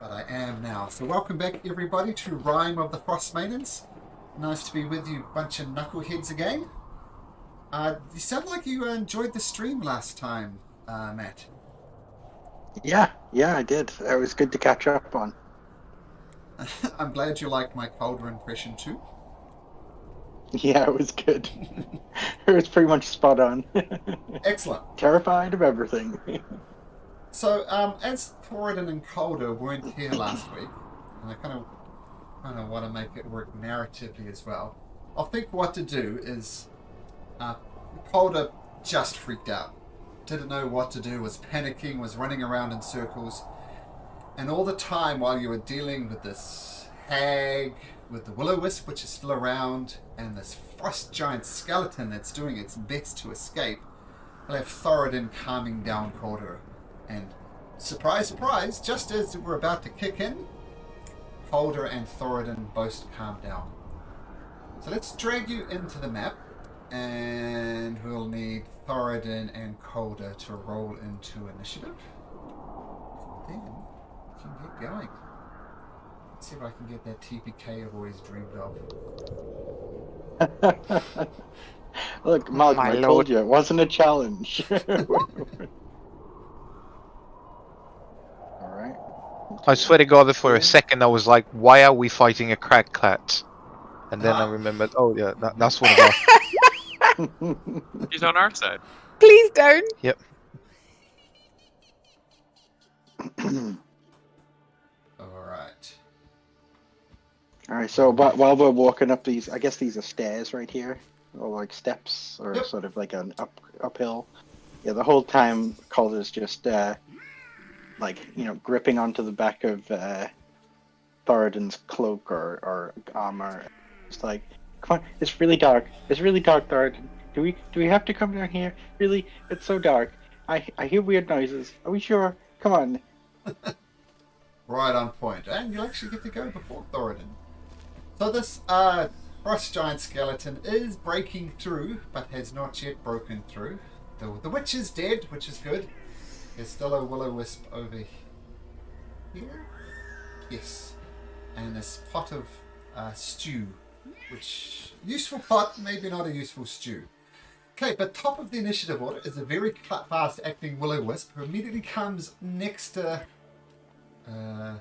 but I am now. So welcome back, everybody, to Rime of the Frost Maidens. Nice to be with you, bunch of knuckleheads again. You sound like you enjoyed the stream last time, Matt. Yeah, I did. It was good to catch up on. I'm glad you liked my Calder impression too. Yeah, it was good. It was pretty much spot on. Excellent. Terrified of everything. So, as Thoradin and Calder weren't here last week, and I kind of want to make it work narratively as well, I think what to do is Calder just freaked out. Didn't know what to do, was panicking, was running around in circles. And all the time while you were dealing with this hag, with the will-o-wisp which is still around, and this frost giant skeleton that's doing its best to escape, we'll have Thoradin calming down Calder. And surprise, surprise, just as we're about to kick in, Calder and Thoradin both calm down. So let's drag you into the map, and we'll need Thoradin and Calder to roll into initiative. Then we can get going. Let's see if I can get that TPK I've always dreamed of. Look, Malcolm, I told you it wasn't a challenge. Alright. I swear to God, for a second I was like, why are we fighting a crack cat? And then I remembered, oh yeah, that's what it was. He's on our side. Please don't. Yep. Alright. Alright, so while we're walking up these, I guess these are stairs right here, or like steps, or Yep. sort of like an uphill. Yeah, the whole time Calder's just gripping onto the back of Thoradin's cloak or armor. It's like, come on, it's really dark. It's really dark, Thoradin. Do we have to come down here? Really? It's so dark. I hear weird noises. Are we sure? Come on. Right on point. And you'll actually get to go before Thoradin. So this frost giant skeleton is breaking through, but has not yet broken through. The witch is dead, which is good. There's still a will-o-wisp over here. Yes. And this pot of stew, which useful pot, maybe not a useful stew. Okay, but top of the initiative order is a very fast-acting will-o-wisp who immediately comes next to... who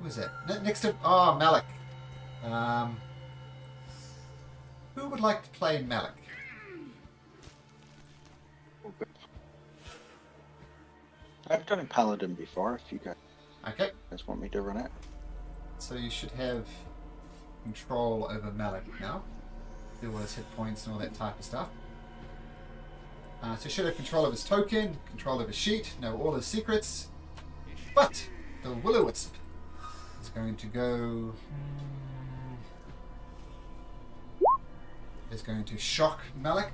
is that? Next to... Oh, Malik. Who would like to play Malik? I've done a paladin before, if you Okay, guys want me to run it. so you should have control over Malik now. Do all his hit points and all that type of stuff. So you should have control of his token, control of his sheet, know all his secrets. But the will-o-wisp is going to go... is going to shock Malik.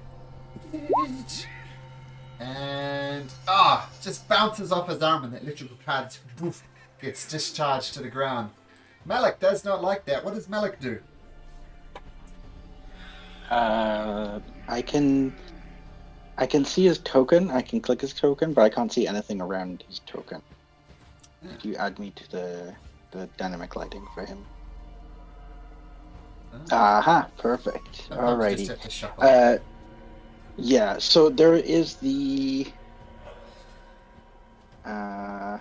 And just bounces off his arm, and the electrical card gets discharged to the ground. Malik does not like that. What does Malik do? I can see his token. I can click his token, but I can't see anything around his token. Yeah. Could you add me to the dynamic lighting for him? Aha, perfect. Sometimes you just Alrighty. have to shuffle. Yeah, so there is the... so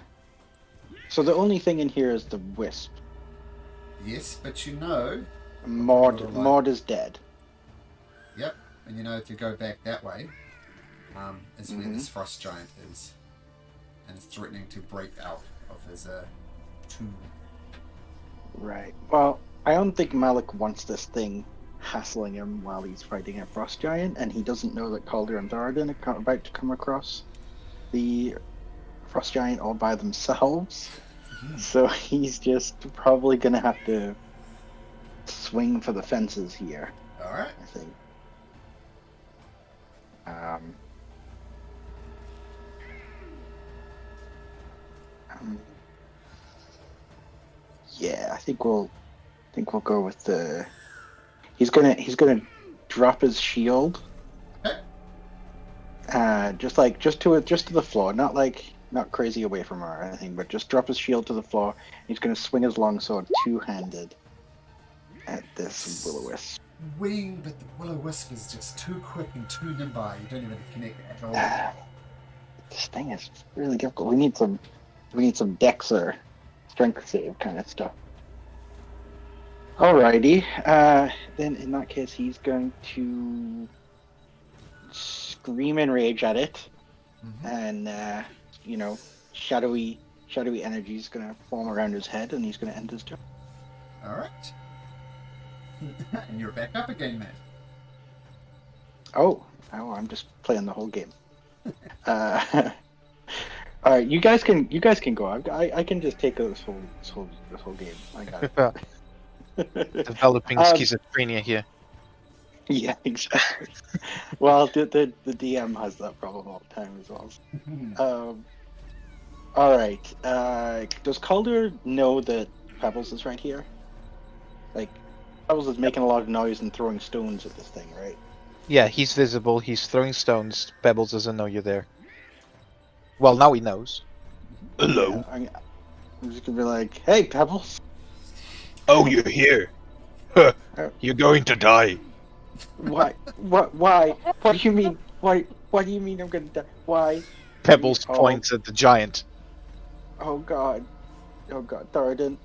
the only thing in here is the wisp. Yes, but you know... Maud is dead. Yep, and you know if you go back that way, is where this frost giant is. And it's threatening to break out of his tomb. Right. Well, I don't think Malik wants this thing hassling him while he's fighting a frost giant, and he doesn't know that Calder and Thoradin are about to come across the frost giant all by themselves. So he's just probably gonna have to swing for the fences here, Alright. I think. Yeah, I think we'll go with the. He's gonna drop his shield. Okay. Just to the floor, not like not crazy away from her or anything, but just drop his shield to the floor. He's going to swing his longsword two-handed at this will-o-wisp. Wing, but the will-o-wisp is just too quick and too nimble. You don't even connect at all. This thing is really difficult. We need some dex or strength save kind of stuff. Alrighty. Then in that case, he's going to scream in rage at it, and shadowy energy is going to form around his head, and he's going to end his turn. All right. And you're back up again, Matt. Oh, I'm just playing the whole game. All right, you guys can go. I can just take this whole game. I got it. Developing schizophrenia here. Yeah, exactly. Well, the DM has that problem all the time as well. All right. Does Calder know that Pebbles is right here? Like, Pebbles is making a lot of noise and throwing stones at this thing, right? Yeah, he's visible. He's throwing stones. Pebbles doesn't know you're there. Well, now he knows. Hello. Yeah, I'm just gonna be like, "Hey, Pebbles." Oh, you're here. Huh. You're going to die. Why? What? Why? What do you mean? Why? What do you mean I'm gonna die? Why? Pebbles points at the giant. Oh God. Thoradin.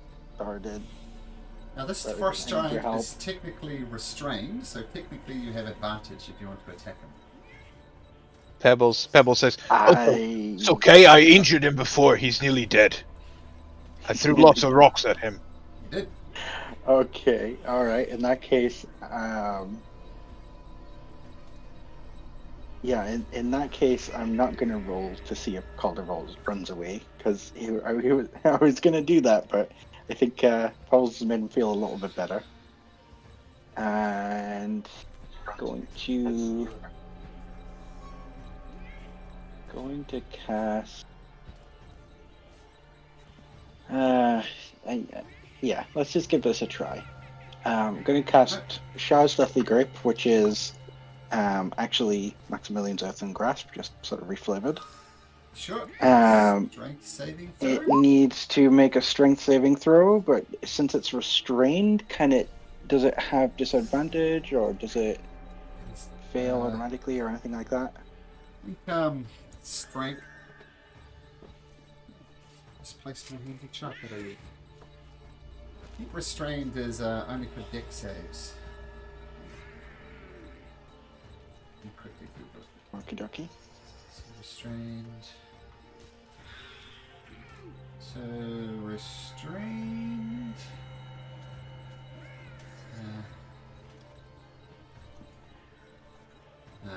Now this That first would be giant help. is technically restrained, so technically you have advantage if you want to attack him. Pebbles says, It's okay, I injured him before. He's nearly dead. I threw lots of rocks at him. You did. Okay, all right. In that case, in that case, I'm not gonna roll to see if Calder runs away because I was gonna do that, but I think Pebbles has made him feel a little bit better, and going to cast. Yeah, let's just give this a try. I'm going to cast Shah's Deathly Grip, which is actually Maximilian's Earthen Grasp, just sort of reflavored. Sure. Strength saving It throw. needs to make a strength saving throw, but since it's restrained, does it have disadvantage, or does it fail automatically, or anything like that? I think strength. Just place my handy chart that I keep restrained is only for deck saves. Let me quickly Google it. Okie dokie. So restrained. So restrained.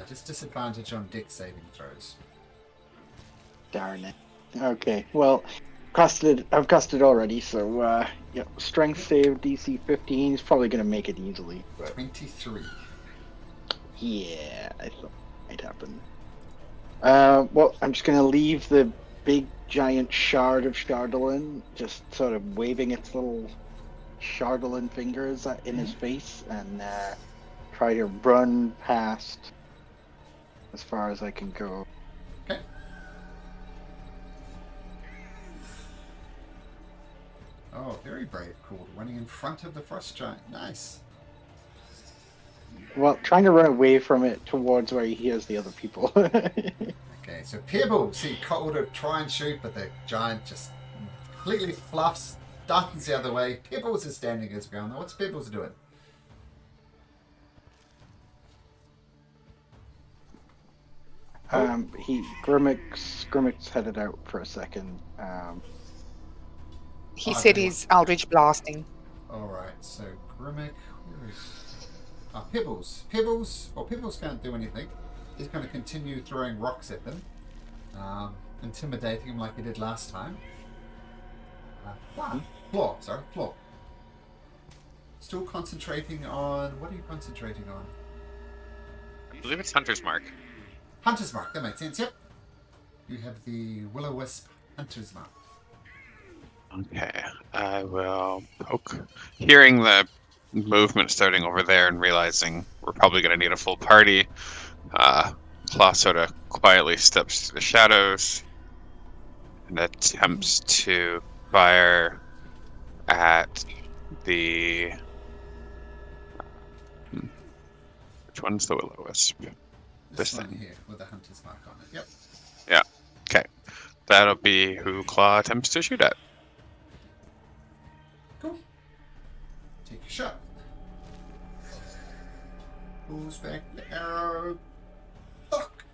Just disadvantage on deck saving throws. Darn it. Okay, well, I've casted already, so strength save DC 15 is probably going to make it easily. But 23. yeah, I thought it might happen. Well, I'm just going to leave the big giant shard of Shardolin just sort of waving its little Shardolin fingers in his face and try to run past as far as I can go. Okay. Oh, very brave, cool. Running in front of the frost giant. Nice. Well, trying to run away from it towards where he hears the other people. Okay, so Pebble, see Calder try and shoot, but the giant just completely fluffs, dartens the other way. Pebbles is standing his ground. Now, what's Pebbles doing? Grimmick's headed out for a second. He said he's Eldritch blasting. Alright, so Grimmick, where is Pebbles. Pebbles can't do anything. He's going to continue throwing rocks at them, intimidating him like he did last time. Claw. Still concentrating on... What are you concentrating on? I believe it's Hunter's Mark. Hunter's Mark, that makes sense, yep. You have the Will-O-Wisp Hunter's Mark. Okay, I will poke. Hearing the movement starting over there and realizing we're probably going to need a full party, Claw sort of quietly steps to the shadows and attempts to fire at the. Which one's the Will-O-Wisp? This This one thing. here with the hunter's mark on it. Yep. Okay. That'll be who Claw attempts to shoot at. Cool. Take a shot. Pulls back the arrow. Fuck.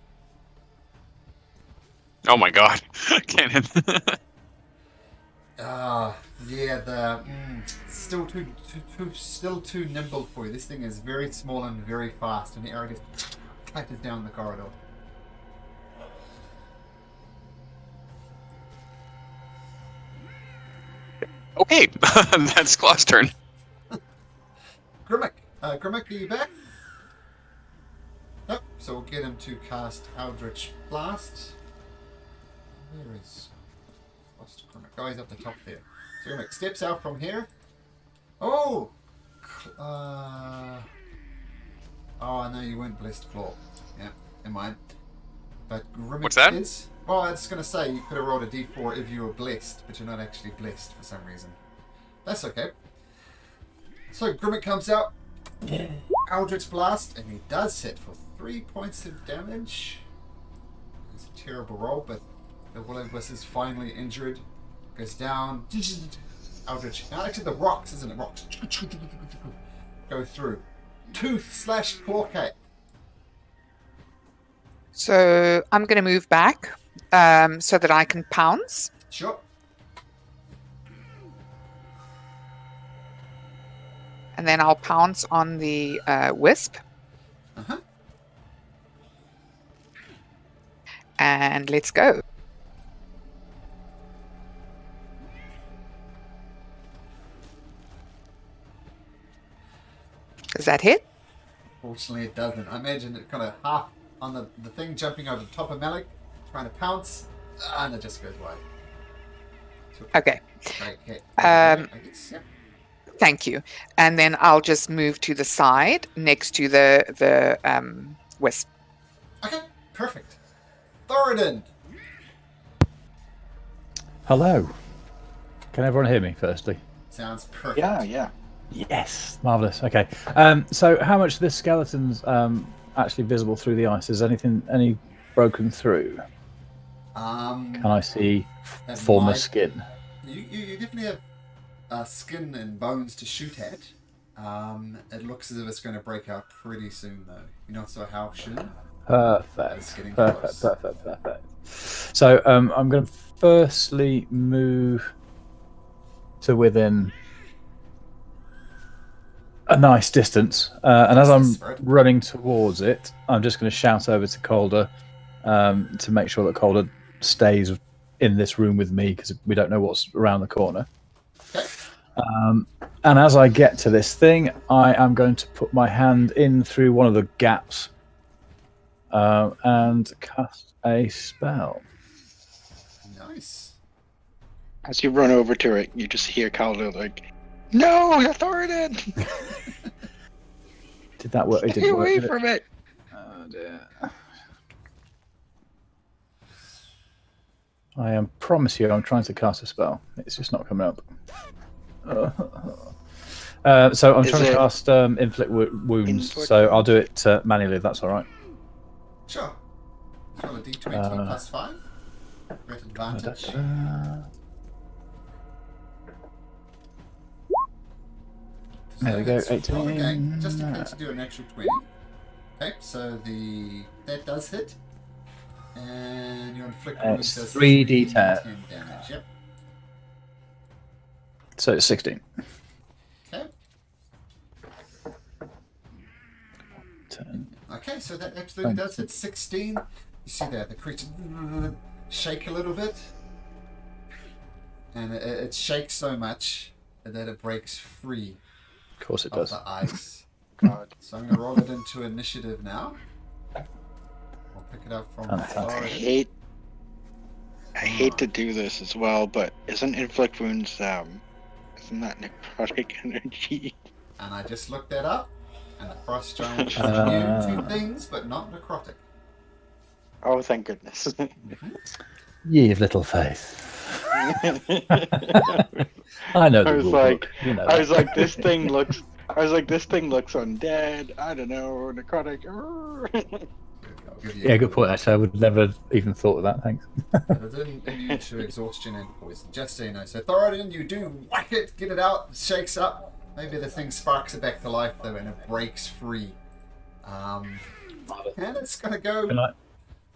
Oh my god. Cannon. Yeah, the still too nimble for you. This thing is very small and very fast, and the arrow just clatters down the corridor. Okay, that's Claw's turn. Grimmick, are you back? Nope. So we'll get him to cast Eldritch Blast. Where is lost Grimmick? Oh, he's up the top there. So Grimmick steps out from here. Oh! Oh, I know you weren't blessed floor. Yeah, never mind. But Grimmick What's that? is. Well, I was going to say you could have rolled a d4 if you were blessed, but you're not actually blessed for some reason. That's okay. So Grimmick comes out, Eldritch Blast, and he does hit for 3 points of damage. It's a terrible roll, but the Will-O-Wisp is finally injured. Goes down. Eldritch. Now, actually, the rocks, isn't it? Rocks. Go through. Tooth/claw cape. So I'm going to move back so that I can pounce. Sure. And then I'll pounce on the wisp. Uh-huh. And let's go. Does that hit? Fortunately, it doesn't. I imagine it kind of half on the thing jumping over the top of Malik, trying to pounce, and it just goes away. So, Okay. great hit. Um, I guess, yeah. Thank you. And then I'll just move to the side next to the wisp. Okay, perfect. Thoradin. Hello. Can everyone hear me, firstly? Sounds perfect. Yeah. Yes. Marvellous. Okay. So how much of this skeleton's actually visible through the ice? Is any broken through? Can I see That former might- skin? You definitely have skin and bones to shoot at. It looks as if it's going to break out pretty soon, though. You're not sure how soon. It's Perfect. getting Perfect. close. Perfect. So I'm going to firstly move to within a nice distance, and as I'm Spread. running towards it, I'm just going to shout over to Calder to make sure that Calder stays in this room with me because we don't know what's around the corner. Okay. And as I get to this thing, I am going to put my hand in through one of the gaps and cast a spell. Nice. As you run over to it, you just hear Calder like, "No, Thoradin! Did that work? It Stay didn't work, away did it? from it!" Oh dear. I promise you, I'm trying to cast a spell. It's just not coming up. So I'm Is trying to it cast inflict wounds. inflict So I'll do it manually. If that's all right. Sure. Roll a d20 plus 5. Great advantage. There we go, let's roll 18. again, just in case you do an actual 20. Okay, so that does hit. And your inflict wounds It's does 3d10. 10 damage. Yep. So it's 16. Okay. 10. Okay, so that absolutely does hit 16. You see there, the creature shake a little bit. And it shakes so much that it breaks free Of course it of does. the ice. God. So I'm going to roll it into initiative now. I'll pick it up from Fantastic. I Thoradin. hate to do this as well, but isn't inflict wounds isn't that necrotic energy? And I just looked that up. And the frost giant is immune to things, but not necrotic. Oh, thank goodness. Ye of little faith. I know I the was rule like, book. You know I was that. like, this thing looks. I was like, this thing looks undead. I don't know, necrotic. I'll give you Yeah, a good point. Actually, I would never even thought of that. Thanks. But it didn't immune to exhaustion and poison, just so you know. So throw it in, you do whack it, get it out, it shakes up. Maybe the thing sparks it back to life though, and it breaks free. And it's gonna go. Can I-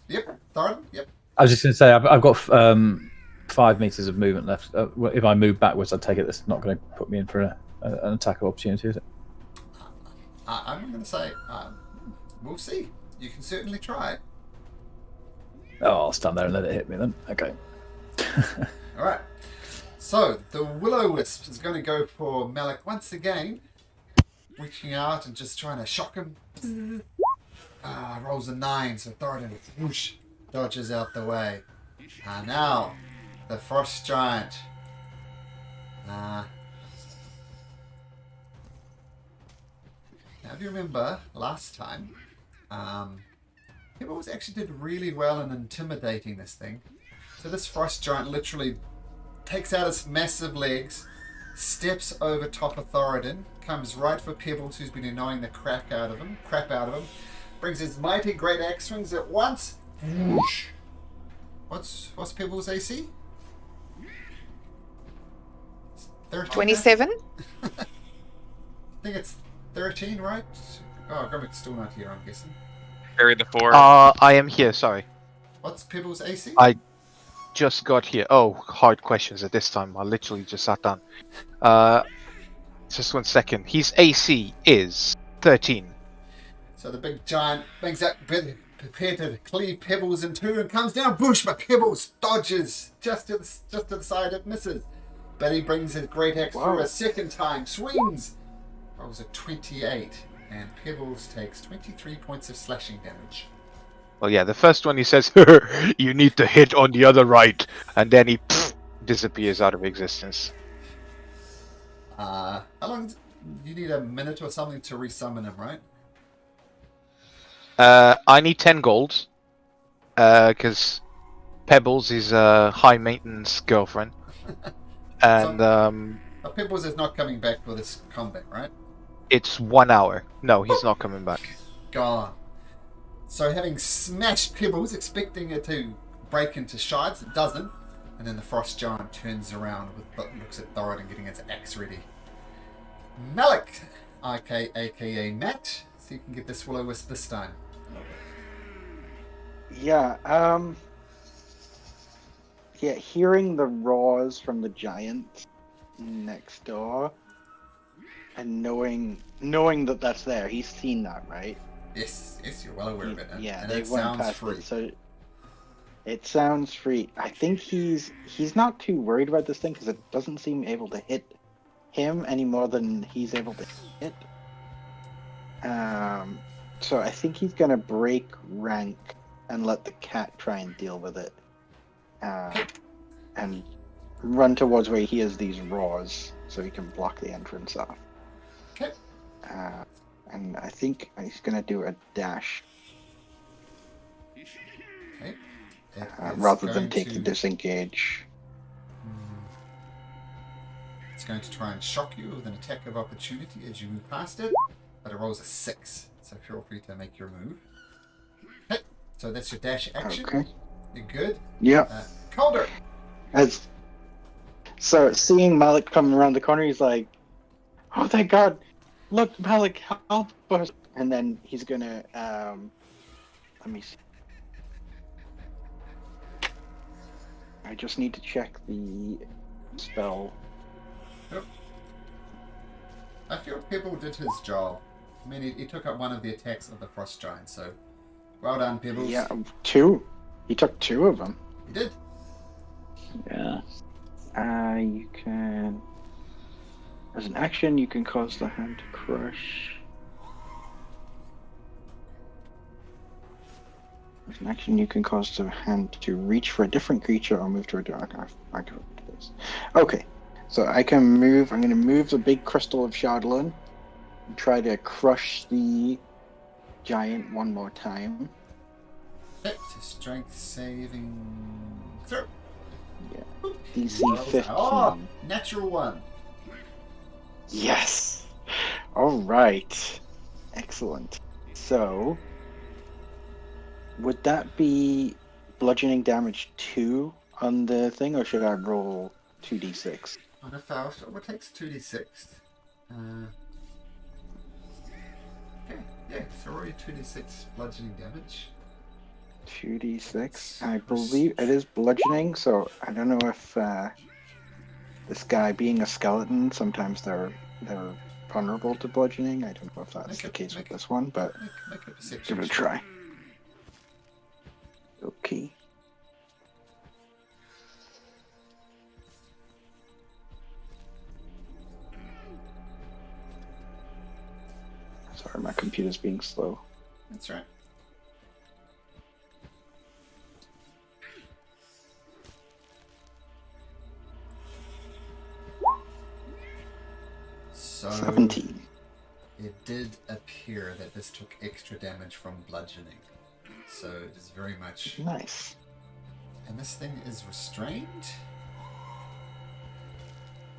Yep, throw it in, yep. I was just going to say, I've got 5 meters of movement left. If I move backwards, I take it that's not going to put me in for an attack of opportunity, is it? I'm gonna say, we'll see. You can certainly try. Oh, I'll stand there and let it hit me then. Okay. All right. So the Will-O-Wisp is going to go for Malik once again, reaching out and just trying to shock him. Rolls a 9, so Thoradin whoosh, dodges out the way. Now the Frost Giant. Now, if you remember last time, Pebbles actually did really well in intimidating this thing. So this Frost Giant literally takes out its massive legs, steps over top of Thoradin, comes right for Pebbles, who's been annoying the crap out of him, brings his mighty great axe swings at once. Whoosh. What's Pebbles' AC? 13, 27. I think it's 13, right? Oh, Grimmick's still not here, I'm guessing. Carry the 4. I am here, sorry. What's Pebbles' AC? I just got here. Oh, hard questions at this time. I literally just sat down. Just 1 second. His AC is 13. So the big giant brings that prepared to cleave Pebbles in two and comes down. Boosh! But Pebbles dodges just to the side. It misses. But he brings his great axe through a second time. Swings. Rolls a 28, and Pebbles takes 23 points of slashing damage. Well, yeah, the first one he says, you need to hit on the other right, and then he disappears out of existence. How long? You need a minute or something to resummon him, right? I need 10 gold, because Pebbles is a high maintenance girlfriend. And But Pebbles is not coming back for this combat, right? it's 1 hour. No, he's not coming back. Gone. So having smashed Pebbles, expecting it to break into shards, it doesn't. And then the Frost Giant turns around, looks at Thoradin getting its axe ready. Malik, aka Matt, so you can get this Will-O-Wisp this time. Yeah, hearing the roars from the giant next door, and knowing that that's there, he's seen that, right? Yes, you're well aware of it. Yeah, and they it went sounds past free. it, so it sounds free. I think he's not too worried about this thing because it doesn't seem able to hit him any more than he's able to hit. So I think he's gonna break rank and let the cat try and deal with it, and run towards where he hears these roars so he can block the entrance off. Okay. And I think he's gonna do a dash Okay. rather than take the disengage. It's going to try and shock you with an attack of opportunity as you move past it, but it rolls a 6, so feel free to make your move. Okay, so that's your dash action. Okay. You're good. Yep. Calder. So seeing Malik come around the corner, he's like, "Oh, thank God! Look, Malik, help us!" And then he's gonna let me see. I just need to check the spell. Yep. I feel Pebble did his job. I mean, he took up one of the attacks of the Frost Giant, so well done, Pebbles. Yeah, 2. He took 2 of them. He did. Yeah. You can. As an action, you can cause the hand to crush. As an action, you can cause the hand to reach for a different creature or move to a dark. I can do this. Okay, so I can move. I'm going to move the big crystal of Shardlin and try to crush the giant one more time. Okay, so strength saving throw. Yeah. DC Rolls 15. out. Oh, natural 1. Yes. All right. Excellent. So, would that be bludgeoning damage 2 on the thing, or should I roll 2d6? On a foul shot, what takes 2d6? Okay, yeah, so roll your 2d6 bludgeoning damage. 2d6. I believe it is bludgeoning, so I don't know if this guy being a skeleton, sometimes they're vulnerable to bludgeoning. I don't know if that's the case with this one, but Make a perception give it a check. try. Okay. Sorry, my computer's being slow. That's right. So 17. it did appear that this took extra damage from bludgeoning. So it is very much. Nice. And this thing is restrained?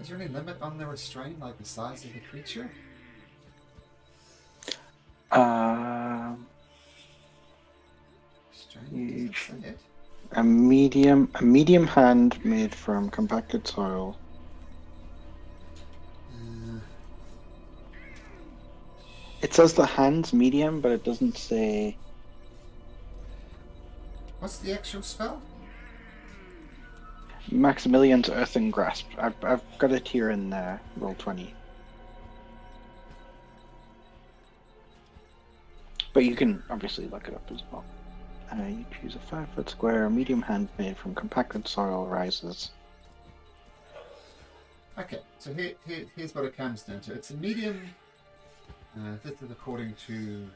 Is there any limit on the restraint, like the size of the creature? Restrained, does it say it? A medium hand made from compacted soil. It says the hand's medium, but it doesn't say. What's the actual spell? Maximilian's Earthen Grasp. I've got it here in roll 20. But you can obviously look it up as well. You choose a 5-foot square, medium hand made from compacted soil rises. Okay, so here's what it comes down to. It's a medium. This is according to.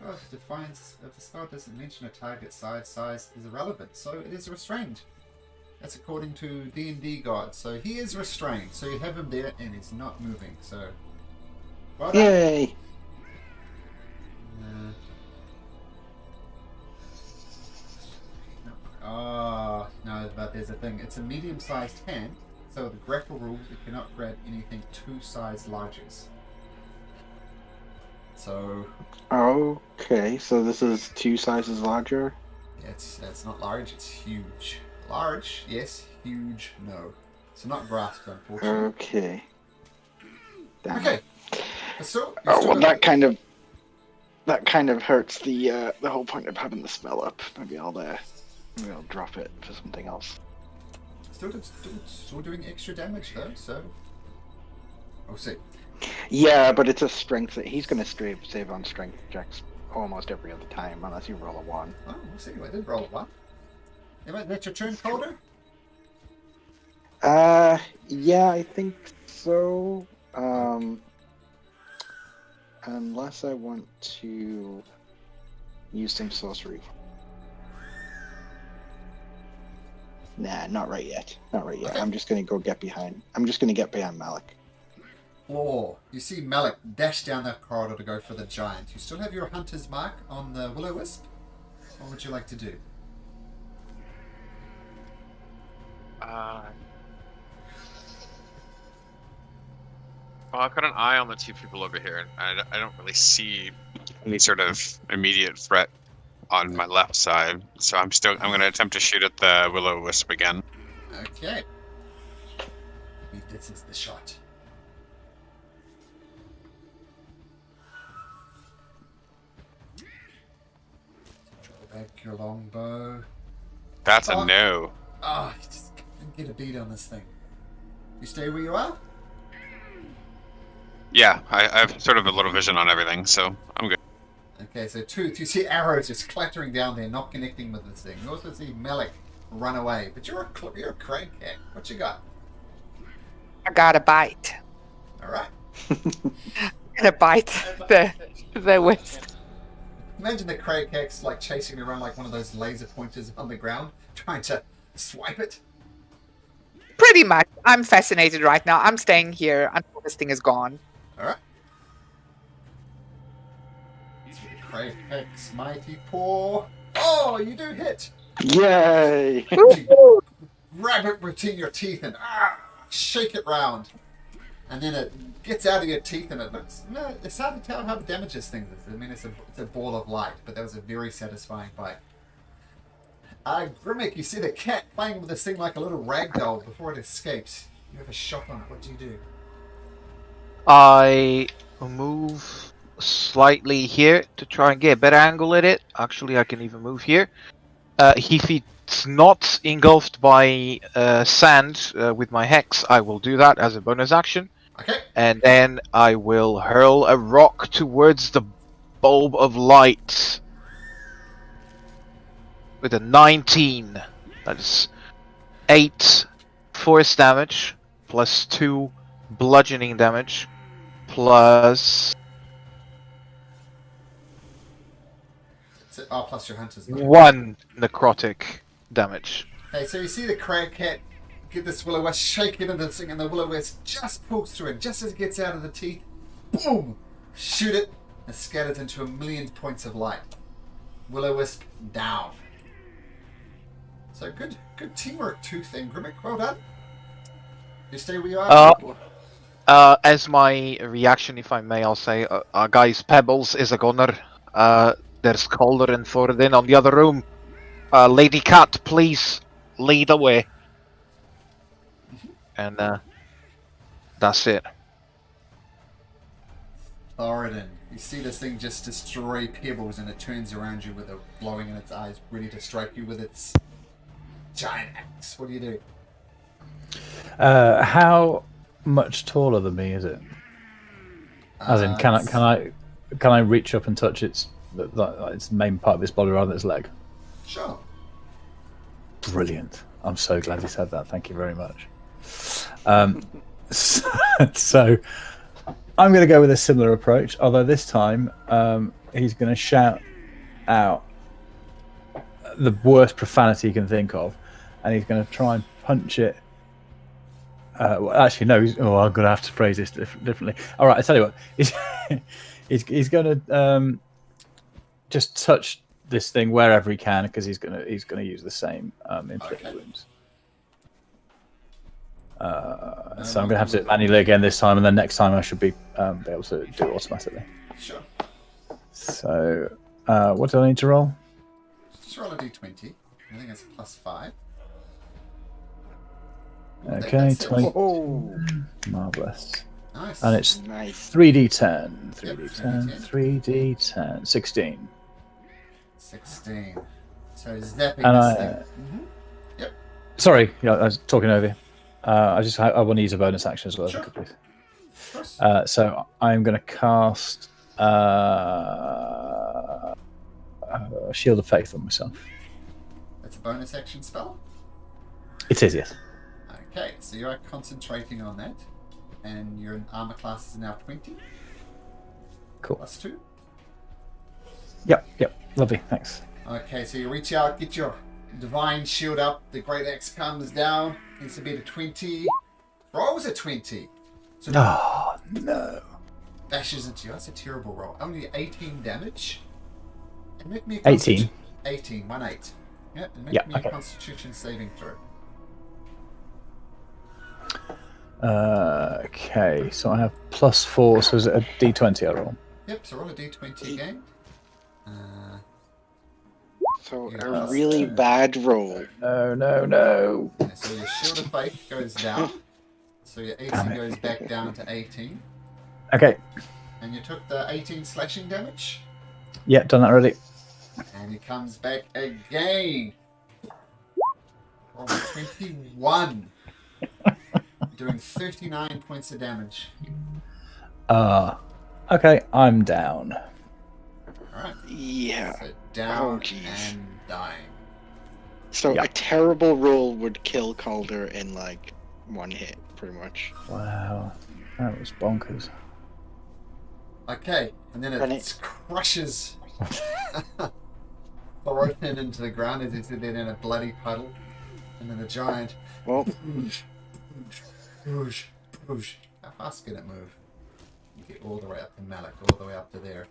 Oh, defines if the spell doesn't mention a target size is irrelevant, so it is restrained. That's according to D&D God. So he is restrained. So you have him there, and he's not moving. So, well done. Yay! Oh no, but there's a thing. It's a medium-sized hand, so the grapple rules you cannot grab anything 2 size larger. So. Okay, so this is 2 sizes larger. It's not large. It's huge. Large, yes. Huge, no. So not grasped, unfortunately. Okay. Damn. Okay. So. Oh, well, that kind of hurts the whole point of having the spell up. Maybe I'll drop it for something else. Still doing extra damage though. So. We'll see. Yeah, but it's a strength. He's going to save on strength checks almost every other time, unless you roll a 1. Oh, we'll see. I did roll a 1. That's your turn, Calder? Yeah, I think so. Unless I want to use some sorcery. Nah, not right yet. Not right yet. Okay. I'm just going to go get behind. I'm just going to get behind Malik. Oh, you see Malik dash down that corridor to go for the giant. You still have your hunter's mark on the Will-O-Wisp? What would you like to do? Well, I've got an eye on the 2 people over here, and I don't really see any sort of immediate threat on my left side. So I'm going to attempt to shoot at the Will-O-Wisp again. Okay. This is the shot. Draw back your longbow. That's a no. Ah, you just can't get a beat on this thing. You stay where you are? Yeah, I have sort of a little vision on everything, so I'm good. Okay, so you see arrows just clattering down there, not connecting with this thing. You also see Malik run away, but you're a crackhead. What you got? I got a bite. All right. Gonna bite the wisp. Imagine the crackhead's like chasing around like one of those laser pointers on the ground, trying to swipe it. Pretty much. I'm fascinated right now. I'm staying here until this thing is gone. Alright. Craig X mighty paw. Oh, you do hit! Yay! You grab it between your teeth and shake it round. And then it gets out of your teeth and it looks... No, it's hard to tell how damages things is. I mean, it's a ball of light, but that was a very satisfying bite. Grimmick, you see the cat playing with this thing like a little rag doll before it escapes. You have a shot on it. What do you do? I move slightly here to try and get a better angle at it. Actually, I can even move here. If it's not engulfed by sand with my hex, I will do that as a bonus action. Okay. And then I will hurl a rock towards the bulb of light with a 19. That is 8 force damage plus 2 bludgeoning damage plus plus your hunter's knife. 1 necrotic damage. Okay, so you see the crag cat get this will-o-wisp, shake it into this thing, and the will-o-wisp just pulls through it. Just as it gets out of the teeth, boom! Shoot it, and scatters into a million points of light. Will-o-wisp down. So good teamwork, Tooth and Grimmick. Well done. You stay where you are. As my reaction, if I may, I'll say, guys, Pebbles is a gunner. There's Calder and Thoradin on the other room. Lady Cat, please lead the way. And that's it. Thoradin, you see this thing just destroy Pebbles, and it turns around you with a glowing in its eyes, ready to strike you with its giant axe. What do you do? How much taller than me is it? As in, can I reach up and touch its main part of its body rather than its leg? Sure. Brilliant. I'm so glad you said that. Thank you very much. So I'm going to go with a similar approach, although this time he's going to shout out the worst profanity he can think of, and he's going to try and punch it. Well, actually, no. I'm going to have to phrase this differently. All right, I tell you what. He's going to just touch this thing wherever he can, because he's going to use the same inflict wounds. So I'm going to have to do it manually again this time, and then next time I should be able to do it automatically. Sure. So, what do I need to roll? Just roll a d20. I think it's +5. Okay, 20. Oh, Marvelous. Nice. And it's nice. 3d10. 3d10. Yep, 3d10. 16. 16. So zapping And this thing. Yep. Sorry, I was talking over you. I want to use a bonus action as well. Sure. If I could, please. Of course. So I'm going to cast Shield of Faith on myself. That's a bonus action spell. It is, yes. Okay, so you are concentrating on that, and your armor class is now 20. Cool. +2. Yep. Lovely, thanks. Okay, so you reach out, get your divine shield up, the great axe comes down, needs to be to 20. Rolls a 20. So Oh, no. bashes into you. That's a terrible roll. Only 18 damage. And make me 18. 18, 1/8. Yep, and make Yep, me okay. a constitution saving throw. Okay, so I have +4, so is it a d20 I roll? Yep, so roll a d20 again. So Yeah. a really bad roll. No. Okay, so your shield of faith goes down. So your 18 goes back down to 18. Okay, And you took the 18 slashing damage. yeah, done that already. And he comes back again. Roll a 21. Doing 39 points of damage. Okay, I'm down. Alright. Yeah. So down jeez. and dying. So Yeah. a terrible roll would kill Calder in like one hit, pretty much. Wow, that was bonkers. Okay, and then And it crushes Thoradin into the ground as he's then in a bloody puddle. And then the giant Well, Whoosh. How fast can it move? You get all the way up to Malik, all the way up to there.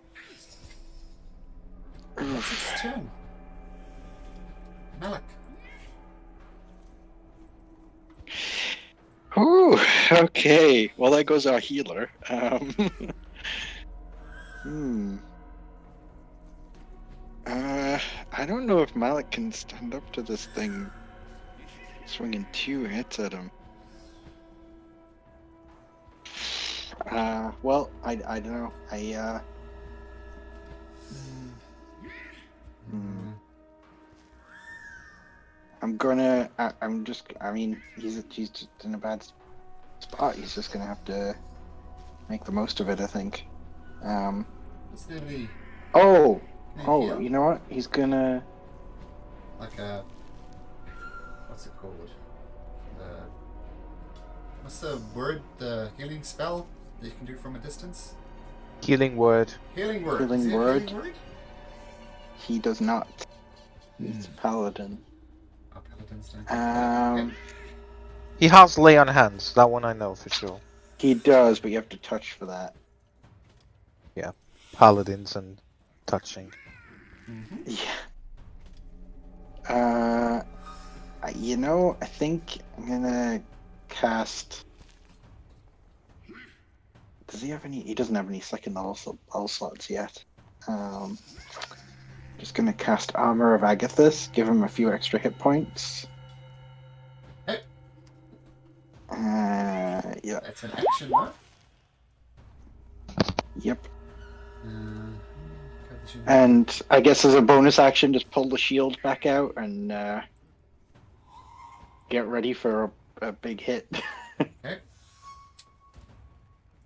What's its turn? Malik. Ooh, okay. Well, there goes our healer. I don't know if Malik can stand up to this thing swinging 2 hits at him. Well, I don't know. I mean, he's just in a bad spot. He's just gonna have to make the most of it, I think. Is there any... Oh, heal? you know what? He's gonna... Like a... What's it called? What's the word? The healing spell that you can do from a distance? Healing word. Healing word. Healing Is it a word? healing word? He does not. He's paladin. Oh, paladins don't do that. Okay. He has lay on hands. That one I know for sure. He does, but you have to touch for that. Paladins and touching. Yeah. You know, I think I'm gonna cast. Does he have any? He doesn't have any second level slots yet. Just gonna cast Armor of Agathis, give him a few extra hit points. Okay. Yeah. That's an action, right? Yep. And I guess as a bonus action, just pull the shield back out and get ready for a big hit. Okay.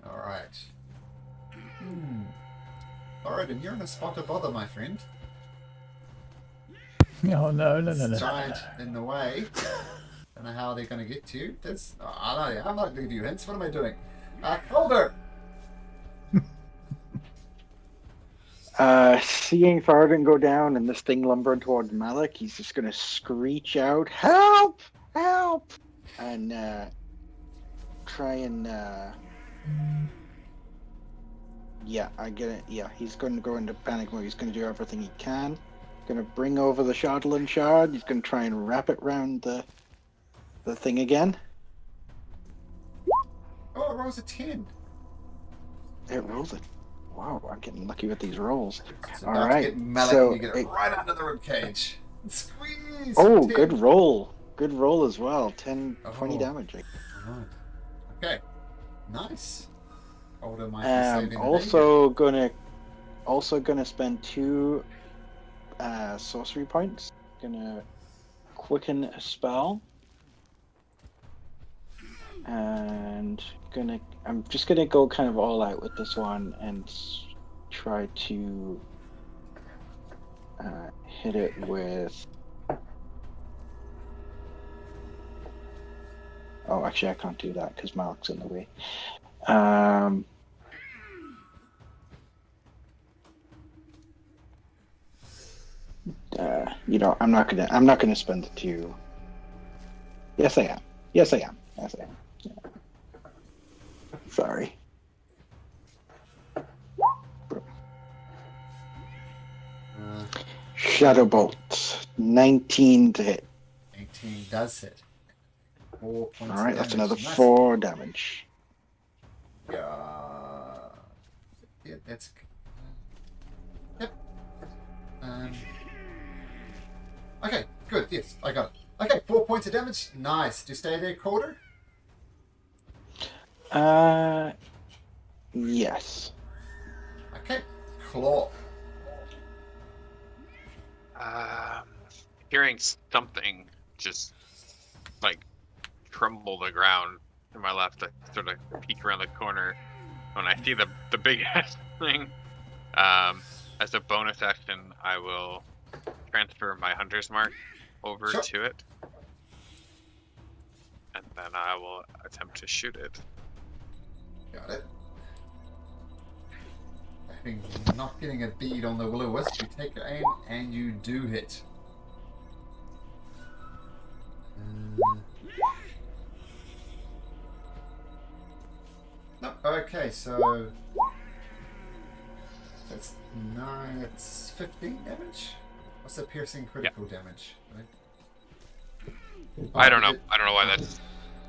Alright. Alright, and you're in a spot of bother, my friend. Oh no. This giant in the way. Don't know how they're going to get to you. I'm not going to give you hints. What am I doing? Calder! Seeing Faradin go down and this thing lumbering towards Malik, he's just gonna screech out, "Help! Help!" and try and I get it. Yeah, he's going to go into panic mode. He's going to do everything he can. Going to bring over the Shardland Shard. He's going to try and wrap it round the thing again. Oh, it rolls a 10. It rolls it. Wow, I'm getting lucky with these rolls. It's All about right, to get Malik so and you get it right under the ribcage. Squeeze! Oh, 10. good roll. Good roll as well. 20 Oh. damage. Alright. Okay. Nice. Calder might be saving Also gonna spend 2 sorcery points. Gonna quicken a spell. And I'm just gonna go kind of all out with this one and try to hit it with. Oh, actually, I can't do that because Malik's in the way. I'm not gonna spend the 2. Yes, I am. Yeah. Sorry. Shadow Bolt, 19 to hit. 18 does hit. 4 points All right, of that's damage. another Nice. 4 damage. Yeah, that's... Yep. Okay, good, yes, I got it. Okay, 4 points of damage. Nice. Do you stay there, Calder? Yes. Okay. Claw. Hearing something just like tremble the ground to my left, I sort of peek around the corner when I see the big ass thing. As a bonus action, I will transfer my hunter's mark over Sure. to it, and then I will attempt to shoot it. Got it. Having not getting a bead on the will-o-wisp, you take your aim and you do hit. No. Okay, so that's 9. It's 15 damage. What's the piercing critical damage? Right? I don't you know. did- I don't know why that's.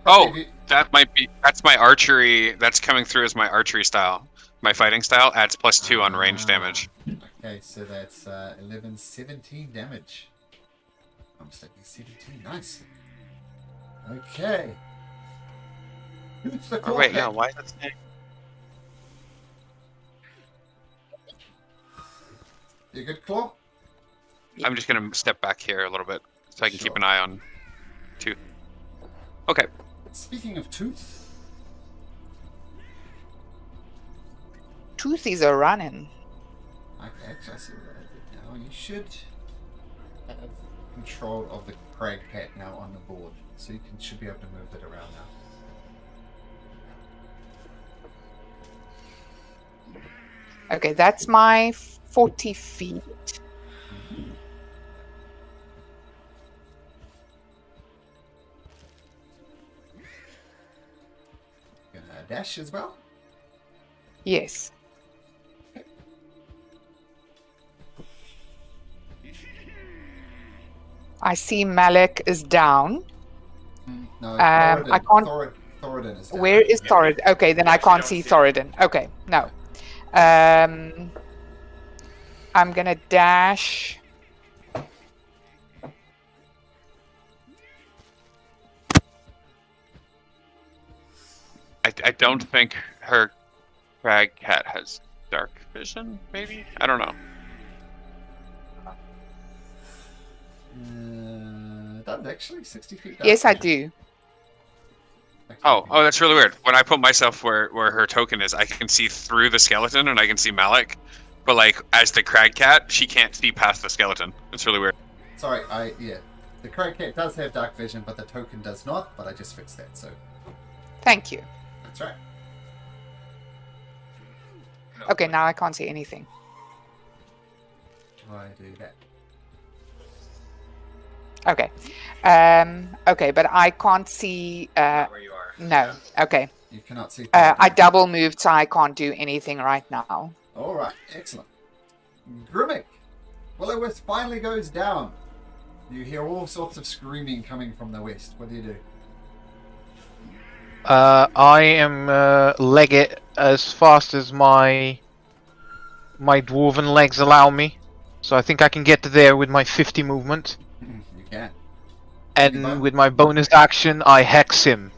probably Oh, if you- that might be. That's my archery. That's coming through as my archery style. My fighting style adds +2 on range damage. Okay, so that's 11, 17 damage. I'm sticking 17. Nice. Okay. Who's the Oh claw wait, pick? no. Why is that saying? You good, Claw? I'm just gonna step back here a little bit so I can keep Sure. an eye on Tooth. Okay. Speaking of Tooth, Toothies are running. okay, actually, I see what I did now. You should have control of the Crag Cat now on the board, so you should be able to move it around now. Okay, that's my 40 feet. Gonna dash as well. Yes. I see Malik is down. No, I can't- Thoradin is down. Where is Thoradin? Okay, then I can't see Thoradin. Okay, no. I'm gonna dash. I don't think her crag cat has dark vision. Maybe I don't know. Does actually 60 feet. Yes, I do. Oh, that's really weird. When I put myself where her token is, I can see through the skeleton and I can see Malik. But like as the crag cat, she can't see past the skeleton. It's really weird. Sorry, the Crag Cat does have dark vision, but the token does not. But I just fixed that, so Thank you. that's right. Okay, now I can't see anything. Why do that? Okay. Okay, but I can't see. Where you are. No. Okay. You cannot see. I double moved, so I can't do anything right now. All right, excellent. Grimmick, Willowith finally goes down. You hear all sorts of screaming coming from the west. What do you do? I am leg it as fast as my dwarven legs allow me. So I think I can get there with my 50 movement. You can. And with my bonus action, I hex him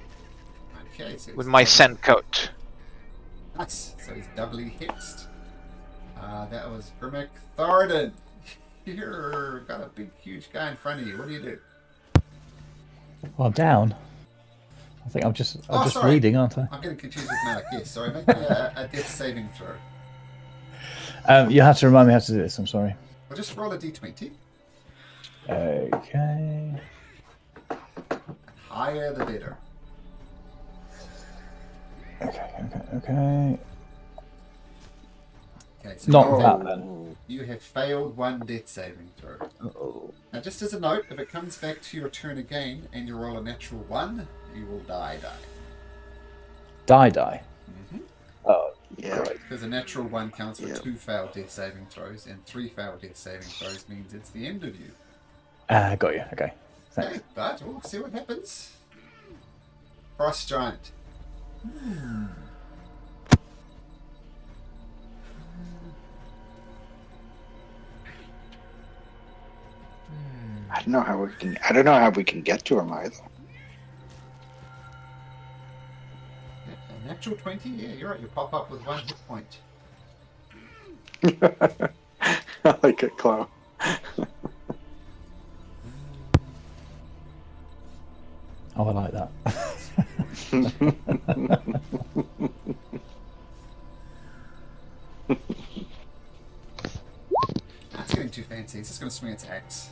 Okay, so with it's my double- scent coat. Nice. So he's doubly hexed. That was Grimmick. Thoradin, you've got a big, huge guy in front of you. What do you do? Well, I'm down. I think I'm just Sorry. reading, aren't I? I'm getting confused with Malik. Yes, sorry. Make me a death saving throw. You have to remind me how to do this. I'm sorry. Well, just roll a d20. Okay. Higher the better. Okay. Okay, so Not you that have, then. you have failed one death saving throw. Uh-oh. Now, just as a note, if it comes back to your turn again and you roll a natural 1, you will die. Die. Mm-hmm. Oh, Yeah. right. Because a natural 1 counts for Yeah. 2 failed death saving throws, and 3 failed death saving throws means it's the end of you. Got you. Okay. Thanks. Okay, but we'll see what happens. Frost Giant. I don't know how we can get to him either. A natural 20? Yeah, you're right. You pop up with 1 hit point. I like it, Chloe. Oh, I like that. That's getting too fancy. It's just going to swing its axe.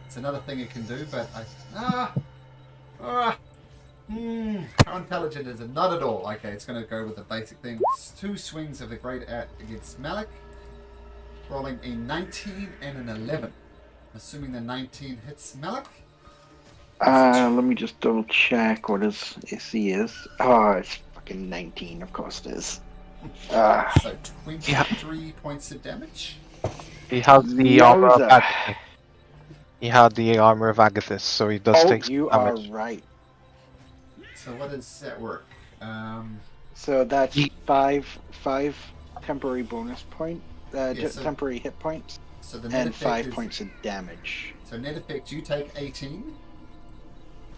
It's another thing it can do, but how intelligent is it? Not at all. Okay, it's going to go with the basic thing. 2 swings of the Great Axe against Malik, rolling a 19 and an 11. Assuming the 19 hits Malik. Let me just double check what his AC is. Oh, it's fucking 19, of course it is. So 23 points of damage. He has the armor of Yowza. Agathis. He had the armor of Agathis, so he does take some You are damage. right. So what does that work? So that's Ye- five temporary bonus point, Yeah, so- temporary hit points, So the net and effect 5 is, points of damage. So net effect, you take 18.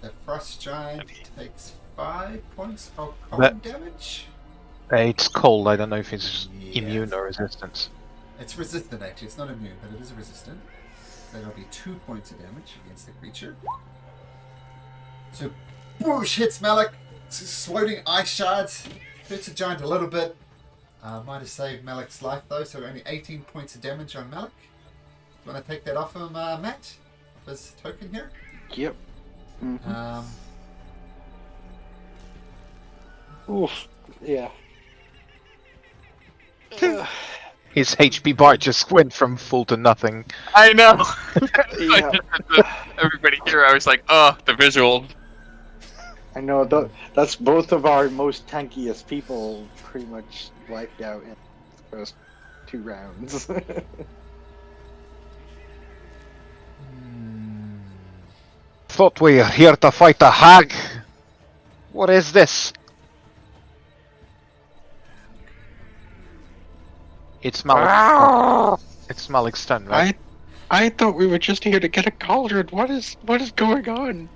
The Frost Giant takes 5 points of cold But- damage. It's cold, I don't know if it's Yes. immune or resistance. It's resistant actually, it's not immune, but it is resistant. So that'll be 2 points of damage against the creature. So whoosh, hits Malik. Floating ice shards. Hurts the giant a little bit. Might have saved Malik's life though, so only 18 points of damage on Malik. You want to take that off him, Matt? Off his token here? Yep. Mhm. Oof. Yeah. His HP bar just went from full to nothing. I know. Yeah. Everybody here, I was like, oh, the visual. I know that's both of our most tankiest people pretty much wiped out in the first 2 rounds. Thought we were here to fight a hag. What is this? It's Malik. It's Malik's turn, right? I thought we were just here to get a cauldron. What is going on?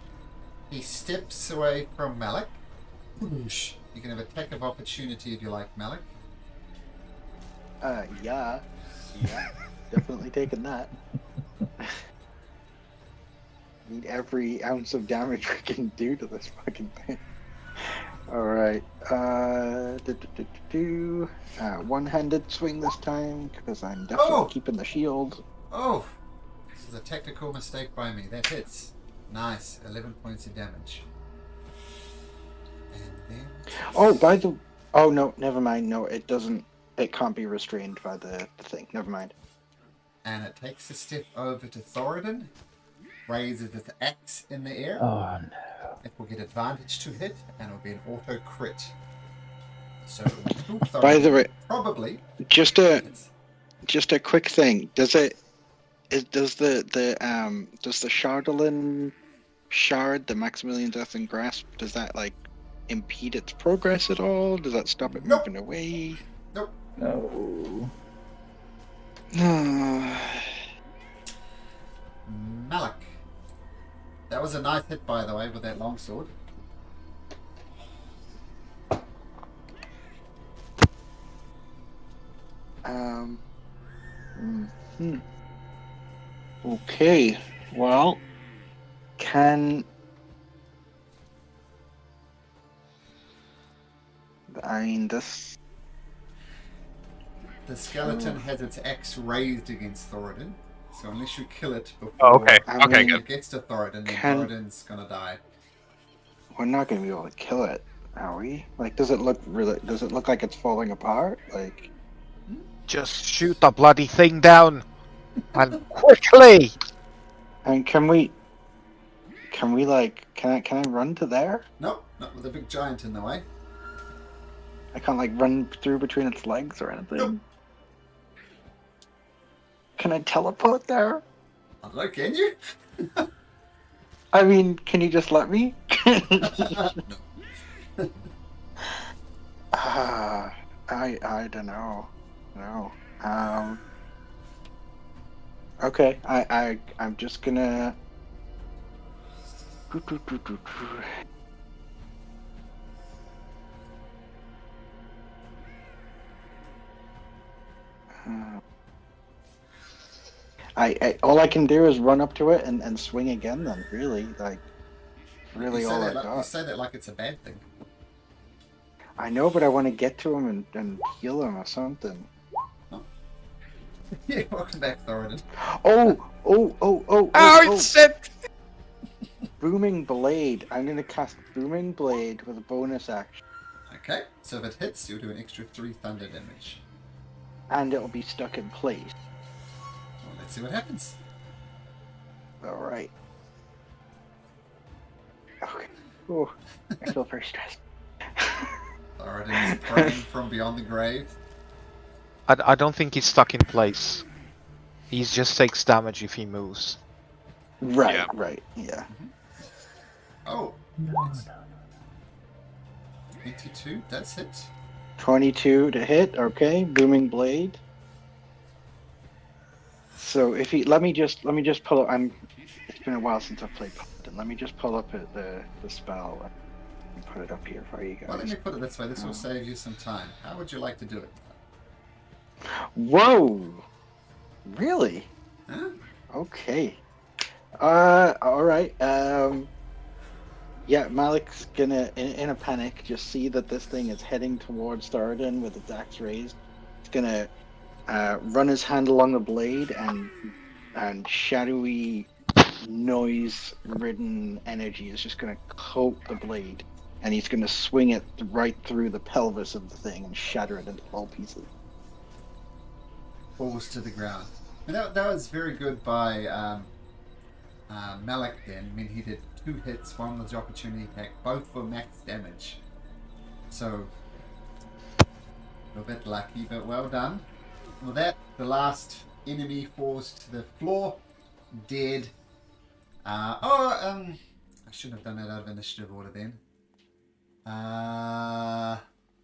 He steps away from Malik. Whoosh. You can have attack of opportunity if you like, Malik. Yeah. Definitely taking that. Need every ounce of damage we can do to this fucking thing. Alright. One-handed swing this time, because I'm definitely keeping the shield. Oh! This is a tactical mistake by me. That hits. Nice. 11 points of damage. And then... Oh, no, never mind. No, it doesn't. It can't be restrained by the thing. Never mind. And it takes a step over to Thoradin. Raises its axe in the air. Oh no. It will get advantage to hit, and it will be an auto crit. So it will kill Thoradin. By the way, Probably. just a It's- quick thing. Does the Shardolin shard, the Maximilian Death and Grasp, does that like impede its progress at all? Does that stop it Nope. moving away? Nope. No. Malik. That was a nice hit, by the way, with that longsword. Okay. Well, I mean, this. The skeleton has its axe raised against Thoradin. So unless you kill it before Oh, okay. I Okay, mean, good. it gets to Thoradin, then Can- Thoradin's gonna die. We're not gonna be able to kill it, are we? Like, does it look like it's falling apart? Like, Just shoot the bloody thing down, and quickly. and can I run to there? Nope, not with a big giant in the way. I can't like run through between its legs or anything. Nope. Can I teleport there? I don't know, can you? I mean, can you just let me? I don't know. No. Okay. I'm just gonna. All I can do is run up to it and swing again. Then really, like, really you say all I that like, you got. say that like it's a bad thing. I know, but I want to get to him and heal him or something. Yeah, welcome back, Thoradin. Oh, shit! Booming Blade. I'm gonna cast Booming Blade with a bonus action, Okay, so if it hits, you'll do an extra 3 thunder damage. and it'll be stuck in place. Well, let's see what happens. All right. Okay. Oh, I feel very stressed. Thoradin's praying from beyond the grave. I don't think he's stuck in place. He just takes damage if he moves. Right, Yeah. right, yeah. Oh, No, it's 22. That's it. 22 to hit, okay. Booming blade. So if he let me just pull up. It's been a while since I've played Paladin. Let me just pull up the spell and put it up here for you Well, let guys. me put it this way. This will save you some time. How would you like to do it? Whoa! Really? Huh? Okay. All right. Yeah, Malik's gonna, in a panic, just see that this thing is heading towards Thoradin with its axe raised. He's gonna run his hand along the blade, and shadowy, noise-ridden energy is just gonna coat the blade, and he's gonna swing it right through the pelvis of the thing and shatter it into all pieces. Falls to the ground. And that was very good by Malik then. I mean, he did 2 hits, one was the opportunity attack, both for max damage. So, a bit lucky, but well done. With that, the last enemy falls to the floor, dead. I shouldn't have done that out of initiative order then.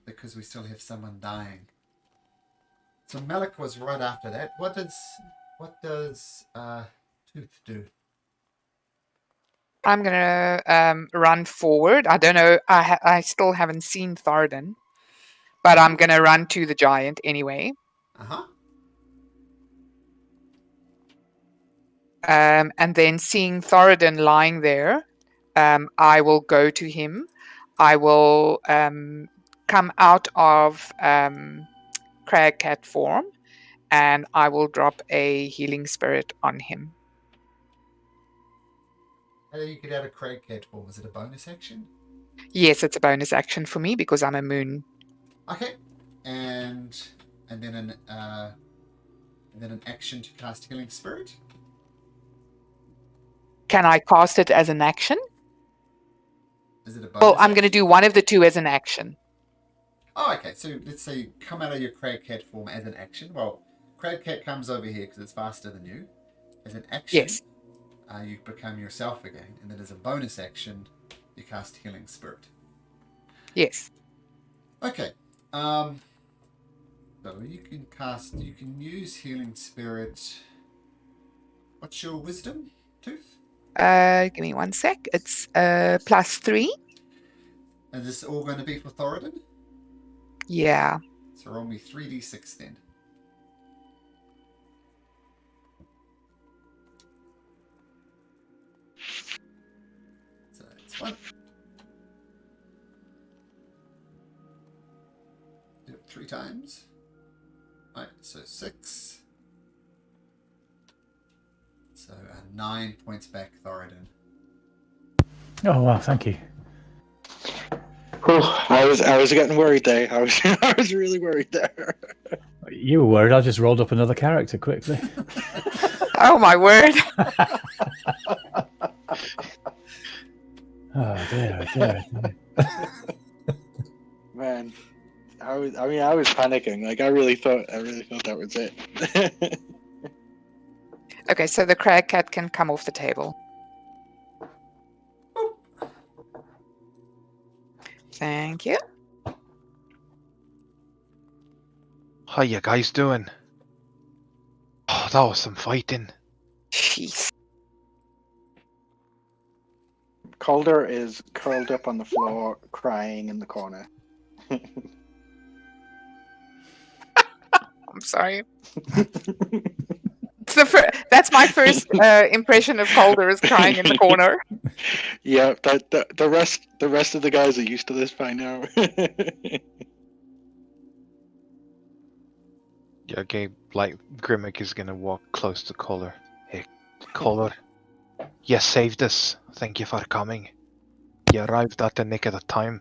Because we still have someone dying. So Malik was right after that. What does Tooth do? I'm gonna run forward. I don't know. I still haven't seen Tharden, but I'm gonna run to the giant anyway. Uh-huh. And then seeing Thoradin lying there, I will go to him. I will come out of crag cat form, and I will drop a healing spirit on him. How do you get out of Craig Cat form? Is it a bonus action? Yes, it's a bonus action for me because I'm a moon. Okay. And then an action to cast Healing Spirit. Can I cast it as an action? Is it a bonus? Well, I'm going to action? do one of the two as an action. Oh, okay. So let's say you come out of your Crag Cat form as an action. Well, Crag Cat comes over here because it's faster than you. As an action, Yes. You become yourself again, and then as a bonus action, you cast Healing Spirit. Yes. Okay. So you can use Healing Spirit. What's your wisdom, Tooth? Give me one sec. It's +3. Is this all going to be for Thoradin? Yeah. So roll me 3d6 then. So that's 1. Do it 3 times. Right, so 6. So 9 points back, Thoradin. Oh wow, thank you. Whew, I was getting worried there. I was really worried there. You were worried. I just rolled up another character quickly. Oh my word. Oh dear, dear. Man, I was panicking. Like I really thought that was it. Okay, so the crag cat can come off the table. Thank you. How you guys doing? Oh, that was some fighting. Jeez. Calder is curled up on the floor, crying in the corner. I'm sorry. That's my first impression of Calder is crying in the corner. Yeah, the rest of the guys are used to this by now. Yeah, okay, like Grimmick is gonna walk close to Collar. Hey, Collar, you saved us. Thank you for coming. You arrived at the nick of the time.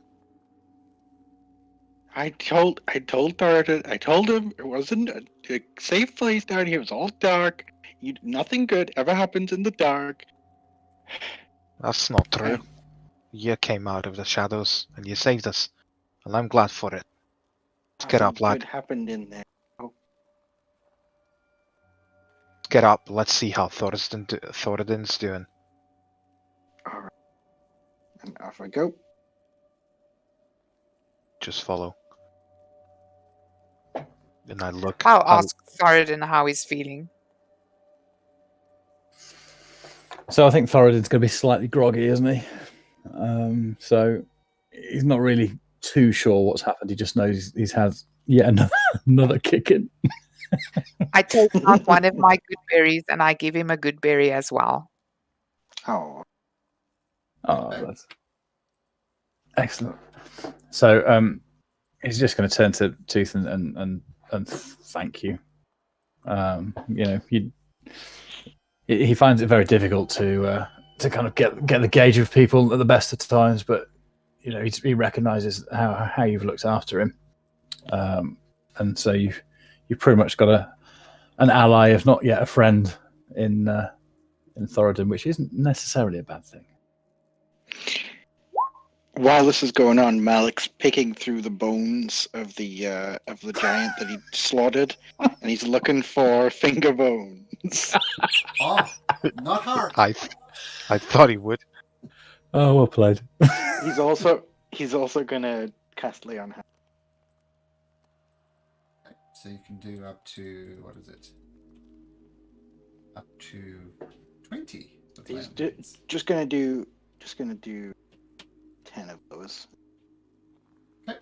I told Thoradin, I told him it wasn't a safe place down here. It was all dark. Nothing good ever happens in the dark. That's not true. You came out of the shadows and you saved us. and I'm glad for it. Let's get up, Nothing lad. good happened in there. Get up. Let's see how Thoradin's doing. All right. And off I go. Just follow. And I look. I'll ask Thoradin how he's feeling. So I think Thoradin's going to be slightly groggy, isn't he? So he's not really too sure what's happened. He just knows he's had yet another kick in. I take out one of my good berries and I give him a good berry as well. Oh, Oh, that's excellent. So he's just going to turn to Tooth and thank you. He finds it very difficult to kind of get the gauge of people at the best of times, but he recognizes how you've looked after him, and so you've pretty much got an ally, if not yet a friend, in Thoradin, which isn't necessarily a bad thing. while this is going on, Malik's picking through the bones of the giant that he slaughtered, and he's looking for finger bones. Oh, not hard. I thought he would. Oh, well played. He's also gonna cast Lay on Hand. So you can do up to, what is it? Up to 20. with He's land hands. just gonna do 10 of those. Okay.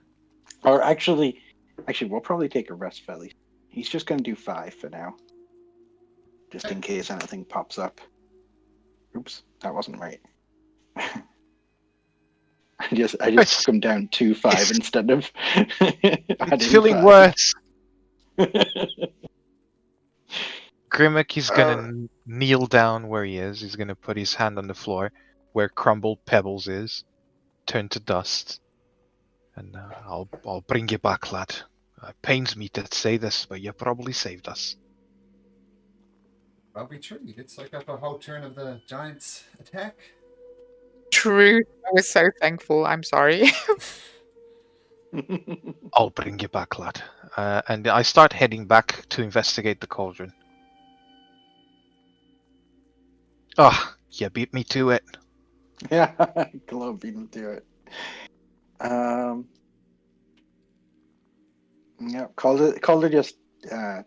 Or actually, we'll probably take a rest, Felly. He's just gonna do 5 for now, just in case anything pops up. Oops, that wasn't right. I just took him down 2-5 instead of. It's feeling 5. worse. Grimmick is gonna kneel down where he is. He's gonna put his hand on the floor where crumbled pebbles is, turn to dust, and I'll bring you back, lad. Pains me to say this, but you probably saved us. Well, be true. You did soak up a whole turn of the giant's attack. True. I was so thankful. I'm sorry. I'll bring you back, lad. And I start heading back to investigate the cauldron. Ah, you beat me to it. Yeah, Glow beat him to it. Yeah, Calder just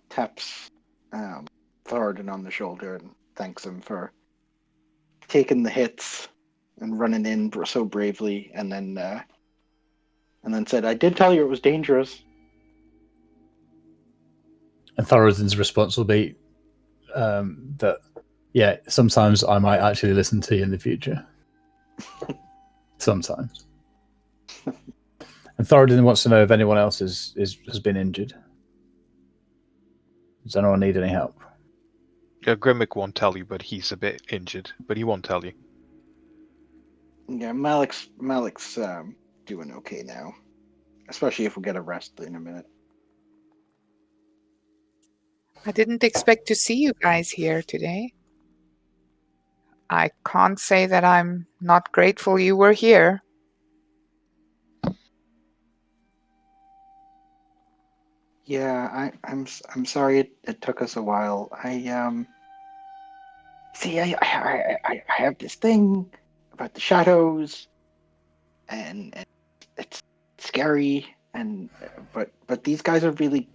taps Thoradin on the shoulder and thanks him for taking the hits and running in so bravely, and then said, "I did tell you it was dangerous." And Thoradin's response will be that, yeah, sometimes I might actually listen to you in the future. Sometimes. And Thoradin wants to know if anyone else has been injured. Does anyone need any help? Grimmick won't tell you, but he's a bit injured, but he won't tell you. Yeah, Malik's doing okay now, especially if we get a rest in a minute. I didn't expect to see you guys here today. I can't say that I'm not grateful you were here. Yeah, I'm sorry it took us a while. I have this thing about the shadows, and it's scary, and but these guys are really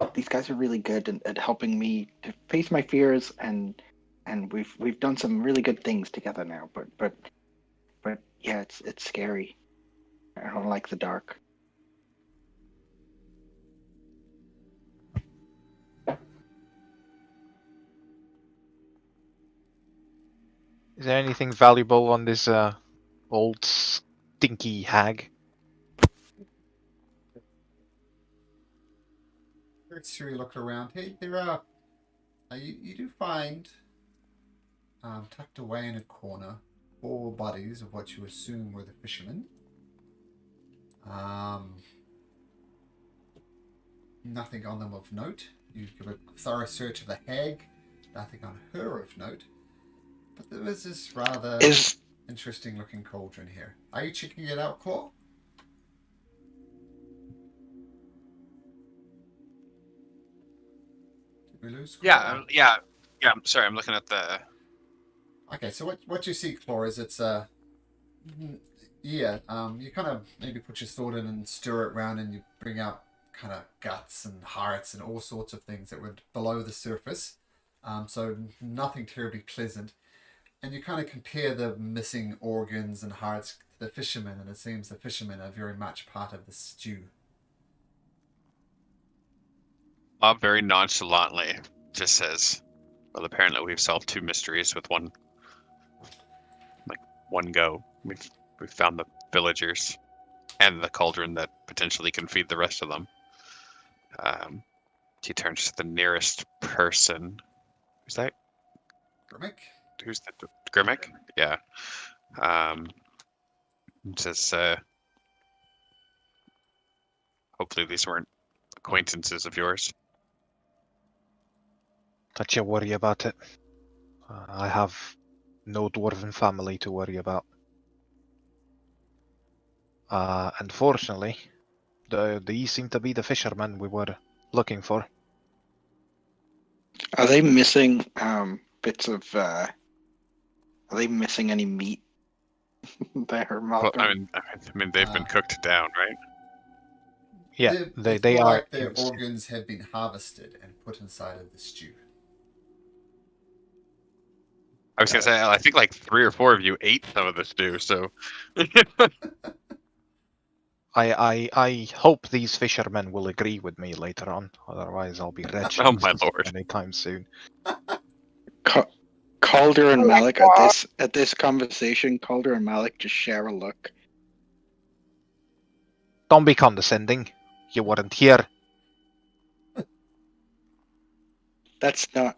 good at helping me to face my fears, and we've done some really good things together now. But yeah, it's scary. I don't like the dark. Is there anything valuable on this old stinky hag? Let's sure you look around. Hey, there are. You do find tucked away in a corner 4 bodies of what you assume were the fishermen. Nothing on them of note. You give a thorough search of the hag. Nothing on her of note. But there is this rather interesting looking cauldron here. Are you checking it out, Claw? We lose. Yeah, Claw? yeah, yeah. I'm sorry. I'm looking at the. Okay, so what you see, Claw, is it's yeah, you kind of maybe put your sword in and stir it around, and you bring out kind of guts and hearts and all sorts of things that were below the surface. So nothing terribly pleasant. And you kind of compare the missing organs and hearts to the fishermen, and it seems the fishermen are very much part of the stew. Bob very nonchalantly just says, "Well, apparently we've solved 2 mysteries with one go. We've found the villagers and the cauldron that potentially can feed the rest of them." He turns to the nearest person. Who's that? Grimmick? Who's that? Grimmick? Yeah. And says, "Hopefully these weren't acquaintances of yours." Don't you worry about it. I have no dwarven family to worry about. Unfortunately, these seem to be the fishermen we were looking for. Are they missing bits of? Are they missing any meat? There, Well, Malcolm. I mean, they've been cooked down, right? Yeah, They they feel are. like their organs have been harvested and put inside of the stew. I was gonna say, I think like 3 or 4 of you ate some of the stew, so. I hope these fishermen will agree with me later on. Otherwise, I'll be wretched Oh my lord! anytime soon. Calder and Oh my Malik God. at this conversation, Calder and Malik just share a look. Don't be condescending. You weren't here. That's not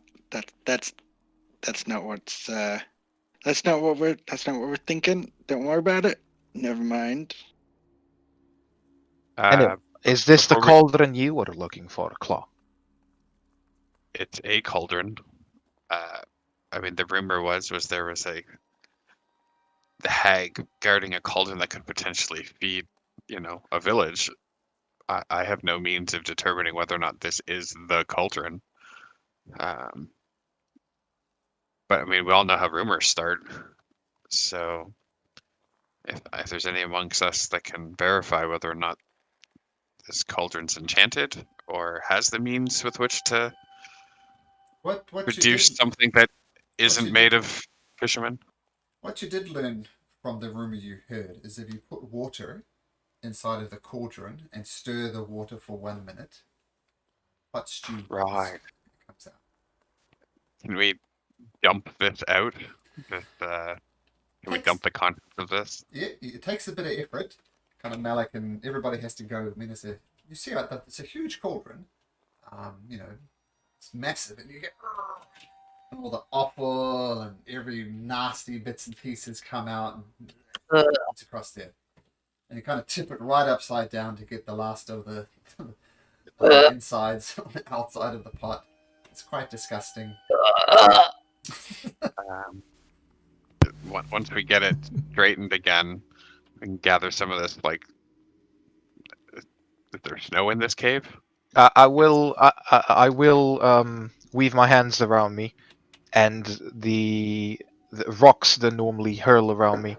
what's that's not what we're thinking. Don't worry about it. Never mind. Anyway, is this the before cauldron you were looking for, Claw? It's a cauldron. I mean, the rumor was there was the hag guarding a cauldron that could potentially feed, a village. I have no means of determining whether or not this is the cauldron. But I mean, we all know how rumors start. So if there's any amongst us that can verify whether or not this cauldron's enchanted or has the means with which to What you produce did something that you isn't did- made of fishermen. what you did learn from the rumor you heard is if you put water inside of the cauldron and stir the water for 1 minute, hot stew Right. comes out. Can we dump this out? Can we dump the contents of this? Yeah, it takes a bit of effort. Kind of Malik and everybody has to go. I mean, you see that it's a huge cauldron. It's massive, and you get all the offal and every nasty bits and pieces come out and it's across there. And you kind of tip it right upside down to get the last of the insides on the outside of the pot. It's quite disgusting. Once we get it straightened again, we can gather some of this. Like, is there snow in this cave? I will weave my hands around me, and the rocks that normally hurl around me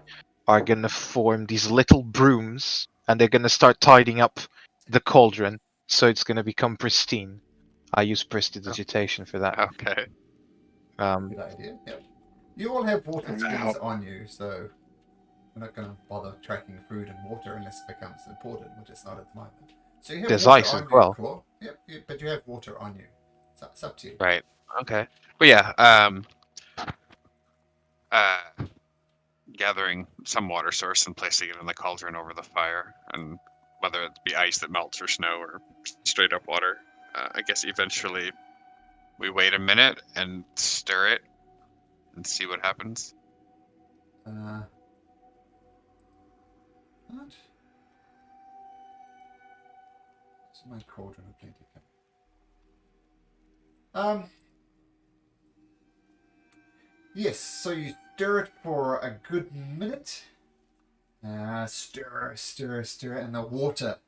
are gonna form these little brooms, and they're gonna start tidying up the cauldron, so it's gonna become pristine. I use prestidigitation for that. Okay. Good idea. Yep. You all have water And skins on you, so we're not going to bother tracking food and water unless it becomes important, which it's not at the moment. So you have There's water ice on as you, well. Claw. Yep, but you have water on you. It's up to you. Right. Okay. But yeah, gathering some water source and placing it in the cauldron over the fire, and whether it be ice that melts or snow or straight up water. I guess eventually we wait a minute and stir it and see what happens. What? It's my cauldron of plenty. Yes, so you stir it for a good minute. Stir, and the water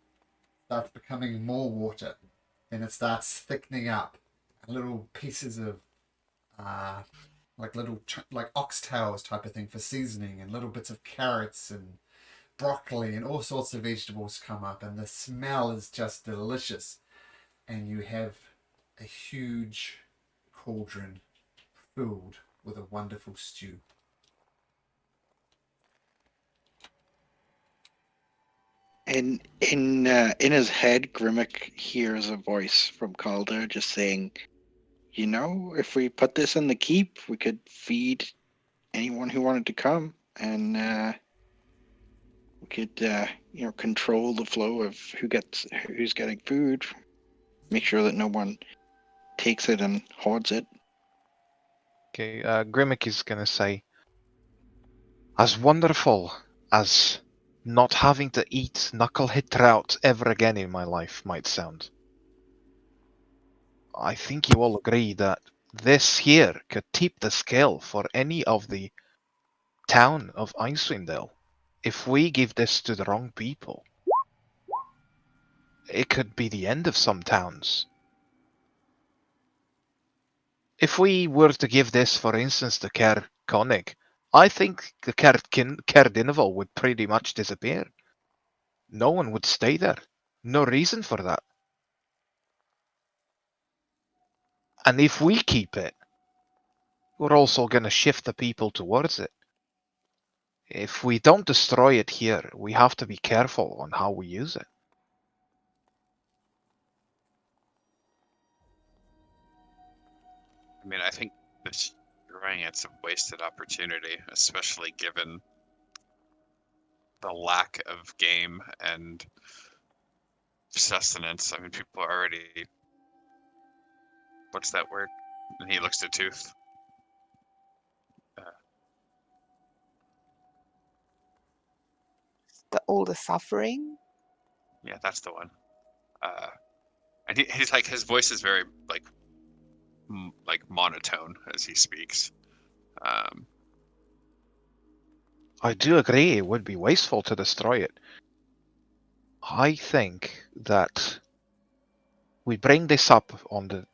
starts becoming more water. Then it starts thickening up. little pieces of like little like oxtails type of thing for seasoning, and little bits of carrots and broccoli and all sorts of vegetables come up, and the smell is just delicious. And you have a huge cauldron filled with a wonderful stew. In his head, Grimmick hears a voice from Calder just saying, "You know, if we put this in the keep, we could feed anyone who wanted to come, and we could, control the flow of who's getting food, make sure that no one takes it and hoards it." Okay, Grimmick is gonna say, as wonderful as not having to eat knucklehead trout ever again in my life might sound, I think you all agree that this here could tip the scale for any of the town of Icewind. If we give this to the wrong people, it could be the end of some towns. If we were to give this, for instance, to Ker Konig, I think the Ker Dineval would pretty much disappear. No one would stay there. No reason for that. And if we keep it, we're also going to shift the people towards it. If we don't destroy it here, we have to be careful on how we use it. I mean, I think destroying it's a wasted opportunity, especially given the lack of game and sustenance. I mean, people are already. What's that word? And he looks to Tooth. All the suffering. Yeah, that's the one. And he's like, his voice is very like monotone as he speaks. I do agree it would be wasteful to destroy it. I think that we bring this up on the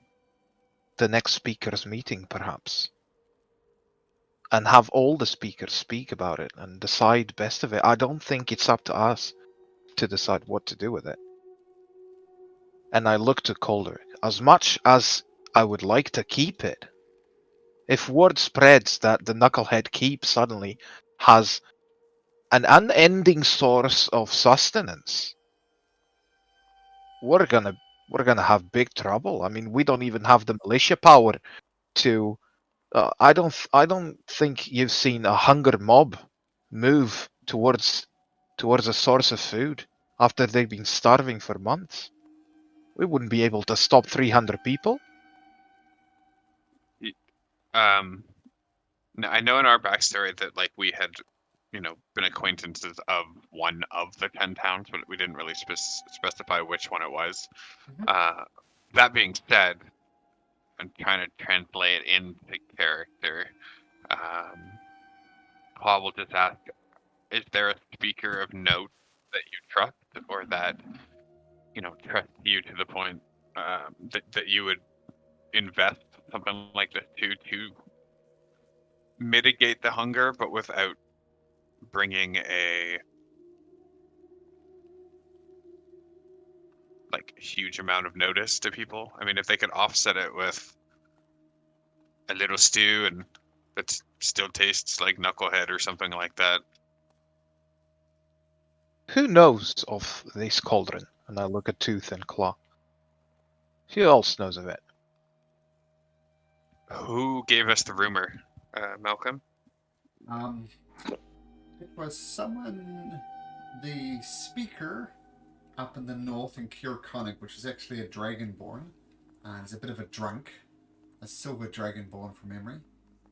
next speakers meeting, perhaps, and have all the speakers speak about it and decide best of it. I don't think it's up to us to decide what to do with it. And I look to Calder. As much as I would like to keep it, if word spreads that the Knucklehead Keep suddenly has an unending source of sustenance, we're gonna have big trouble. I mean, we don't even have the militia power to. I don't think you've seen a hunger mob move towards a source of food after they've been starving for months. We wouldn't be able to stop 300 people. Now, I know in our backstory that like we had, been acquaintances of one of the 10 towns, but we didn't really specify which one it was. That being said, I'm trying to translate it into character. Paul will just ask, is there a speaker of note that you trust, or that trust you to the point that you would invest something like this to mitigate the hunger, but without bringing a huge amount of notice to people? I mean, if they could offset it with a little stew and that still tastes like knucklehead or something like that. Who knows of this cauldron? And I look at Tooth and Claw. Who else knows of it? Who gave us the rumor, Malcolm? It was someone, the speaker up in the north in Kirkonic, which is actually a dragonborn, and he's a bit of a drunk, a silver dragonborn from memory.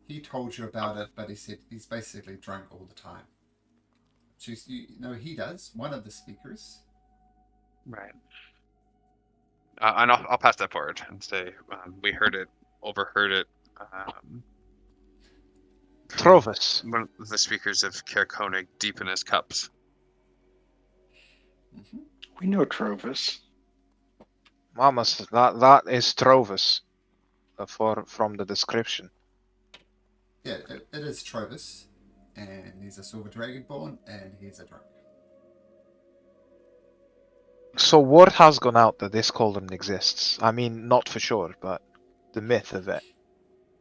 He told you about it, but he said he's basically drunk all the time. So he does, one of the speakers. Right. And I'll pass that forward and say we heard it, overheard it. Trovis. One of the speakers of Kerkonig deep in his cups. We know Trovis. Mamas, that is Trovis. from the description. Yeah, it is Trovis, and he's a silver dragonborn, and he's a drunk. So word has gone out that this cauldron exists. I mean, not for sure, but the myth of it.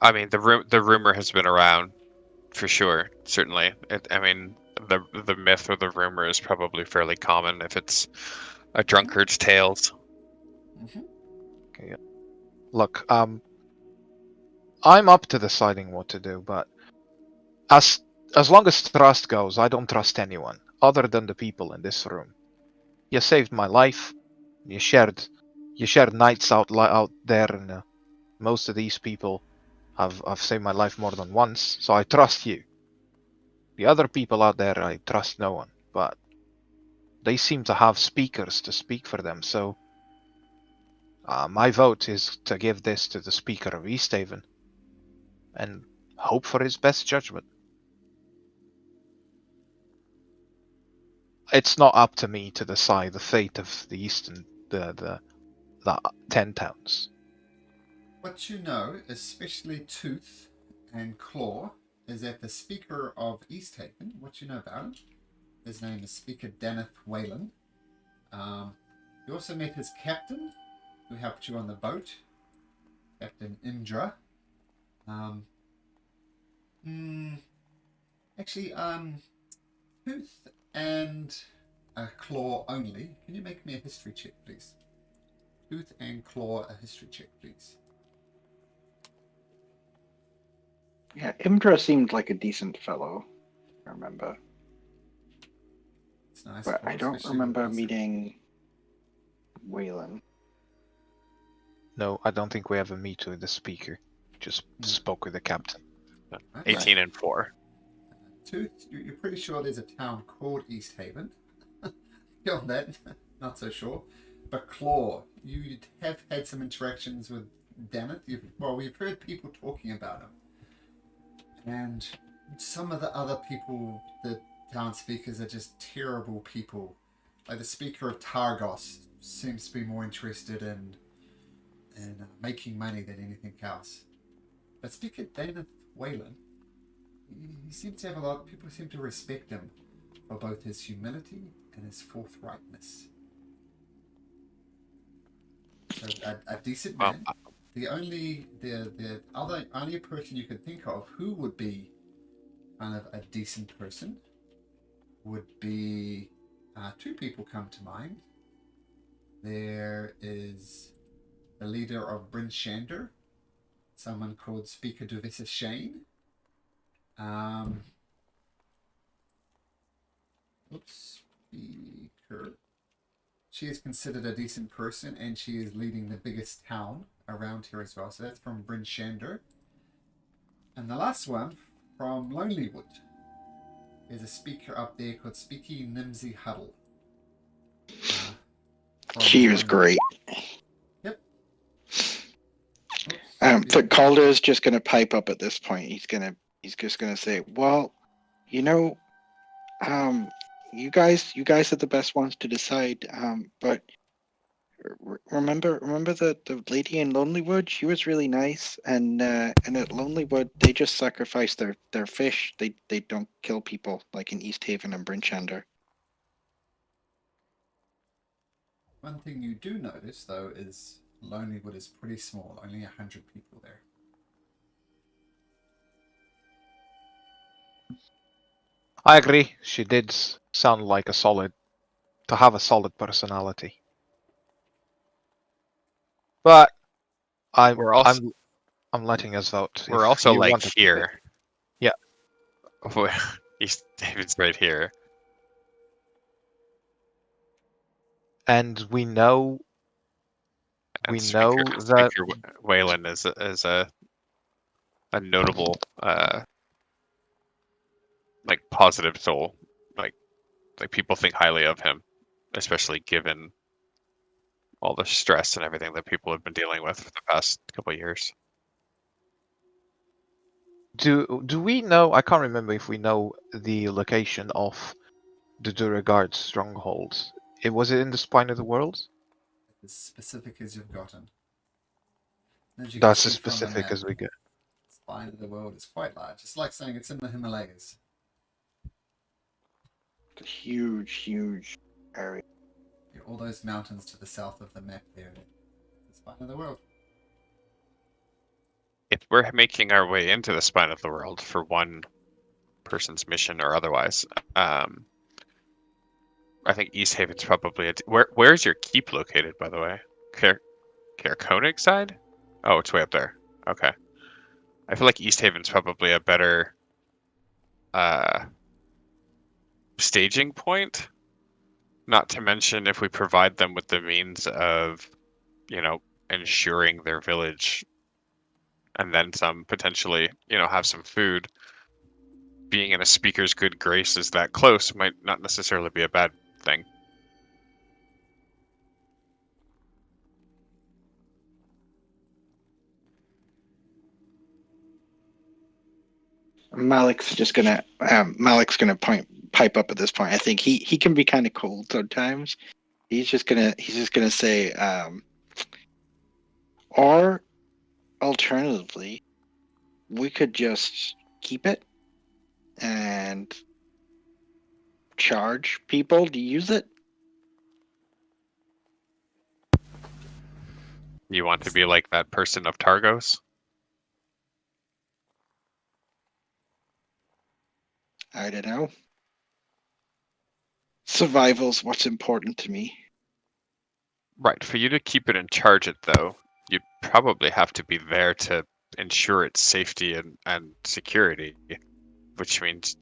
I mean, the rumor has been around for sure. Certainly, I mean, the myth or the rumor is probably fairly common if it's a drunkard's tales. Mm-hmm. Look, I'm up to deciding what to do, but as long as trust goes, I don't trust anyone other than the people in this room. You saved my life. You shared nights out there, and most of these people have saved my life more than once. So I trust you. The other people out there, I trust no one, but they seem to have speakers to speak for them. So my vote is to give this to the speaker of Easthaven and hope for his best judgment. It's not up to me to decide the fate of the eastern the 10 towns. What you know, especially Tooth and Claw, is that the speaker of Easthaven, what you know about him, his name is Speaker Daneth Whalen. You also met his captain, who helped you on the boat, Captain Imdra. Tooth and Claw only. Can you make me a history check, please? Tooth and Claw, a history check, please. Yeah, Imdra seemed like a decent fellow, I remember. It's nice. But I don't remember meeting Waylon. No, I don't think we ever meet with the speaker. Just spoke with the captain. Okay. 18 and 4. Tooth, you're pretty sure there's a town called Easthaven. Beyond that, not so sure. But Claw, you have had some interactions with Daneth. We've heard people talking about him. And some of the other people, the town speakers, are just terrible people. Like the speaker of Targos seems to be more interested in making money than anything else. But Speaker Daneth Whalen, he seems to have a lot. People seem to respect him for both his humility and his forthrightness. So a decent man. The only person you could think of who would be kind of a decent person would be two people come to mind. There is the leader of Bryn Shander, someone called Speaker Duvessa Shane. Speaker. She is considered a decent person, and she is leading the biggest town around here as well. So that's from Bryn Shander. And the last one from Lonelywood. There's a speaker up there called Speaky Nimsy Huddle. She was great. Yep. But Calder is just going to pipe up at this point. He's just going to say, "Well, you know, you guys are the best ones to decide. But remember the lady in Lonelywood? She was really nice. And at Lonelywood, they just sacrifice their fish. They don't kill people like in Easthaven and Bryn Shander." One thing you do notice, though, is Lonelywood is pretty small. Only 100 people there. I agree. She did sound like to have a solid personality. But I'm letting us vote. We're if also you like want to keep here. it. Yeah. David's right here. And we know And that Speaker Waylon is a notable like positive soul. Like people think highly of him, especially given all the stress and everything that people have been dealing with for the past couple of years. do we know? I can't remember if we know the location of the Duragard stronghold. Was it in the spine of the world? As specific as you've gotten. As you can That's see as from the specific map, as we get. spine of the world is quite large. It's like saying it's in the Himalayas. It's a huge, huge area. Yeah, all those mountains to the south of the map there. The spine of the world. If we're making our way into the spine of the world for one person's mission or otherwise, I think East Haven's probably where's your keep located, by the way? Koenig side? Oh, it's way up there. Okay. I feel like East Haven's probably a better staging point. Not to mention if we provide them with the means of, ensuring their village and then some potentially, have some food. Being in a speaker's good graces that close might not necessarily be a bad thing. Malik's gonna pipe up at this point. I think he can be kind of cold sometimes. He's just gonna say, or alternatively, we could just keep it and charge people to use it. You want to be like that person of Targos? I don't know. Survival's what's important to me. Right. For you to keep it and charge it, though, you'd probably have to be there to ensure its safety and security, which means,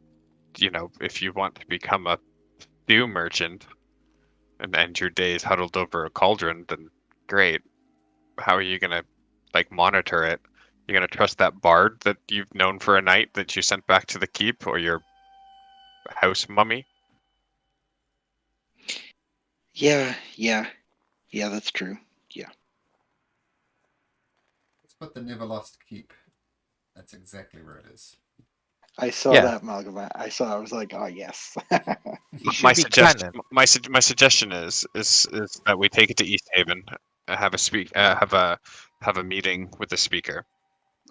if you want to become a stew merchant and end your days huddled over a cauldron, then great. How are you gonna monitor it? You're gonna trust that bard that you've known for a night that you sent back to the keep, or your house mummy? Yeah, that's true. Let's put the Neverlost Keep. That's exactly where it is. I saw Yeah. that, Malcolm. I was like, oh yes. It should My be suggestion, canon. my suggestion is that we take it to East Haven, have a meeting with the speaker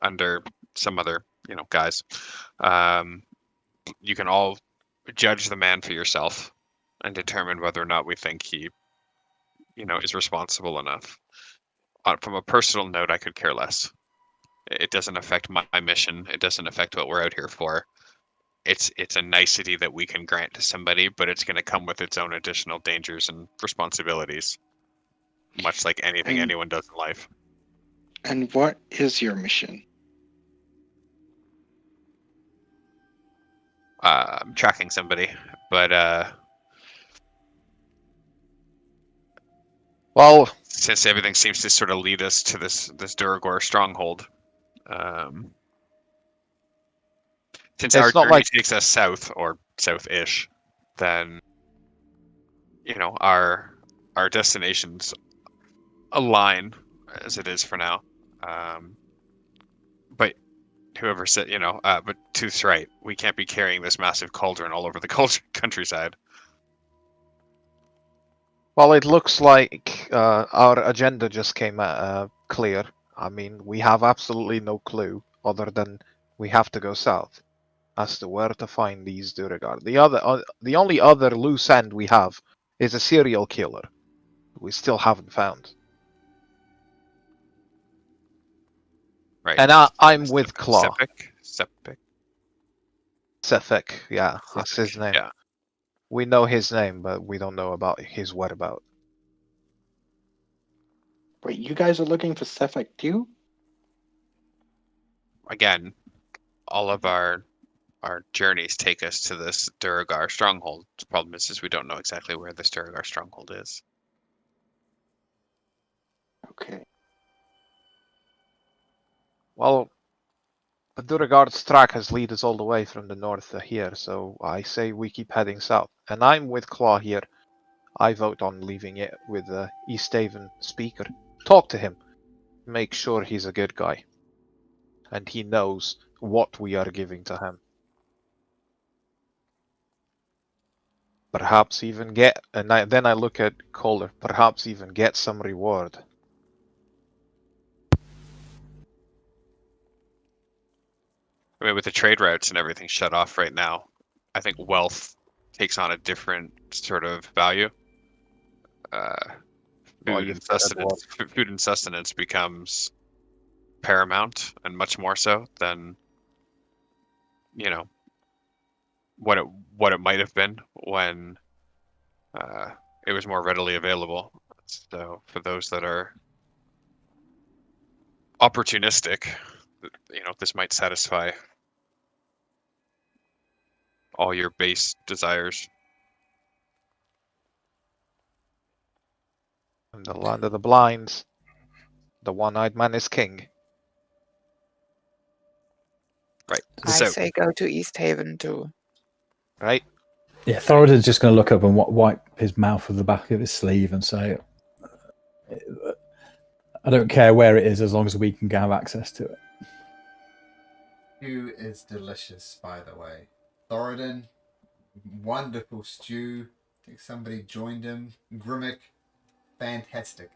under some other guys. You can all judge the man for yourself and determine whether or not we think he is responsible enough. From a personal note, I could care less. It doesn't affect my mission. It doesn't affect what we're out here for. It's a nicety that we can grant to somebody, but it's going to come with its own additional dangers and responsibilities, much like anything And- anyone does in life. And what is your mission? I'm tracking somebody, but Well, since everything seems to sort of lead us to this Duragor stronghold, since It's our not journey like- takes us south or south-ish, then our destinations align as it is for now. But whoever said, but Tooth's right. We can't be carrying this massive cauldron all over the countryside. well, it looks like our agenda just came clear. I mean, we have absolutely no clue other than we have to go south as to where to find these Duragar. The only other loose end we have is a serial killer we still haven't found. Right. And I'm with Claw. Sepik. Sefik, yeah, that's his name. Yeah. We know his name, but we don't know about his whereabouts. Wait, you guys are looking for Cephek too? Again, all of our journeys take us to this Duragar stronghold. The problem is we don't know exactly where this Duragar stronghold is. Okay. Well, the Duragard's track has led us all the way from the north to here, so I say we keep heading south. And I'm with Claw here. I vote on leaving it with the East Haven speaker. Talk to him. Make sure he's a good guy. And he knows what we are giving to him. Perhaps even get, then I look at Calder, perhaps even get some reward. I mean, with the trade routes and everything shut off right now, I think wealth takes on a different sort of value. Well, Food you've and said sustenance, food and sustenance becomes paramount, and much more so than you know what it might have been when it was more readily available. So for those that are opportunistic, this might satisfy all your base desires. in the land of the blind, the one-eyed man is king. Right. I So say go to East Haven too. Right? Yeah, Thoradin's just going to look up and wipe his mouth with the back of his sleeve and say, I don't care where it is as long as we can have access to it. Stew is delicious, by the way. Thoradin, wonderful stew. I think somebody joined him. Grimmick, fantastic.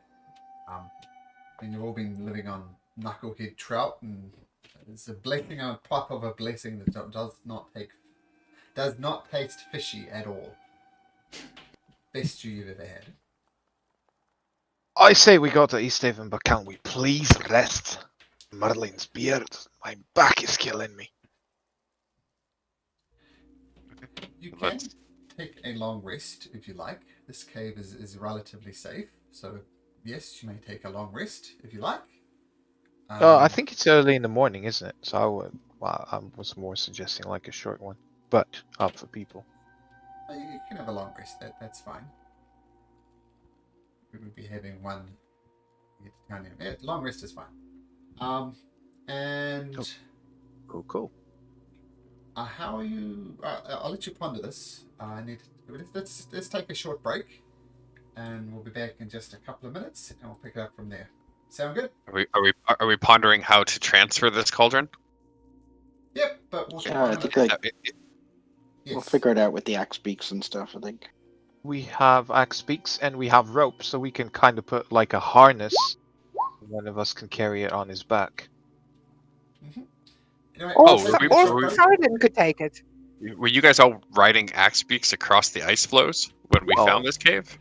You've all been living on knucklehead trout, and it's a blessing on top of a blessing that does not taste fishy at all. Best stew you've ever had. I say we go to East Haven, but can we please rest? Merlin's beard. My back is killing me. You can let's take a long rest if you like. This cave is relatively safe, so yes, you may take a long rest if you like. I think it's early in the morning, isn't it? So I was more suggesting like a short one, but up for people. You can have a long rest. That's fine. We would be having one. Yeah, long rest is fine. And Cool. how are you? I'll let you ponder this. Let's take a short break, and we'll be back in just a couple of minutes, and we'll pick it up from there. Sound good? are we pondering how to transfer this cauldron? Yep. But we'll I think like yes. we'll figure it out with the axe beaks and stuff. I think. We have axe beaks and we have rope, so we can kind of put like a harness. One of us can carry it on his back. Anyway, Or, let's take a or short break. Thoradin could take it. Were you guys all riding axe beaks across the ice floes when we Oh. found this cave?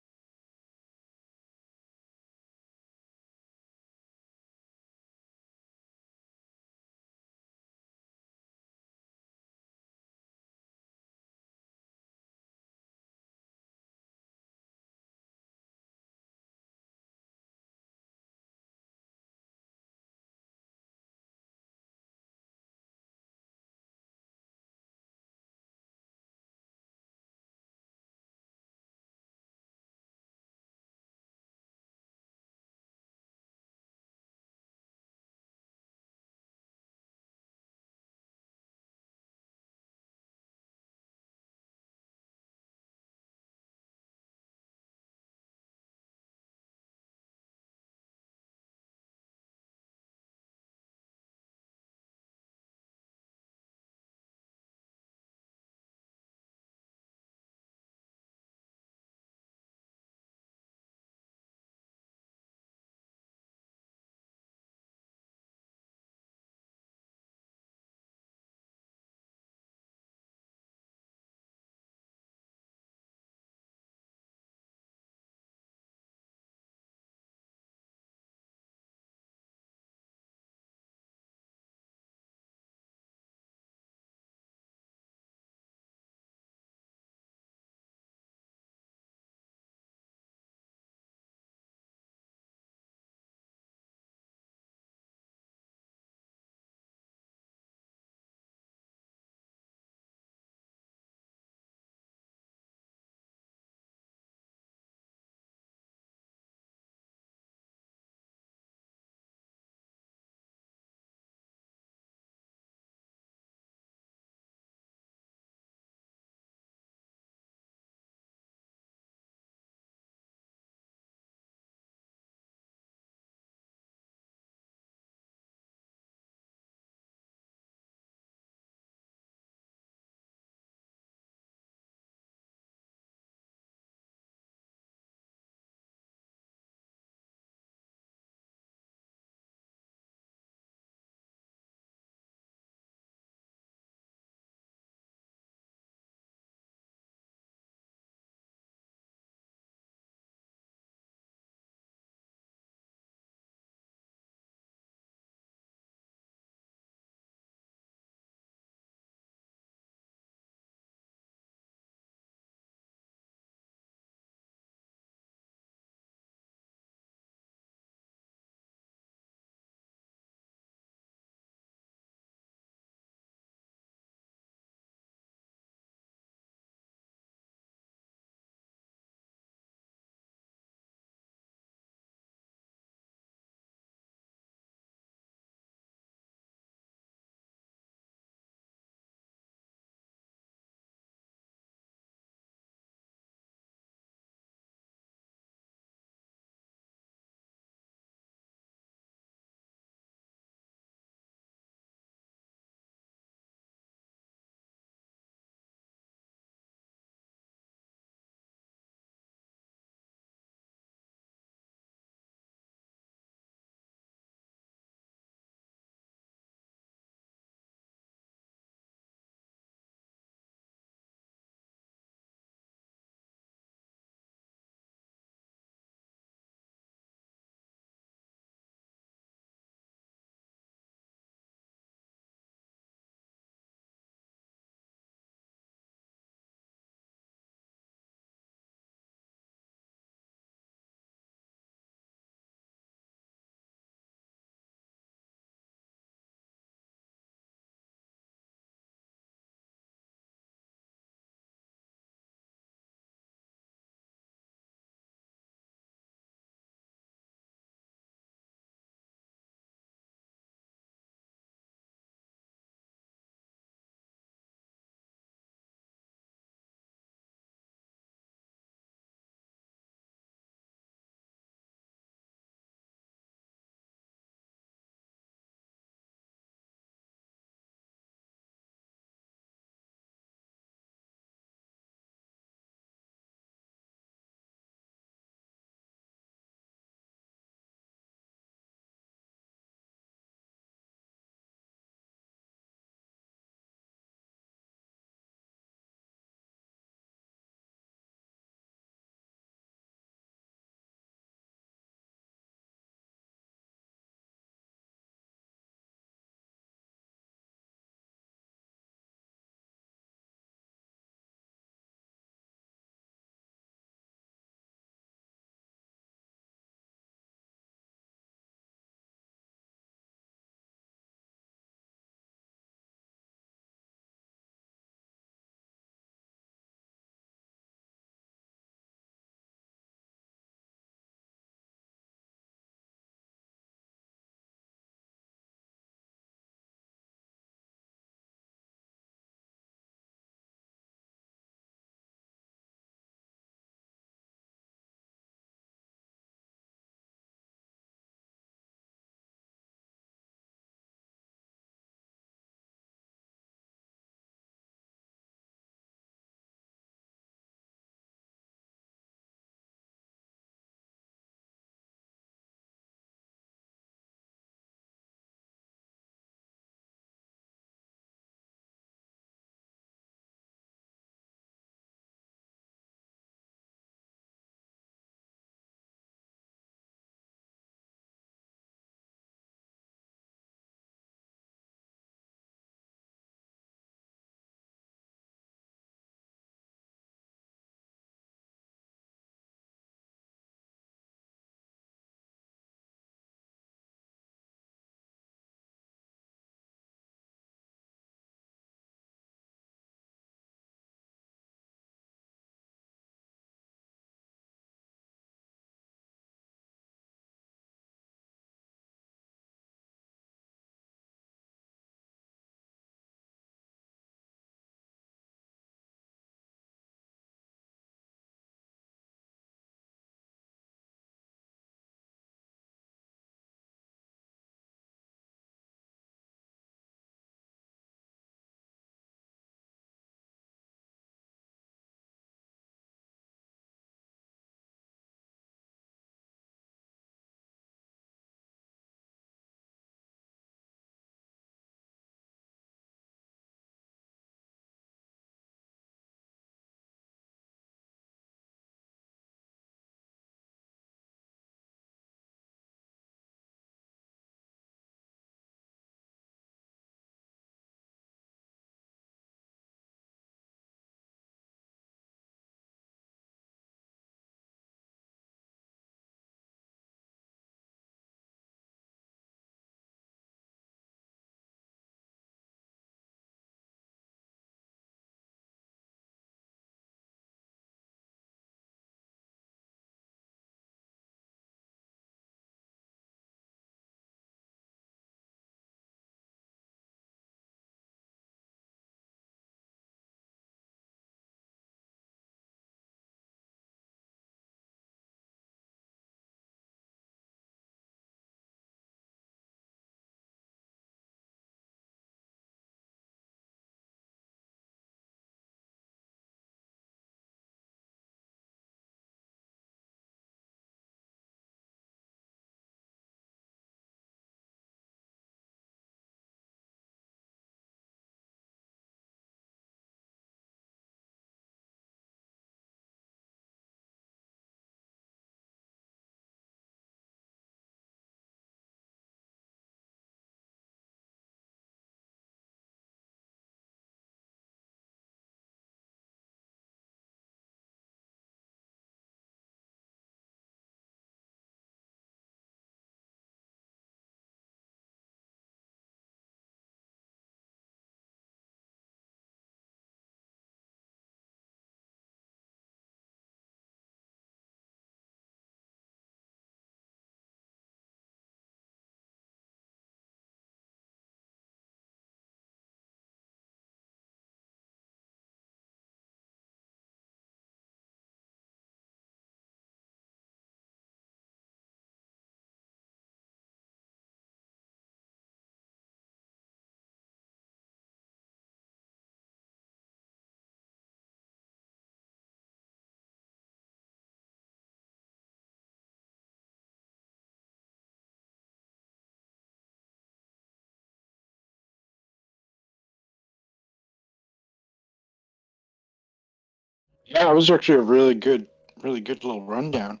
Yeah, it was actually a really good little rundown.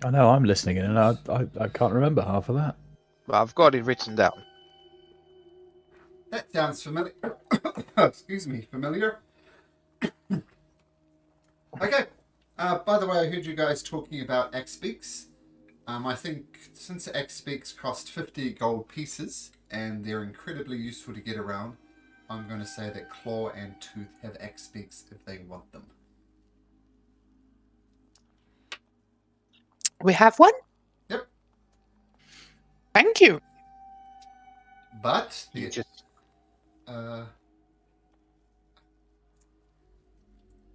I know I'm listening, and I can't remember half of that. Well, I've got it written down. That sounds familiar. Excuse me, familiar. Okay. By the way, I heard you guys talking about X-Beaks. I think since X-Beaks cost 50 gold pieces and they're incredibly useful to get around, I'm going to say that Claw and Tooth have X-Beaks if they want them. We have one? Yep. Thank you. But You just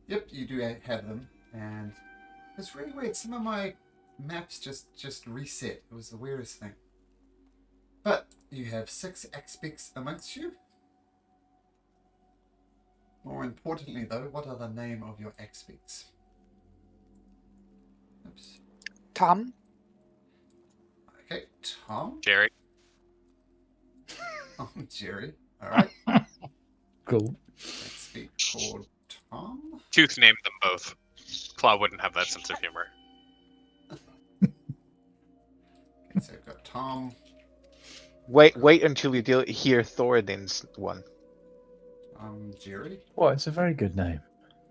yep, you do have them, and it's really weird. Some of my maps just reset. It was the weirdest thing. But you have 6 X-Beaks amongst you. More importantly, though, what are the name of your X-Beaks? Oops. Tom? Okay, Tom. Jerry. Oh, Jerry. All right. Cool. X-Beak called Tom. Tooth named them both. Claw wouldn't have that sense of humor. Okay, so we've got Tom. wait until you hear Thoradin's one. Jerry. Well, it's a very good name.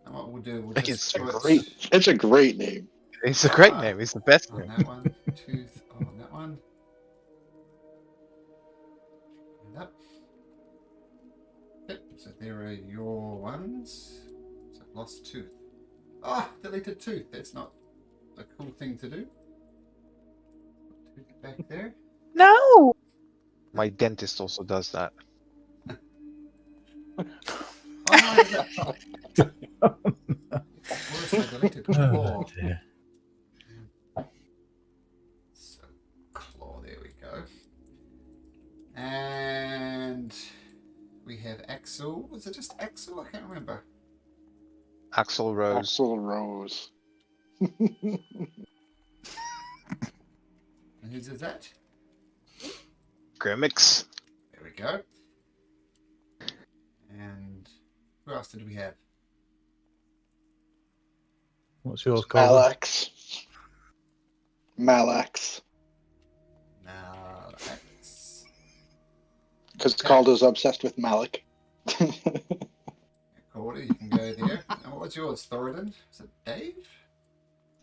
And what we'll do, we'll It's just a put It's a great name. It's a great name. It's the best on name. that one, Tooth on that one. And that. Yep, so there are your ones. So lost Tooth. Ah, deleted Tooth. That's not a cool thing to do. Put Tooth back there. No! My dentist also does that. Oh no, where's I deleted Claw? Oh, dear. So Claw, there we go. And we have Axel. Was it just Axel? I can't remember. Axel Rose. Axel Rose. And whose is that? Grimmix. There we go. And who else did we have? What's yours called? Malax. Now, X. Because Calder's obsessed with Malik. Cordy, you can go there. And what was yours, Thoradin? Was it Dave?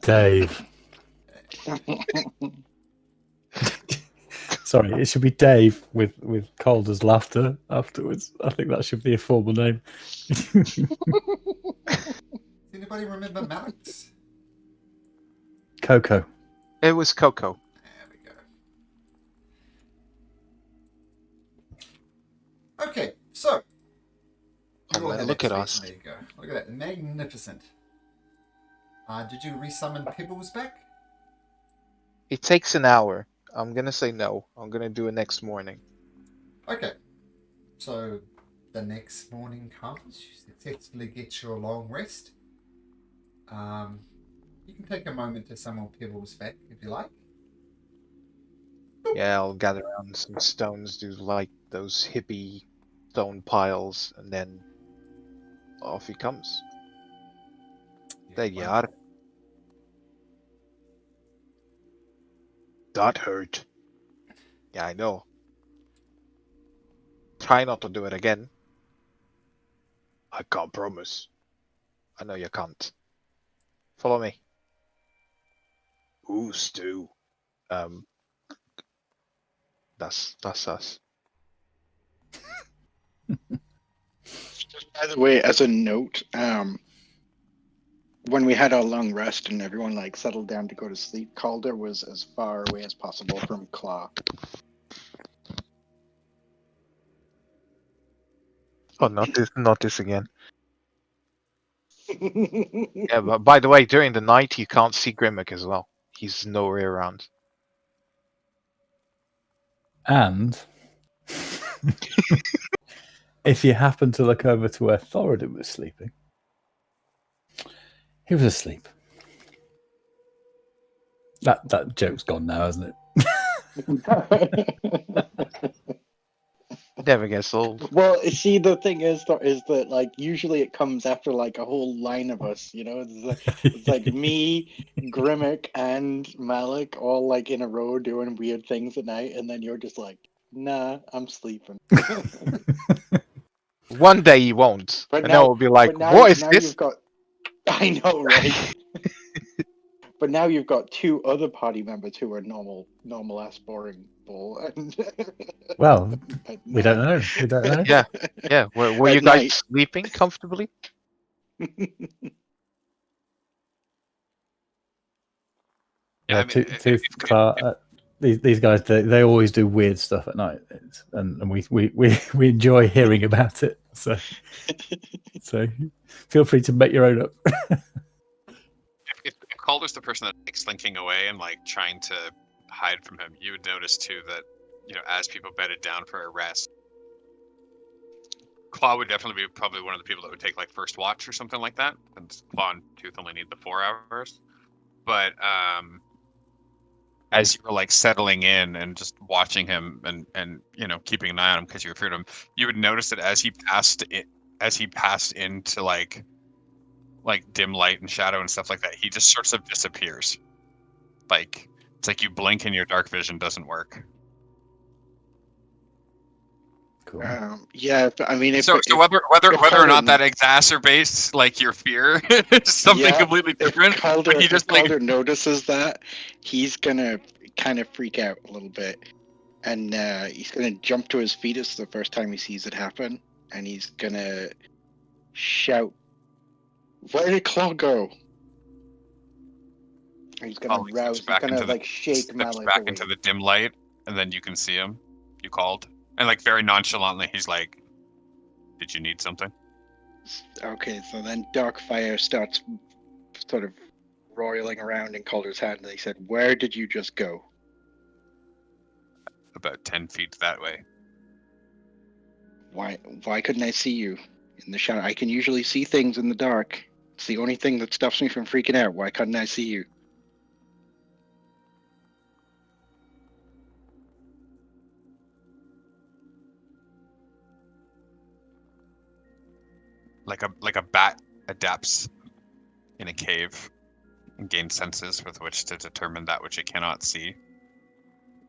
Dave. Sorry, it should be Dave with Calder's laughter afterwards. I think that should be a formal name. Does anybody remember Malik's? Coco. It was Coco. There we go. Okay, so. And you all then have look at X-Beaks. us. There you go. Look at that. Magnificent. Did you resummon Pebbles back? It takes an hour. I'm gonna say no. I'm gonna do it next morning. Okay. So the next morning comes, you successfully get your long rest. You can take a moment to summon Pebbles back if you like. Yeah, I'll gather around some stones, do like those hippie stone piles, and then off he comes. There you are. That hurt. Yeah, I know. Try not to do it again. I can't promise. I know you can't. Follow me. Ooh, Stu. That's us. By the way, as a note, when we had our long rest and everyone like settled down to go to sleep, Calder was as far away as possible from Claw. Oh, not this again. Yeah, but by the way, during the night you can't see Grimmick as well. He's nowhere around. And if you happen to look over to where Thoradin was sleeping, he was asleep. That joke's gone now, hasn't it? Never gets old. Well, see, the thing is that like usually it comes after like a whole line of us, you know. It's like me, Grimmick, and Malik all like in a row doing weird things at night, and then you're just like, nah, I'm sleeping. One day you won't. But And then we'll be like, what is now this? you've got. I know, right? But now you've got two other party members who are normal ass boring bull. And Well, we don't know. We don't know. Yeah. Yeah. Were At you guys night. sleeping comfortably? Yeah, I mean, These guys, they always do weird stuff at night, and we enjoy hearing about it. So feel free to make your own up. if Calder's the person that like slinking away and like trying to hide from him, you would notice too that, you know, as people bedded down for a rest, Claw would definitely be probably one of the people that would take like first watch or something like that. And Claw and Tooth only need the 4 hours. But as you were like settling in and just watching him and you know, keeping an eye on him because you were afraid of him, you would notice that as he passed into like dim light and shadow and stuff like that, he just sort of disappears. Like it's like you blink and your dark vision doesn't work. Cool. Yeah, I mean, if whether or not Calder- that exacerbates like your fear, it's something completely different. If Calder, but he just if Calder notices that, he's gonna kind of freak out a little bit, and he's gonna jump to his feet. It's the first time he sees it happen, and he's gonna shout, "Where did Claw go?" And he's gonna rouse. He's gonna like shake Malik back away. into the dim light, and then you can see him. You called, and like very nonchalantly, he's like, "Did you need something?" Okay, so then dark fire starts sort of roiling around in Calder's hand, and he said, "Where did you just go?" About 10 feet that way. Why couldn't I see you in the shadow? I can usually see things in the dark. It's the only thing that stops me from freaking out. Why couldn't I see you? Like a bat adapts in a cave and gains senses with which to determine that which it cannot see.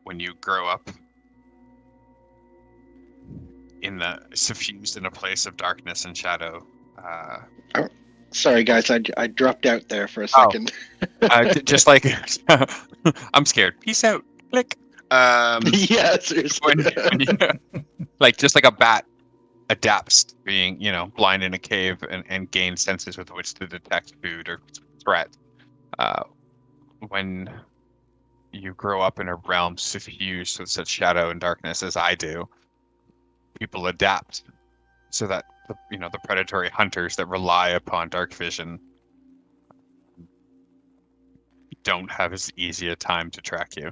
When you grow up suffused in a place of darkness and shadow. Sorry, guys, I dropped out there for a second. Just like I'm scared. Peace out. Click. Yeah, seriously. Like just like a bat adapts to being, you know, blind in a cave and gains senses with which to detect food or threat. When you grow up in a realm suffused with such shadow and darkness as I do, people adapt so that the predatory hunters that rely upon dark vision don't have as easy a time to track you.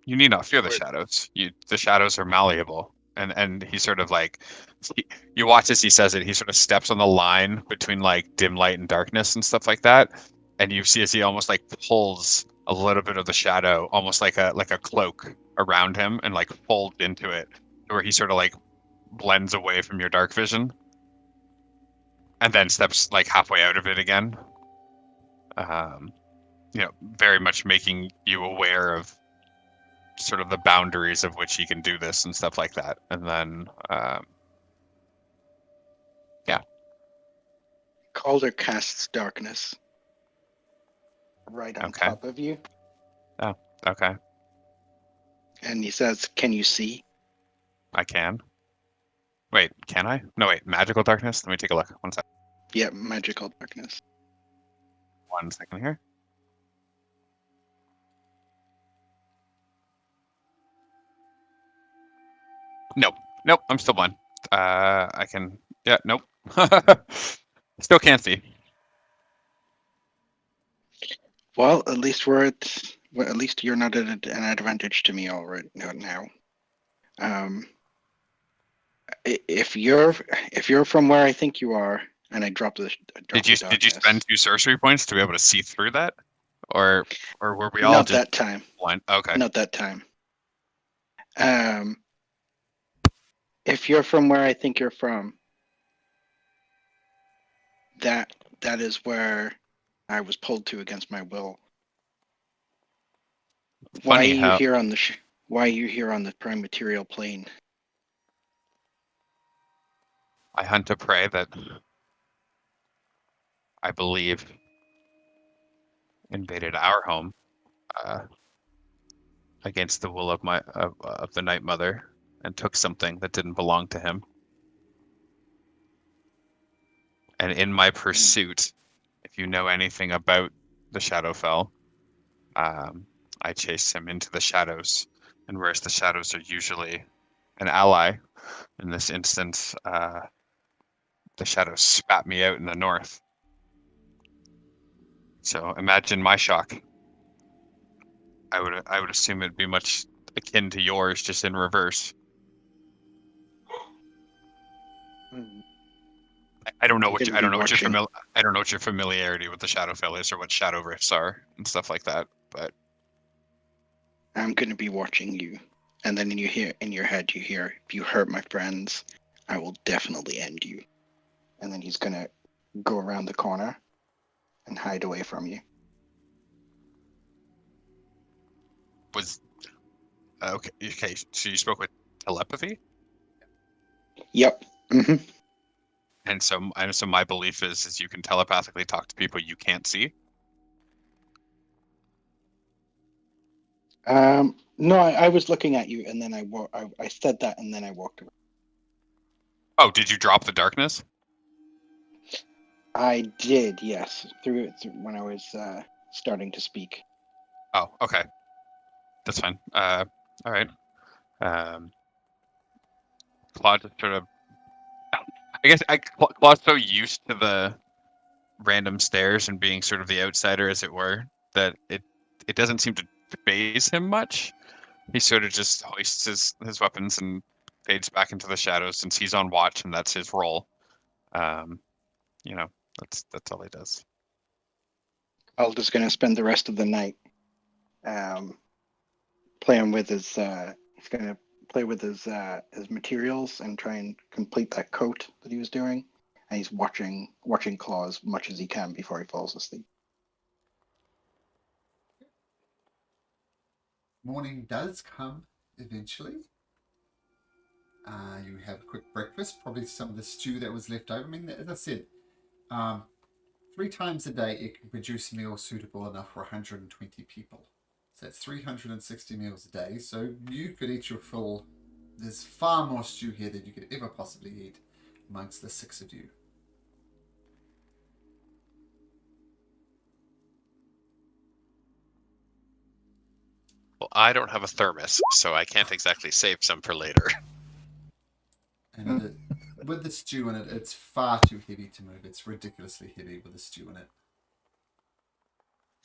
You need not fear the shadows. The shadows are malleable. And he sort of like, you watch as he says it, he sort of steps on the line between like dim light and darkness and stuff like that. And you see as he almost like pulls a little bit of the shadow, almost like a cloak around him and like folds into it, where he sort of like blends away from your dark vision and then steps like halfway out of it again. Very much making you aware of sort of the boundaries of which he can do this and stuff like that. And then Calder casts darkness right on top of you. Oh, okay. And he says, "Can you see?" I can. Wait, can I? No, wait, magical darkness? Let me take a look. 1 second. Yeah, magical darkness. 1 second here. Nope, I'm still blind. I can, yeah, nope. Still can't see. Well, at least at least you're not at an advantage to me already now. If you're from where I think you are, and I drop the. Did you spend 2 sorcery points to be able to see through that, or were we all not just that time? blind? Okay. Not that time. If you're from where I think you're from, that is where I was pulled to against my will. Why are Funny you how here on the Why are you here on the prime material plane? I hunt a prey that I believe invaded our home against the will of of the Night Mother and took something that didn't belong to him. And in my pursuit, if you know anything about the Shadowfell, I chased him into the shadows. And whereas the shadows are usually an ally, in this instance, the shadows spat me out in the north. So imagine my shock. I would assume it'd be much akin to yours, just in reverse. I don't know what I don't know what your familiarity with the Shadowfell is, or what Shadow Rifts are, and stuff like that. But I'm going to be watching you, and then in your head you hear, if you hurt my friends, I will definitely end you. And then he's going to go around the corner and hide away from you. was okay. Okay, so you spoke with telepathy, Yep. Mm-hmm. and so my belief is you can telepathically talk to people you can't see. No, I was looking at you, and then I said that, and then I walked away. Oh, did you drop the darkness? I did, yes, through when I was starting to speak. Oh, okay, that's fine. All right. Claude just sort of. I guess Claude's so used to the random stares and being sort of the outsider, as it were, that it doesn't seem to faze him much. He sort of just hoists his weapons and fades back into the shadows since he's on watch and that's his role. Um, you know, that's all he does. Alder's going to spend the rest of the night playing with his. He's going to play with his materials and try and complete that coat that he was doing. And he's watching Claw as much as he can before he falls asleep. Morning does come eventually. You have a quick breakfast, probably some of the stew that was left over. I mean, as I said, 3 times a day it can produce meals suitable enough for 120 people. So that's 360 meals a day. So you could eat your full. There's far more stew here than you could ever possibly eat amongst the 6 of you. Well, I don't have a thermos, so I can't exactly save some for later. And with the stew in it, it's far too heavy to move. It's ridiculously heavy with the stew in it.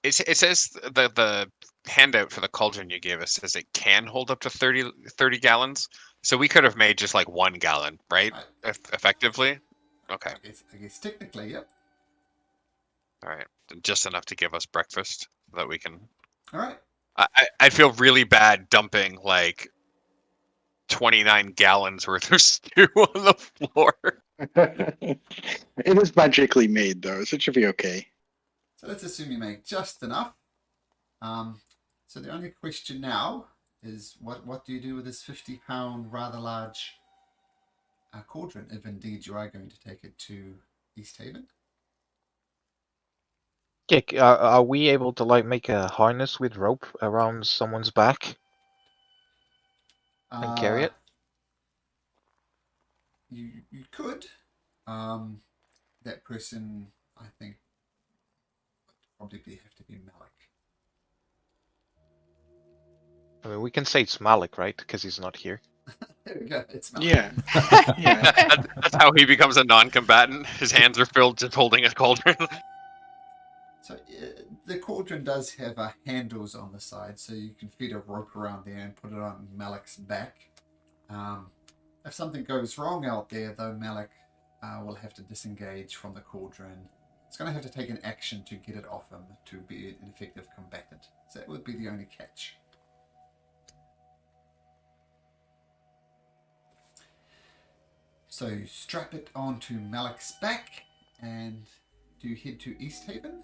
It says the handout for the cauldron you gave us says it can hold up to 30 gallons. So we could have made just like 1 gallon, right? Effectively. Okay. I guess technically, yep. All right. Just enough to give us breakfast so that we can. All right. I feel really bad dumping like 29 gallons worth of stew on the floor. It is magically made, though, so it should be okay. So let's assume you make just enough. So the only question now is what do you do with this 50-pound, rather large cauldron, if indeed you are going to take it to East Haven? Yeah, are we able to like make a harness with rope around someone's back and carry it? You could. That person, I think, would probably have to be Malik. I mean, we can say it's Malik, right? Because he's not here. There we go. It's Malik. Yeah. Yeah. That's how he becomes a non-combatant. His hands are filled just holding a cauldron. So the cauldron does have handles on the side, so you can feed a rope around there and put it on Malik's back. If something goes wrong out there, though, Malik will have to disengage from the cauldron. It's going to have to take an action to get it off him to be an effective combatant. So that would be the only catch. So you strap it onto Malik's back, and do you head to East Haven?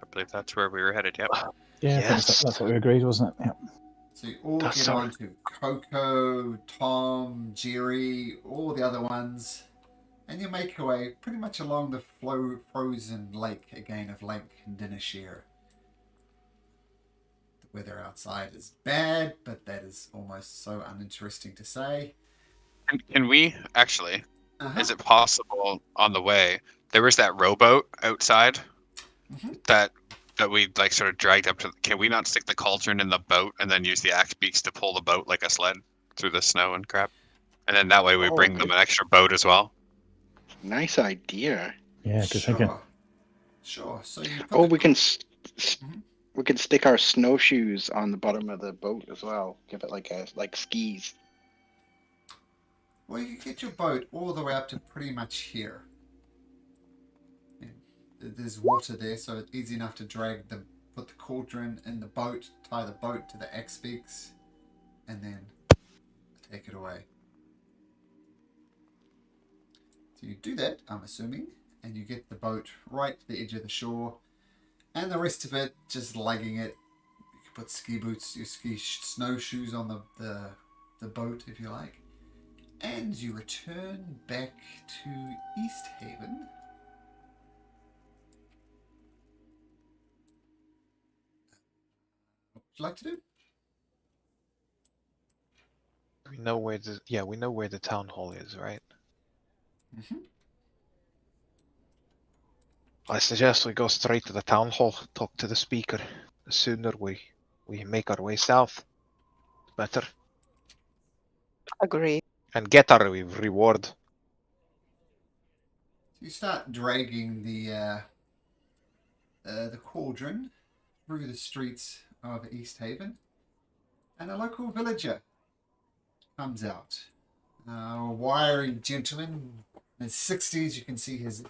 I believe that's where we were headed. Yep. Yeah, I think Yes. that's what we agreed, wasn't it? Yeah. So you all That's get our- on to Coco, Tom, Jerry, all the other ones, and you make your way pretty much along the frozen lake again of Lake Dinnershire. The weather outside is bad, but that is almost so uninteresting to say. Can we actually? Uh-huh. Is it possible on the way? There was that rowboat outside Mhm. that we like sort of dragged up to. Can we not stick the cauldron in the boat and then use the axe beaks to pull the boat like a sled through the snow and crap? And then that way we Oh, bring them good. an extra boat as well. Nice idea. Yeah, good thinking. Sure. So you put Oh, the we can Mhm. we can stick our snowshoes on the bottom of the boat as well. Give it like skis. Well, you can get your boat all the way up to pretty much here. And there's water there, so it's easy enough to put the cauldron in the boat, tie the boat to the axe beaks, and then take it away. So you do that, I'm assuming, and you get the boat right to the edge of the shore, and the rest of it just lugging it. You can put ski boots, your snowshoes on the boat if you like. And you return back to East Haven. What would you like to do? We know where the town hall is, right? Mm-hmm. I suggest we go straight to the town hall, talk to the speaker. The sooner we make our way south, the better. Agreed. And get our reward. So you start dragging the cauldron through the streets of East Haven, and a local villager comes out. A wiry gentleman in his 60s. You can see his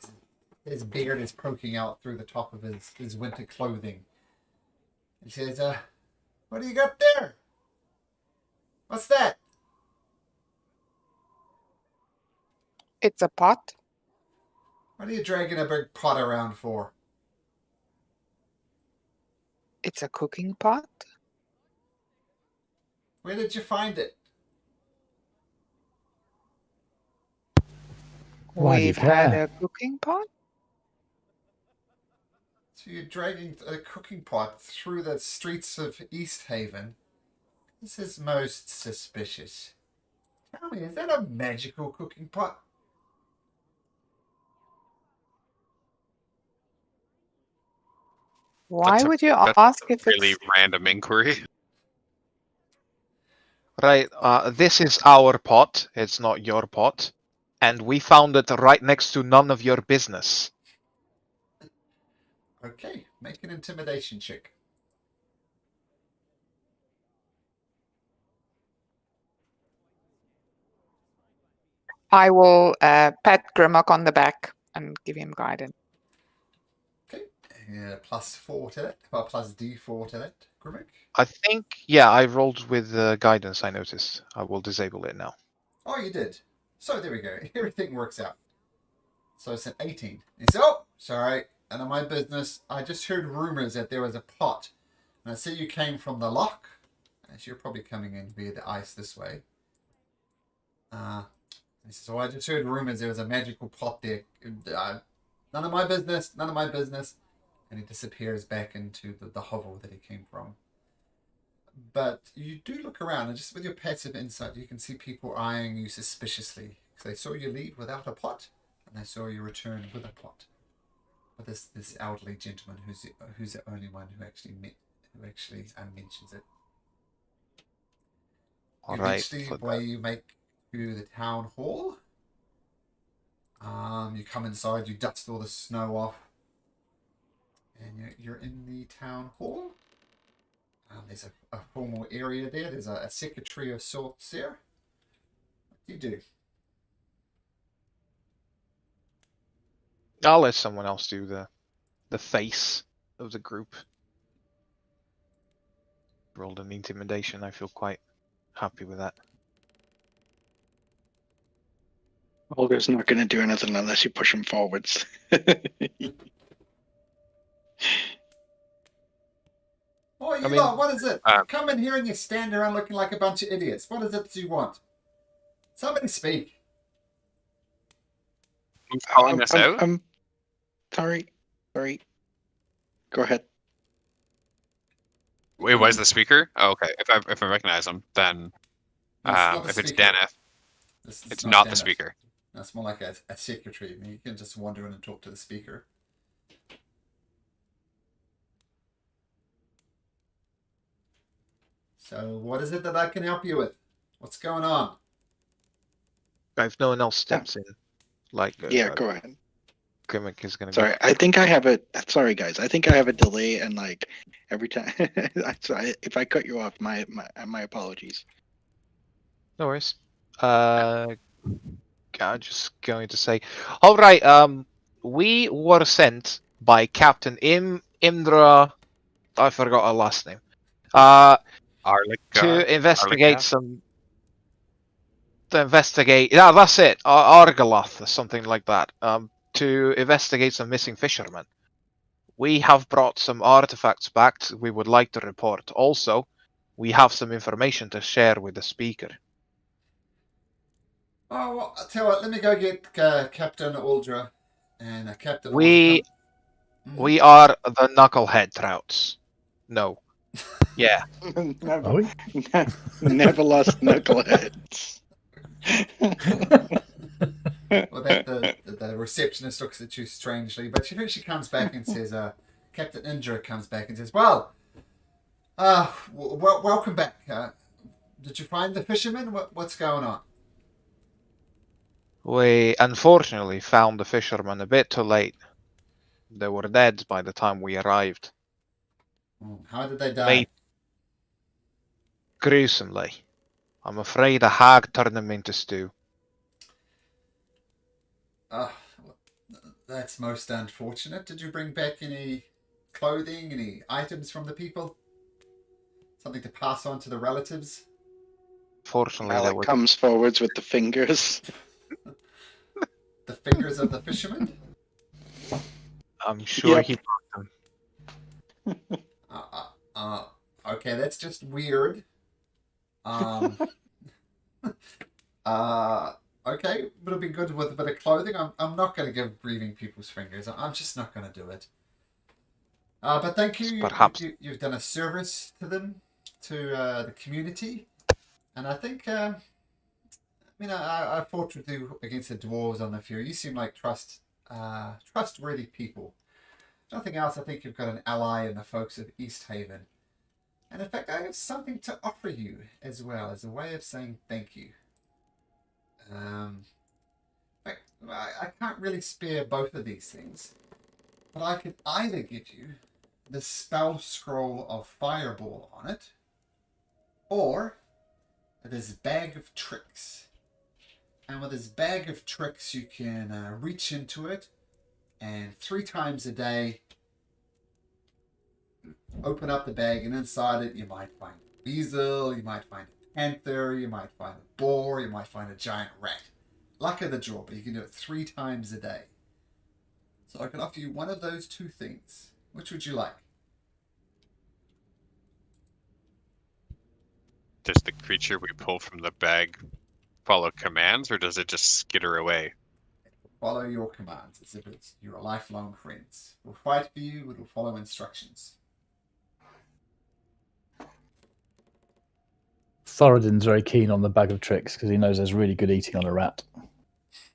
beard is poking out through the top of his winter clothing. He says, what do you got there? What's that? It's a pot. What are you dragging a big pot around for? It's a cooking pot. Where did you find it? Why do you We've had care? a cooking pot. So you're dragging a cooking pot through the streets of East Haven. This is most suspicious. Tell me, is that a magical cooking pot? Why would you That's ask a if really it's... random inquiry. Right, this is our pot, it's not your pot. And we found it right next to none of your business. Okay, make an intimidation check. I will pat Grimlock on the back and give him guidance. Okay, +4 to that, or plus D4 to that, Grimmick. I think, yeah, I rolled with guidance, I noticed. I will disable it now. Oh, you did. So there we go. Everything works out. So it's an 18. He said, oh, sorry, none of my business. I just heard rumors that there was a pot. And I see you came from the lock. As you're probably coming in via the ice this way. He says, so I just heard rumors there was a magical pot there. None of my business, none of my business. And he disappears back into the hovel that he came from. But you do look around, and just with your passive insight, you can see people eyeing you suspiciously. Because they saw you leave without a pot, and they saw you return with a pot. But this elderly gentleman who's the only one who actually mentions it. Eventually, where you make to the town hall. You come inside, you dust all the snow off, and you're in the town hall. There's a formal area there. There's a secretary of sorts there. What do you do? I'll let someone else do the face of the group. Rolled an intimidation, I feel quite happy with that. Olga's not going to do anything unless you push him forwards. Oh, you mean, lot, what is it? uh, You come in here and you stand around looking like a bunch of idiots. What is it that you want? Somebody speak. Who's calling us out? I'm sorry. Sorry. Go ahead. Wait, was the speaker? Oh, okay. If I recognize him, then Not the if it's speaker. Daneth, This is it's not the Dennis. speaker. That's more like a secretary. I mean, you can just wander in and talk to the speaker. So, what is it that I can help you with? What's going on? If no one else steps in, like Yeah, go ahead. Gimmick is going to Sorry, I think I have a. Sorry, guys. I think I have a delay, and like every time, if I cut you off, my apologies. No worries. I'm just going to say, all right. We were sent by Captain Imdra. I forgot her last name. To investigate some. To investigate. Yeah, that's it. Argaloth or something like that. To investigate some missing fishermen. We have brought some artifacts back we would like to report. Also, we have some information to share with the speaker. Oh, well, I'll tell you what, let me go get Captain Aldra. And Captain We Aldra. we are the Knucklehead Trouts. No. Yeah. Are we? Neverlost Knuckleheads. Well, the receptionist looks at you strangely, but she comes back and says, Captain Indra comes back and says, well, welcome back. Did you find the fishermen? What's going on? We unfortunately found the fishermen a bit too late. They were dead by the time we arrived. How did they die? Gruesomely. I'm afraid a hag turned them into stew. That's most unfortunate. Did you bring back any clothing, any items from the people? Something to pass on to the relatives? Fortunately, Alec comes forwards with the fingers. The fingers of the fisherman? I'm sure Yep. he brought them. Okay, that's just weird. Okay, would have been good with a bit of clothing. I'm not going to give grieving people's fingers. I'm just not going to do it. But thank you. Perhaps. You've done a service to them, to the community. And I think, I fought with you against the dwarves on the few. You seem like trustworthy people. Nothing else, I think you've got an ally in the folks of East Haven. And in fact, I have something to offer you as well, as a way of saying thank you. I can't really spare both of these things, but I could either give you the spell scroll of Fireball on it, or this bag of tricks. And with this bag of tricks, you can reach into it, and 3 times a day, open up the bag, and inside it, you might find a weasel, you might find a panther, you might find a boar, you might find a giant rat. Luck of the draw, but you can do it 3 times a day. So I can offer you one of those 2 things. Which would you like? Does the creature we pull from the bag follow commands, or does it just skitter away? Follow your commands as if it's your lifelong friends. We'll fight for you, it will follow instructions. Thoradin's very keen on the bag of tricks because he knows there's really good eating on a rat.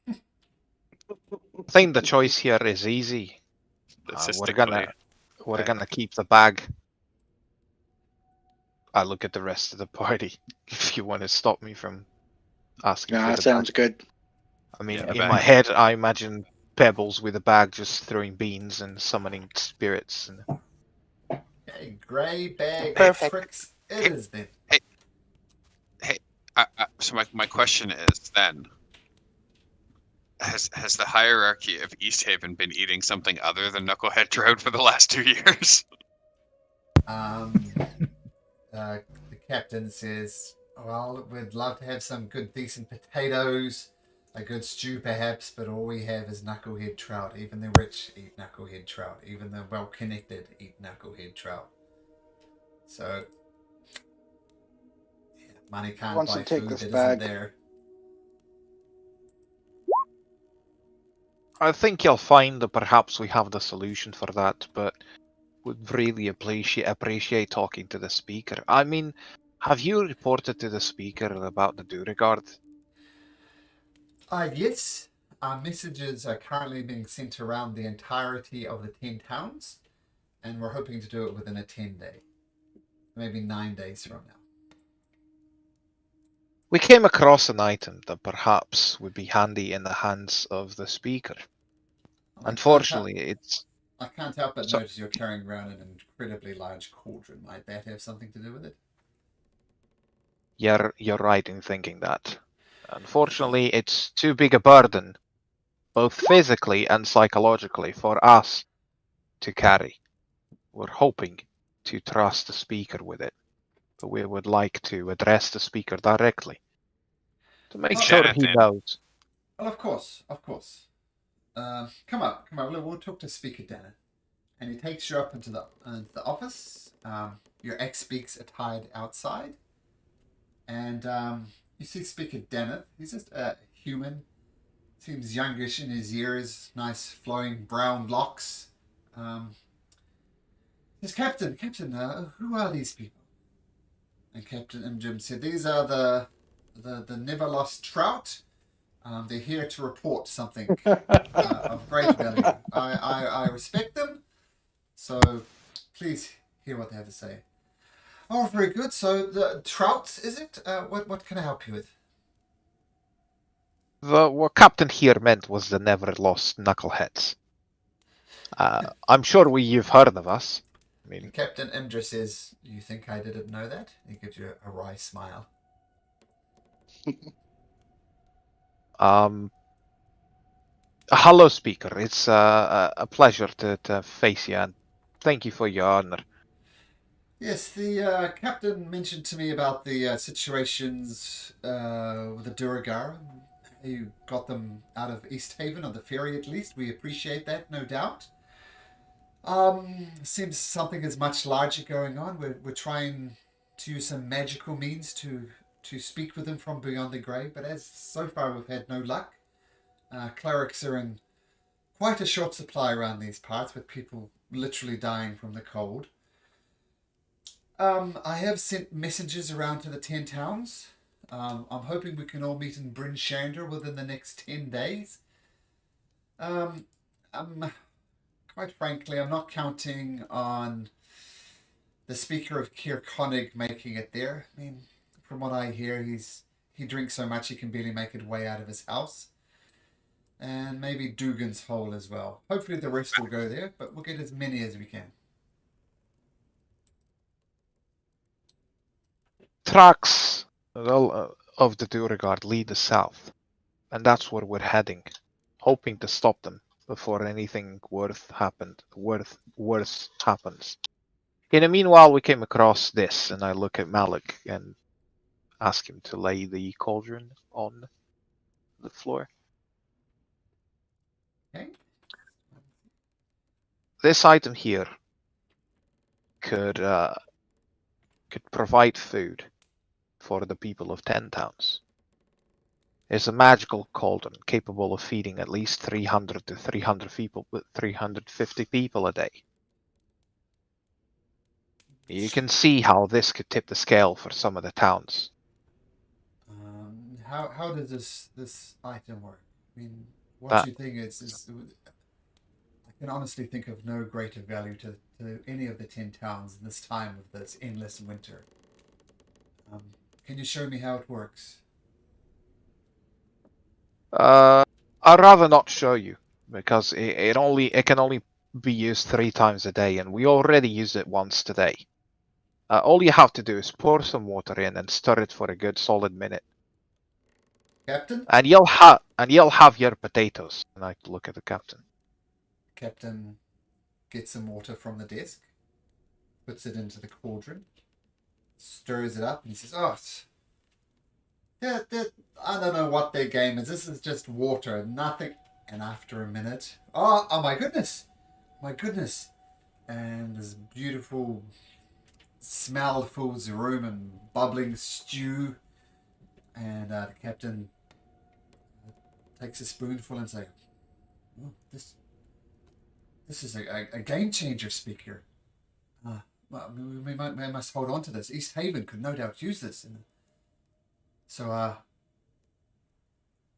I think the choice here is easy. We're gonna keep the bag. I look at the rest of the party. If you want to stop me from asking for Nah, the sounds bag. good. I mean, Yeah, in bag. my head, I imagine Pebbles with a bag just throwing beans and summoning spirits. And Okay, grey bag Perfect. of tricks it is then. So my question is then, has the hierarchy of East Haven been eating something other than knucklehead trout for the last 2 years? The captain says, well, we'd love to have some good, decent potatoes, A good stew, perhaps, but all we have is knucklehead trout. Even the rich eat knucklehead trout. Even the well-connected eat knucklehead trout. So, yeah, money Who can't wants to buy take food this that isn't bag? there. I think you'll find that perhaps we have the solution for that, but would really appreciate talking to the speaker. I mean, have you reported to the speaker about the Durigard? Yes. Our messages are currently being sent around the entirety of the 10 towns, and we're hoping to do it within a 10-day. Maybe 9 days from now. We came across an item that perhaps would be handy in the hands of the speaker. Unfortunately, it's... I can't help but So- notice you're carrying around an incredibly large cauldron. Might that have something to do with it? You're right in thinking that. Unfortunately, it's too big a burden, both physically and psychologically, for us to carry. We're hoping to trust the speaker with it, but we would like to address the speaker directly to make Oh, sure Deneth he in. knows. Well, of course, of course. Come on. We'll talk to Speaker Dana. And he takes you up into the office. Your ex-speaks attired outside. And you see Speaker Dana. He's just a human. Seems youngish in his years. Nice flowing brown locks. Says, Captain, who are these people? And Captain Imjim said, these are the Neverlost Trout. They're here to report something of great value. I respect them, so please hear what they have to say. Oh, very good. So the trouts, is it? What can I help you with? What Captain here meant was the Neverlost Knuckleheads. I'm sure you've heard of us. I mean, And Captain Imdra says, you think I didn't know that? He gives you a wry smile. hello, speaker. It's a pleasure to face you, and thank you for your honor. Yes, the captain mentioned to me about the situations with the Duragar. You got them out of East Haven, on the ferry at least. We appreciate that, no doubt. Seems something is much larger going on. We're trying to use some magical means to speak with them from beyond the grave, but as so far we've had no luck. Clerics are in quite a short supply around these parts, with people literally dying from the cold. I have sent messages around to the 10 towns. I'm hoping we can all meet in Bryn Shander within the next 10 days. Quite frankly, I'm not counting on the Speaker of Kirkonig making it there. I mean, from what I hear, he drinks so much he can barely make it way out of his house. And maybe Dugan's Hole as well. Hopefully the rest will go there, but we'll get as many as we can. Tracks of the Durigard lead us south, and that's where we're heading, hoping to stop them before anything worse happens. In the meanwhile, we came across this, and I look at Malik and ask him to lay the cauldron on the floor. Okay? This item here could provide food for the people of 10 towns. It's a magical cauldron capable of feeding at least 300 to 350 people a day. You can see how this could tip the scale for some of the towns. How does this item work? I mean, what That- you think is I can honestly think of no greater value to any of the 10 towns in this time of this endless winter. Can you show me how it works? I'd rather not show you because it can only be used 3 times a day, and we already used it once today. All you have to do is pour some water in and stir it for a good solid minute, Captain? and you'll have your potatoes. And I look at the captain. Captain gets some water from the desk, puts it into the cauldron, stirs it up, and he says, "Oh, it's I don't know what their game is. This is just water, nothing. And after a minute, oh my goodness, my goodness, and this beautiful smell fills the room and bubbling stew. And the captain takes a spoonful and says, oh, this is a game changer, speaker. Well, we must hold on to this. East Haven could no doubt use this. So,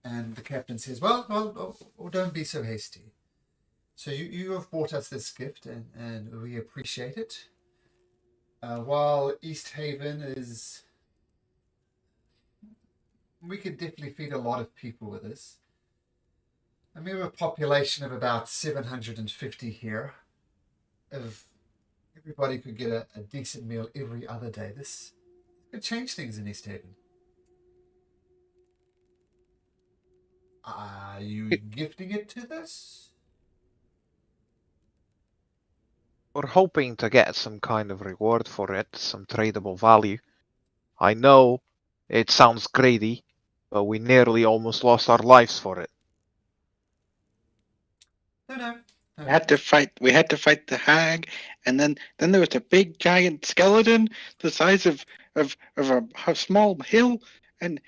and the captain says, well, don't be so hasty. So you have brought us this gift, and we appreciate it. While East Haven is... We could definitely feed a lot of people with this. I mean, we have a population of about 750 here. If everybody could get a decent meal every other day, this could change things in East Haven. Are you gifting it to this? We're hoping to get some kind of reward for it, some tradable value. I know it sounds greedy, but we nearly almost lost our lives for it. No. We had to fight the hag, and then there was a big giant skeleton the size of a small hill, and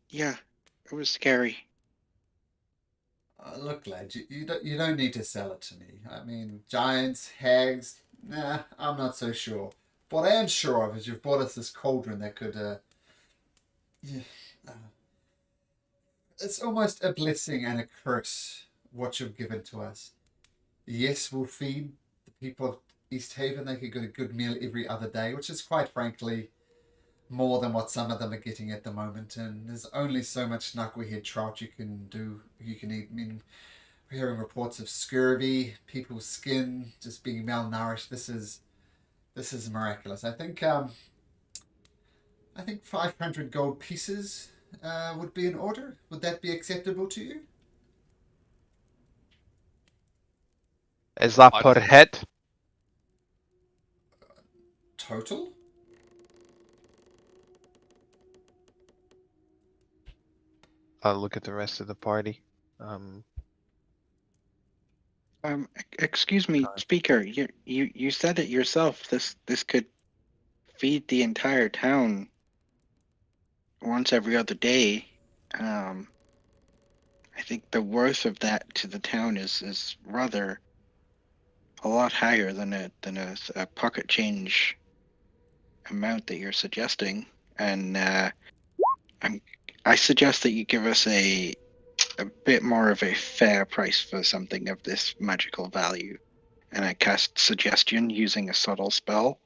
yeah, it was scary. Look, lad, you don't need to sell it to me. I mean, giants, hags, nah, I'm not so sure. What I am sure of is you've brought us this cauldron that could, it's almost a blessing and a curse what you've given to us. Yes, we'll feed the people of East Haven. They could get a good meal every other day, which is quite frankly more than what some of them are getting at the moment. And there's only so much knucklehead trout you can eat. I mean, we're hearing reports of scurvy, people's skin just being malnourished. This is miraculous. I think 500 gold pieces would be in order. Would that be acceptable to you? Is that per head? Total? I'll look at the rest of the party. Excuse me, speaker. You said it yourself. This could feed the entire town once every other day. I think the worth of that to the town is rather a lot higher than a pocket change amount that you're suggesting, and I suggest that you give us a bit more of a fair price for something of this magical value. And I cast suggestion using a subtle spell.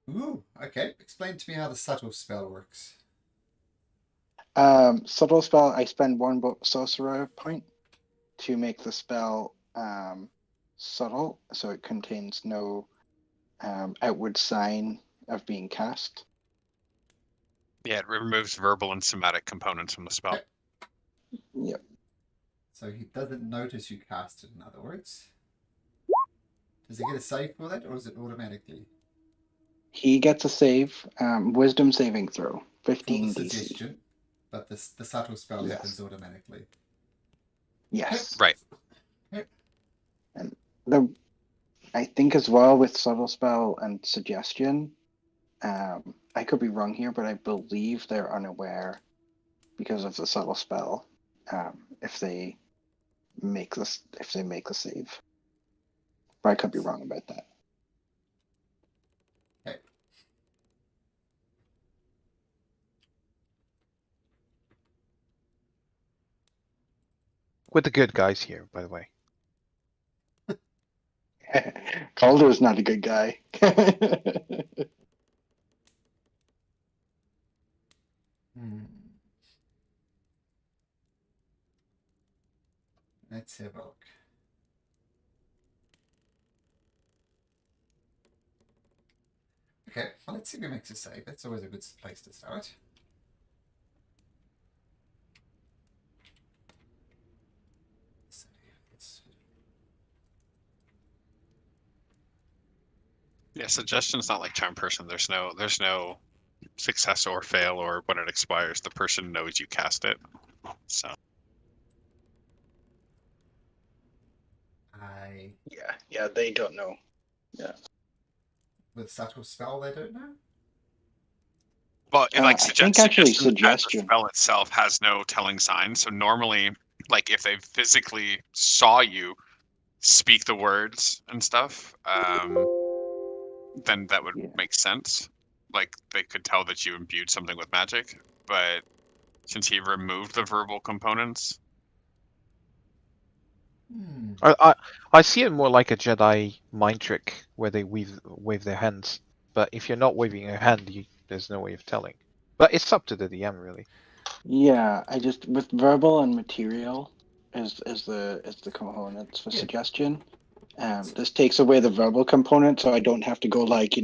Ooh, okay. Explain to me how the subtle spell works. Subtle spell, I spend one sorcerer point to make the spell subtle, so it contains no outward sign of being cast. Yeah, it removes verbal and somatic components from the spell. Okay. Yep. So he doesn't notice you cast it, in other words. Does he get a save for that, or is it automatically? He gets a save, wisdom saving throw, 15 For the DC. suggestion, but the subtle spell Yes. happens automatically. Yes. Right. And I think as well with subtle spell and suggestion, I could be wrong here, but I believe they're unaware because of the subtle spell. If they make the save, but I could be wrong about that. Okay. With the good guys here, by the way. Calder's not a good guy. Let's have a look. Okay, well, let's see if he makes a save. That's always a good place to start. Yeah, suggestion's not like charm person. There's no success or fail, or when it expires, the person knows you cast it. So Yeah, they don't know. With subtle spell, they don't know. but I think actually suggestion as a suggestion. spell itself has no telling sign. So normally, like if they physically saw you speak the words and stuff, then that would Yeah. make sense. Like they could tell that you imbued something with magic. But since he removed the verbal components, Hmm. I see it more like a Jedi mind trick where they wave their hands. But if you're not waving your hand, there's no way of telling. But it's up to the DM really. Yeah, I just with verbal and material is the components for Yeah. suggestion. This takes away the verbal component, so I don't have to go like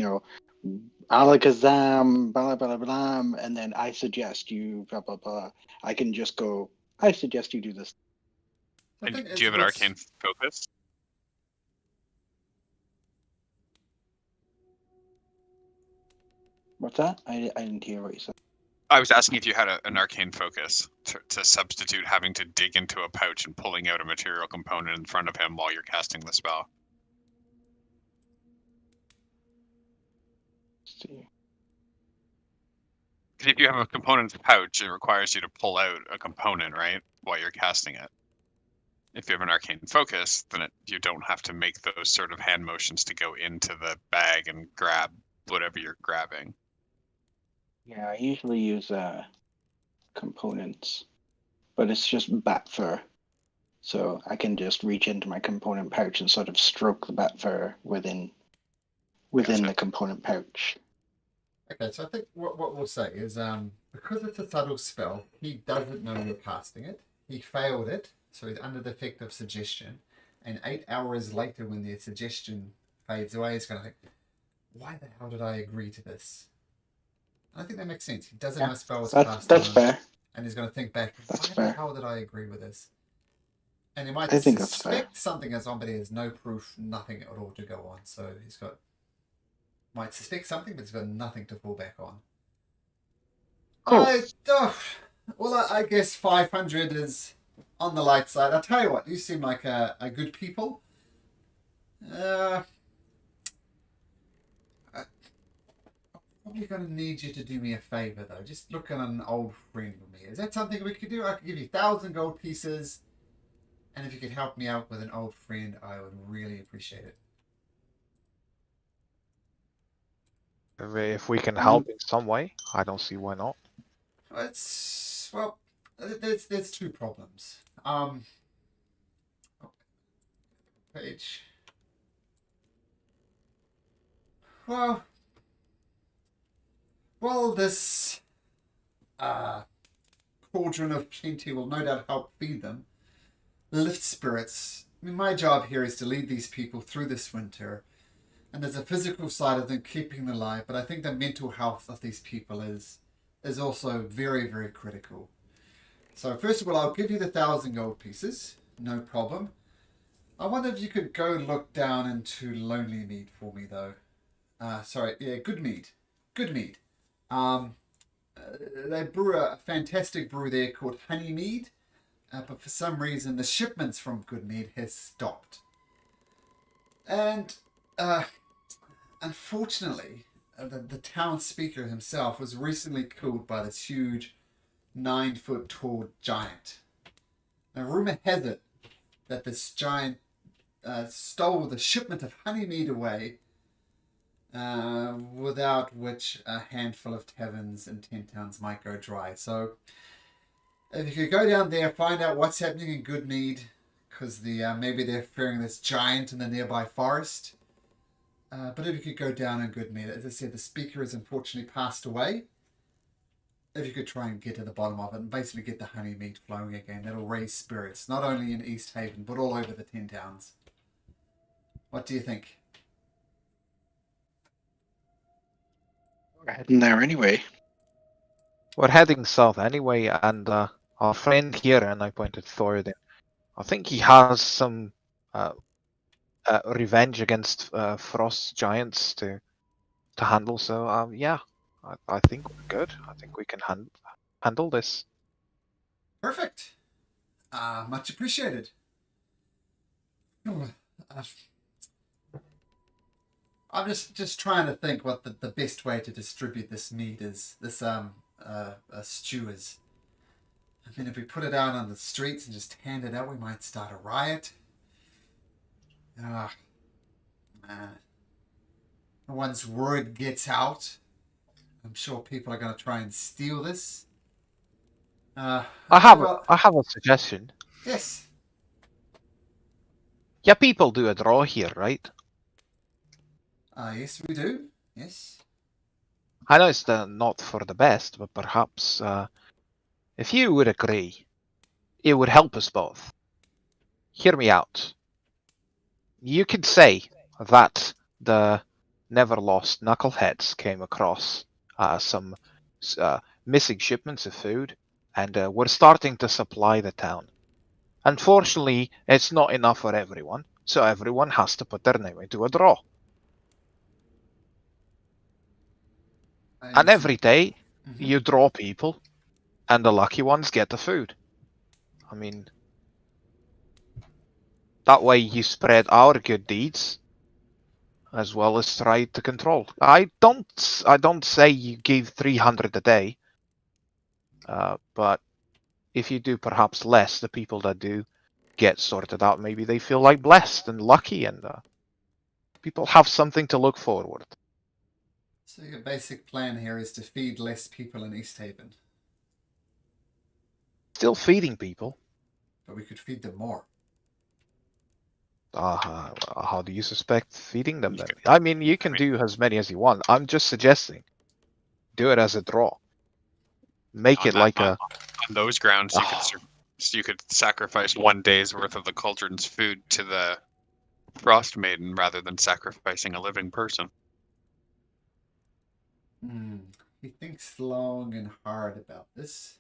alakazam, blah blah blah blah, and then I suggest you blah blah blah. I can just go. I suggest you do this. I and think do you have an what's- arcane focus? What's that? I didn't hear what you said. I was asking if you had an arcane focus to substitute having to dig into a pouch and pulling out a material component in front of him while you're casting the spell. Let's see. Because if you have a component pouch, it requires you to pull out a component, right, while you're casting it. If you have an arcane focus, then you don't have to make those sort of hand motions to go into the bag and grab whatever you're grabbing. Yeah, I usually use components, but it's just bat fur. So I can just reach into my component pouch and sort of stroke the bat fur within Gotcha. the component pouch. Okay, so I think what we'll say is because it's a subtle spell, he doesn't know you're casting it. He failed it, so he's under the effect of suggestion. And 8 hours later, when the suggestion fades away, he's going to think, why the hell did I agree to this? And I think that makes sense. He doesn't know a spell was cast That's on him, fair. and he's going to think back, That's why fair. the hell did I agree with this? And he might I think that's fair. suspect something as on, but he has no proof, nothing at all to go on. So he's got might suspect something, but he's got nothing to fall back on. Cool. I guess 500 is on the light side. I'll tell you what, you seem like a good people. I'm probably going to need you to do me a favor, though. Just look at an old friend with me. Is that something we could do? I could give you 1,000 gold pieces, and if you could help me out with an old friend, I would really appreciate it. If we can help in some way, I don't see why not. There's two problems. Page. Well, this cauldron of plenty will no doubt help feed them, lift spirits. I mean, my job here is to lead these people through this winter. And there's a physical side of them keeping them alive, but I think the mental health of these people is also very, very critical. So first of all, I'll give you the 1,000 gold pieces, no problem. I wonder if you could go look down into Lonely Mead for me, though. Good Mead. They brew a fantastic brew there called Honey Mead, but for some reason the shipments from Good Mead has stopped. And unfortunately, the town speaker himself was recently killed by this huge 9-foot tall giant. Now, rumor has it that this giant stole the shipment of honey mead away, without which a handful of taverns in 10 towns might go dry. So, if you could go down there, find out what's happening in Goodmead, because maybe they're fearing this giant in the nearby forest. But if you could go down in Goodmead, as I said, the speaker has unfortunately passed away. If you could try and get to the bottom of it and basically get the honey mead flowing again, that'll raise spirits, not only in East Haven, but all over the 10 towns. What do you think? We're heading there anyway. We're heading south anyway, and our friend here, and I pointed Thoradin, I think he has some revenge against frost giants to handle. So yeah, I think we're good. I think we can handle this. Perfect. Much appreciated. I'm just trying to think what the best way to distribute this meat is. This stew is. I mean, if we put it out on the streets and just hand it out, we might start a riot. Ah, man. Once word gets out, I'm sure people are going to try and steal this. I have well, I have a suggestion. yes. Yeah, people do a draw here, right? Yes, we do. Yes. I know it's not for the best, but perhaps if you would agree, it would help us both. Hear me out. You could say that the Neverlost Knuckleheads came across some missing shipments of food, and we're starting to supply the town. Unfortunately, it's not enough for everyone, so everyone has to put their name into a draw. And every day, you draw people, and the lucky ones get the food. I mean, that way you spread our good deeds, as well as try to control. I don't say you give 300 a day, but if you do perhaps less, the people that do get sorted out, maybe they feel like blessed and lucky, and people have something to look forward. So your basic plan here is to feed less people in East Haven. Still feeding people. But we could feed them more. How do you suspect feeding them then? I mean, you can do as many as you want. I'm just suggesting do it as a draw. Make it like on those grounds, you could sacrifice 1 day's worth of the cauldron's food to the Frost Maiden rather than sacrificing a living person. He thinks long and hard about this.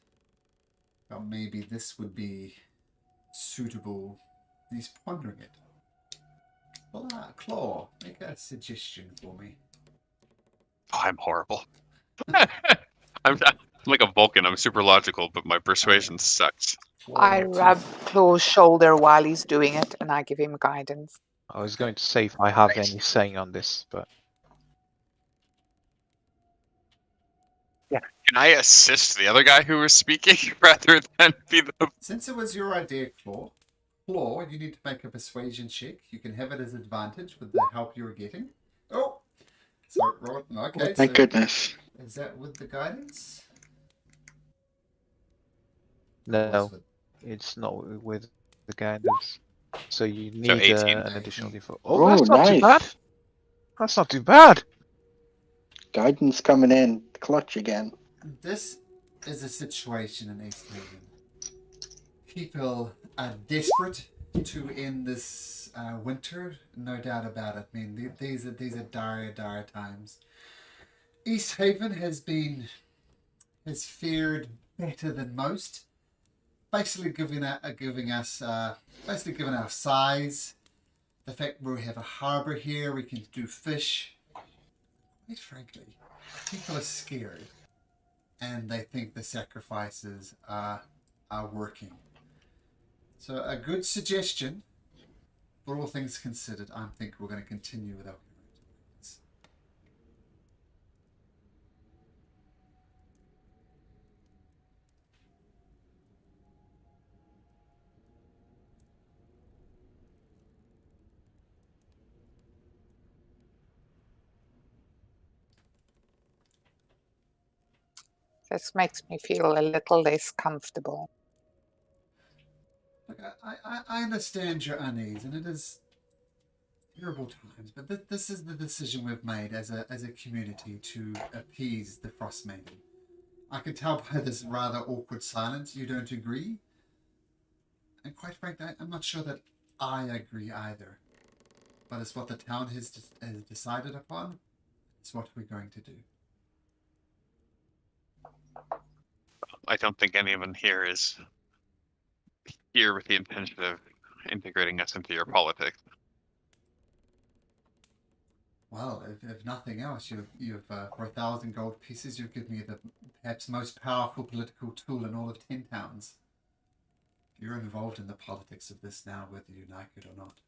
Well, maybe this would be suitable. He's pondering it. Well, Claw, make a suggestion for me. Oh, I'm horrible. I'm like a Vulcan. I'm super logical, but my persuasion sucks. I rub Claw's shoulder while he's doing it, and I give him guidance. I was going to say if I have any saying on this, but yeah. Can I assist the other guy who was speaking rather than be the? Since it was your idea, Claw, you need to make a persuasion check. You can have it as advantage with the help you're getting. Oh, so okay. Thank goodness. Is that with the guidance? no, it's not with the guidance. So you need 18. an additional d4. Oh, that's not too nice. bad. That's not too bad. Guidance coming in clutch again. This is a situation in East Haven. People are desperate to end this winter, no doubt about it. I mean, these are dire times. East Haven has fared better than most. Basically, given our size, the fact we have a harbour here, we can do fish. Quite frankly, people are scared, and they think the sacrifices are working. So a good suggestion, for all things considered, I think we're going to continue with our current ways. This makes me feel a little less comfortable. Look, I understand your unease, and it is terrible times, but this is the decision we've made as a community to appease the Frost Maiden. I can tell by this rather awkward silence you don't agree, and quite frankly, I'm not sure that I agree either. But it's what the town has decided upon. It's what we're going to do. I don't think anyone here is here with the intention of integrating us into your politics. Well, if nothing else, you've for 1,000 gold pieces, you give me the perhaps most powerful political tool in all of 10 towns. You're involved in the politics of this now, whether you like it or not.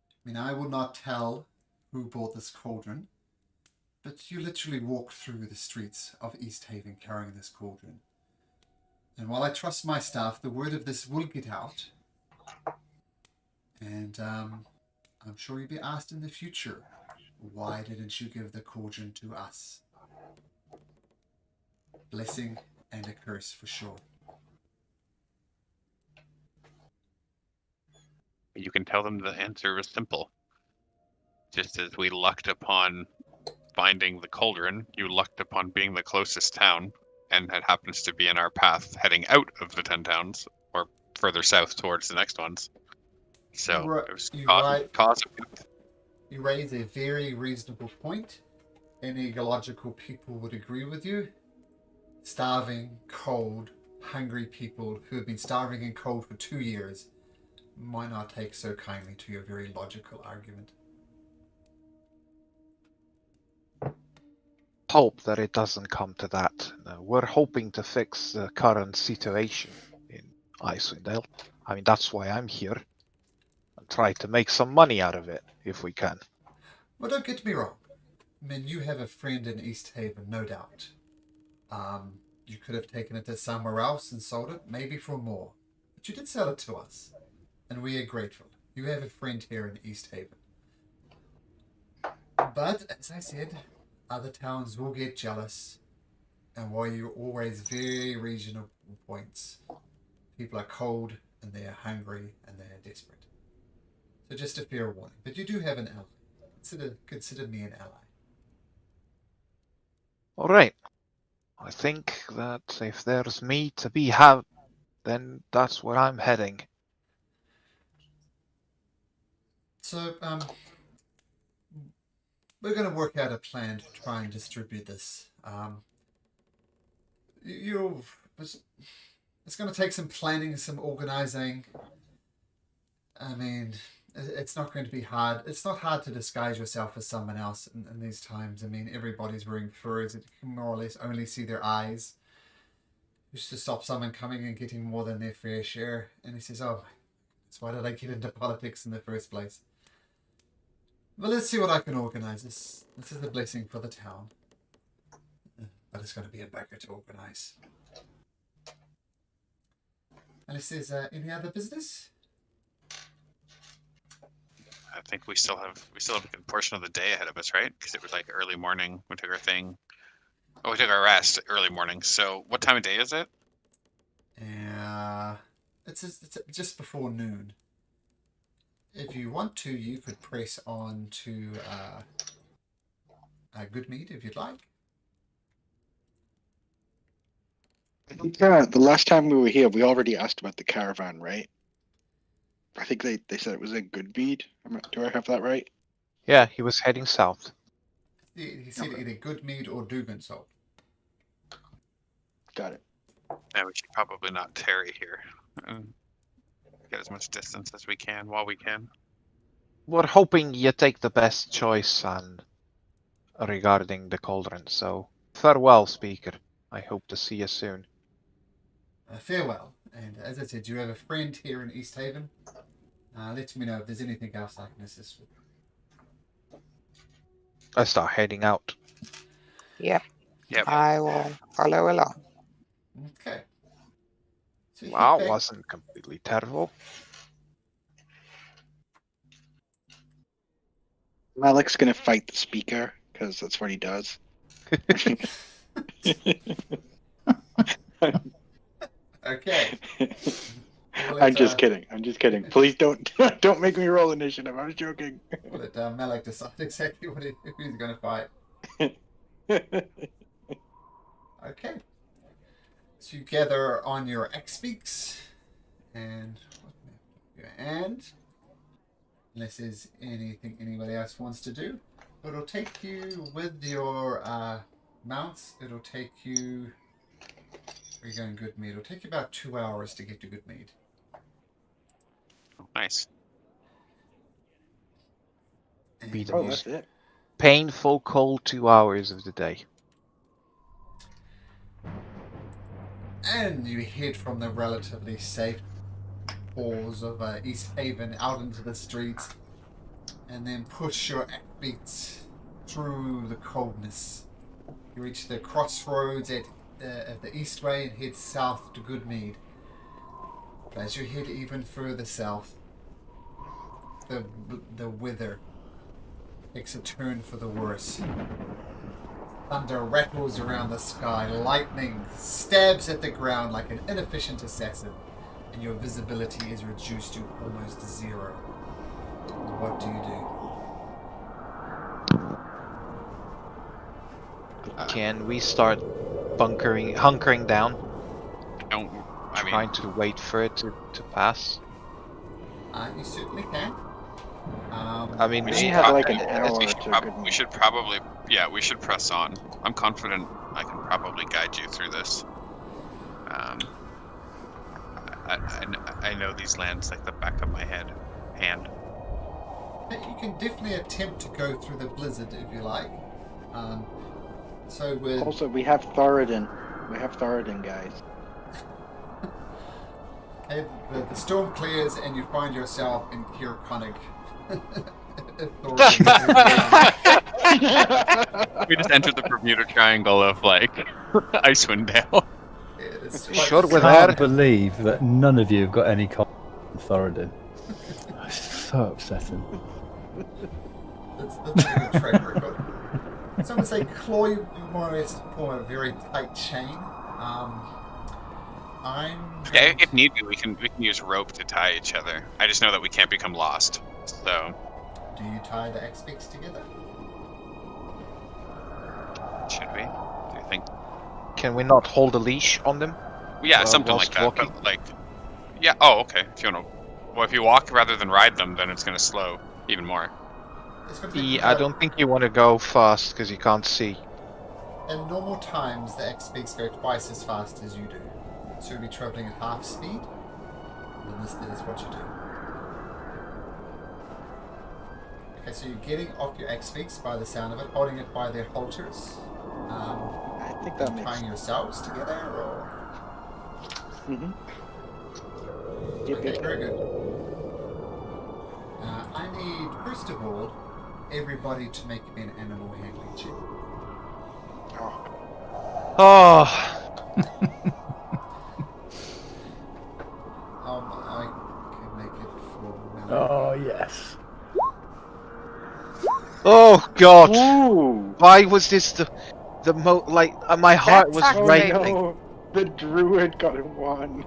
I mean, I will not tell who bought this cauldron, but you literally walk through the streets of East Haven carrying this cauldron. And while I trust my staff, the word of this will get out. And I'm sure you'll be asked in the future, why didn't you give the cauldron to us? Blessing and a curse for sure. You can tell them the answer is simple. Just as we lucked upon finding the cauldron, you lucked upon being the closest town, and it happens to be in our path heading out of the 10 towns, or further south towards the next ones. So it was cause. You raise a very reasonable point. Any logical people would agree with you. Starving, cold, hungry people who have been starving and cold for 2 years might not take so kindly to your very logical argument. Hope that it doesn't come to that. We're hoping to fix the current situation in Icewind Dale. I mean, that's why I'm here. And try to make some money out of it, if we can. Well, don't get me wrong. I mean, you have a friend in East Haven, no doubt. You could have taken it to somewhere else and sold it, maybe for more. But you did sell it to us. And we are grateful. You have a friend here in East Haven. But, as I said, other towns will get jealous. And while you're always very reasonable points, people are cold and they are hungry and they are desperate. So just a fair warning. But you do have an ally. Consider me an ally. All right. I think that if there's meat to be had, then that's where I'm heading. So, we're going to work out a plan to try and distribute this. It's going to take some planning, some organizing. I mean, it's not going to be hard. It's not hard to disguise yourself as someone else in these times. I mean, everybody's wearing furs. You can more or less only see their eyes. Just to stop someone coming and getting more than their fair share. And he says, oh, why did I get into politics in the first place? Well, let's see what I can organize. This is a blessing for the town. But it's going to be a bugger to organize. Unless there's any other business? I think we still have a good portion of the day ahead of us, right? Because it was like early morning. We took our thing. Oh, we took our rest early morning. So what time of day is it? It's just before noon. If you want to, you could press on to good meat if you'd like. I think the last time we were here, we already asked about the caravan, right? I think they said it was in Goodmead. Do I have that right? Yeah, he was heading south. He said either good mead or Dugan salt. Got it. Yeah, we should probably not tarry here. Get as much distance as we can while we can. We're hoping you take the best choice on regarding the cauldron. So farewell, speaker. I hope to see you soon. Farewell. And as I said, you have a friend here in East Haven. Let me know if there's anything else I can assist with. I start heading out. Yep. Yep. I will follow along. Okay. So you Wow, head back- wasn't completely terrible. Malik's gonna fight the speaker because that's what he does. Okay. Well, I'm just kidding. I'm just kidding. Please don't make me roll initiative. I was joking. Let Malik decide exactly who he's going to fight. Okay. So you gather on your X-Speaks, and unless there's anything anybody else wants to do, it'll take you with your mounts. It'll take you. Where are you going, Goodmead? It'll take you about 2 hours to get to Goodmead. Oh, nice. Be the Oh, most that's it. painful cold 2 hours of the day. And you head from the relatively safe halls of East Haven out into the streets, and then push your beats through the coldness. You reach the crossroads at the Eastway and head south to Goodmead. But as you head even further south, the weather takes a turn for the worse. Thunder rattles around the sky, lightning stabs at the ground like an inefficient assassin, and your visibility is reduced to almost zero. What do you do? Can we start hunkering down, I mean, trying to wait for it to pass? You certainly can. I mean, We we had have like an hour we to should, Goodmead. we should probably, yeah, we should press on. I'm confident I can probably guide you through this. I know these lands like the back of my hand. You can definitely attempt to go through the blizzard if you like. So with Also, we have Thoradin. We have Thoradin, guys. okay, the storm clears and you find yourself in Kirkonig. We just entered the Bermuda Triangle of like Icewind Dale. Sure, with I can't that. believe that none of you have got any confidence in Thoradin. It's so upsetting. That's a good track record. So I'm going to say claw you more or less form a very tight chain. Yeah, if need be, we can use rope to tie each other. I just know that we can't become lost. So Do you tie the X-Peaks together? should we? Do you think? Can we not hold a leash on them? Yeah, something like whilst that. walking? But like, yeah. Oh, okay. If you wanna, well, if you walk rather than ride them, then it's gonna slow even more. It's going to take I don't think you want to go fast because you can't see. In normal times, the X-Peaks go twice as fast as you do. So you'll be traveling at half speed. And this is what you do. Okay, so you're getting off your X-Peaks by the sound of it, holding it by their halters. I think that makes Tying yourselves together, or? Mm-hmm. Okay, very good. I need, first of all, everybody to make me an animal handling check. Oh, I can make it for Malik. Oh, yes. oh God! Ooh! Why was this the my heart was That's Oh racing. no! The druid got him one.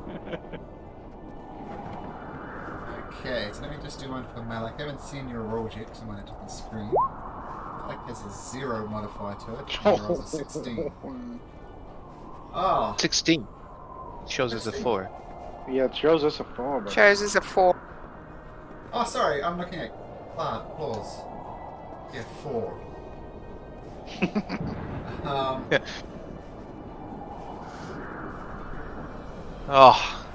Okay, so let me just do one for Malik. I haven't seen your roll yet because I'm on a different screen. Malik has a 0 modifier to it. And he rolls a 16. Oh, 16 shows us a 4. Yeah, it shows us a 4, but Shows us a 4. oh, sorry, I'm looking at claws. Yeah, 4. Oh,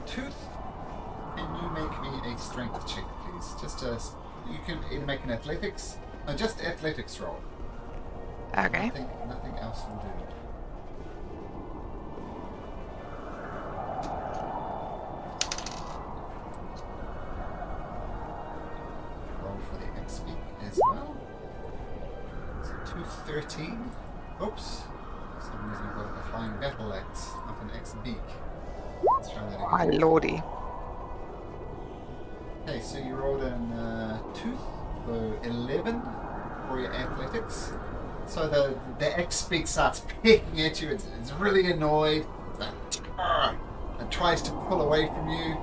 Tooth, can you make me a strength check, please? You can either make an athletics, no, just athletics roll. Okay. Nothing else will do. Roll for the X-Speak as well. So 213. Oops. For some reason I've got a flying battle axe, not an X-Beak. Let's try that My again. lordy. Okay, so you rolled in tooth for 11 for your athletics. So the X-Speak starts pecking at you. It's really annoyed. It tries to pull away from you.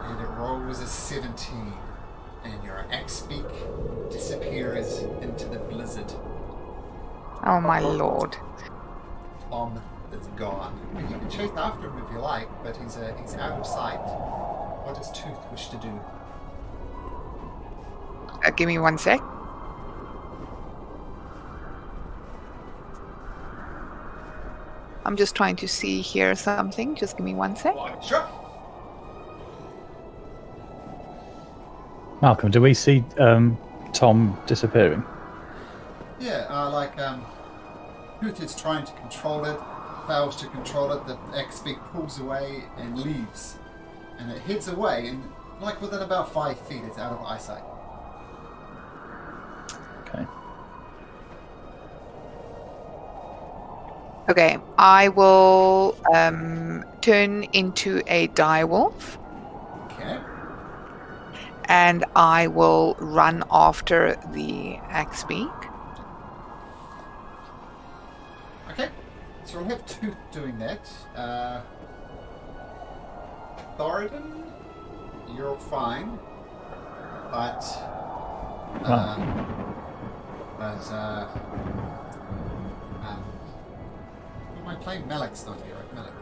And it rolls a 17. And your X-Speak disappears into the blizzard. Oh my lord. Tom is gone. You can chase after him if you like, but he's out of sight. What does Tooth wish to do? Give me 1 sec. I'm just trying to see here something. Just give me 1 sec. Sure. Malcolm, do we see Tom disappearing? Yeah, Hoot is trying to control it, fails to control it, the X-Beak pulls away and leaves. And it heads away, and like within about 5 feet, it's out of eyesight. Okay. Okay, I will turn into a direwolf, Okay. and I will run after the Axbeak. Okay. So we'll have Tooth doing that. Thoradin, you're fine. But who am I playing? Malik's not here, right? Malik.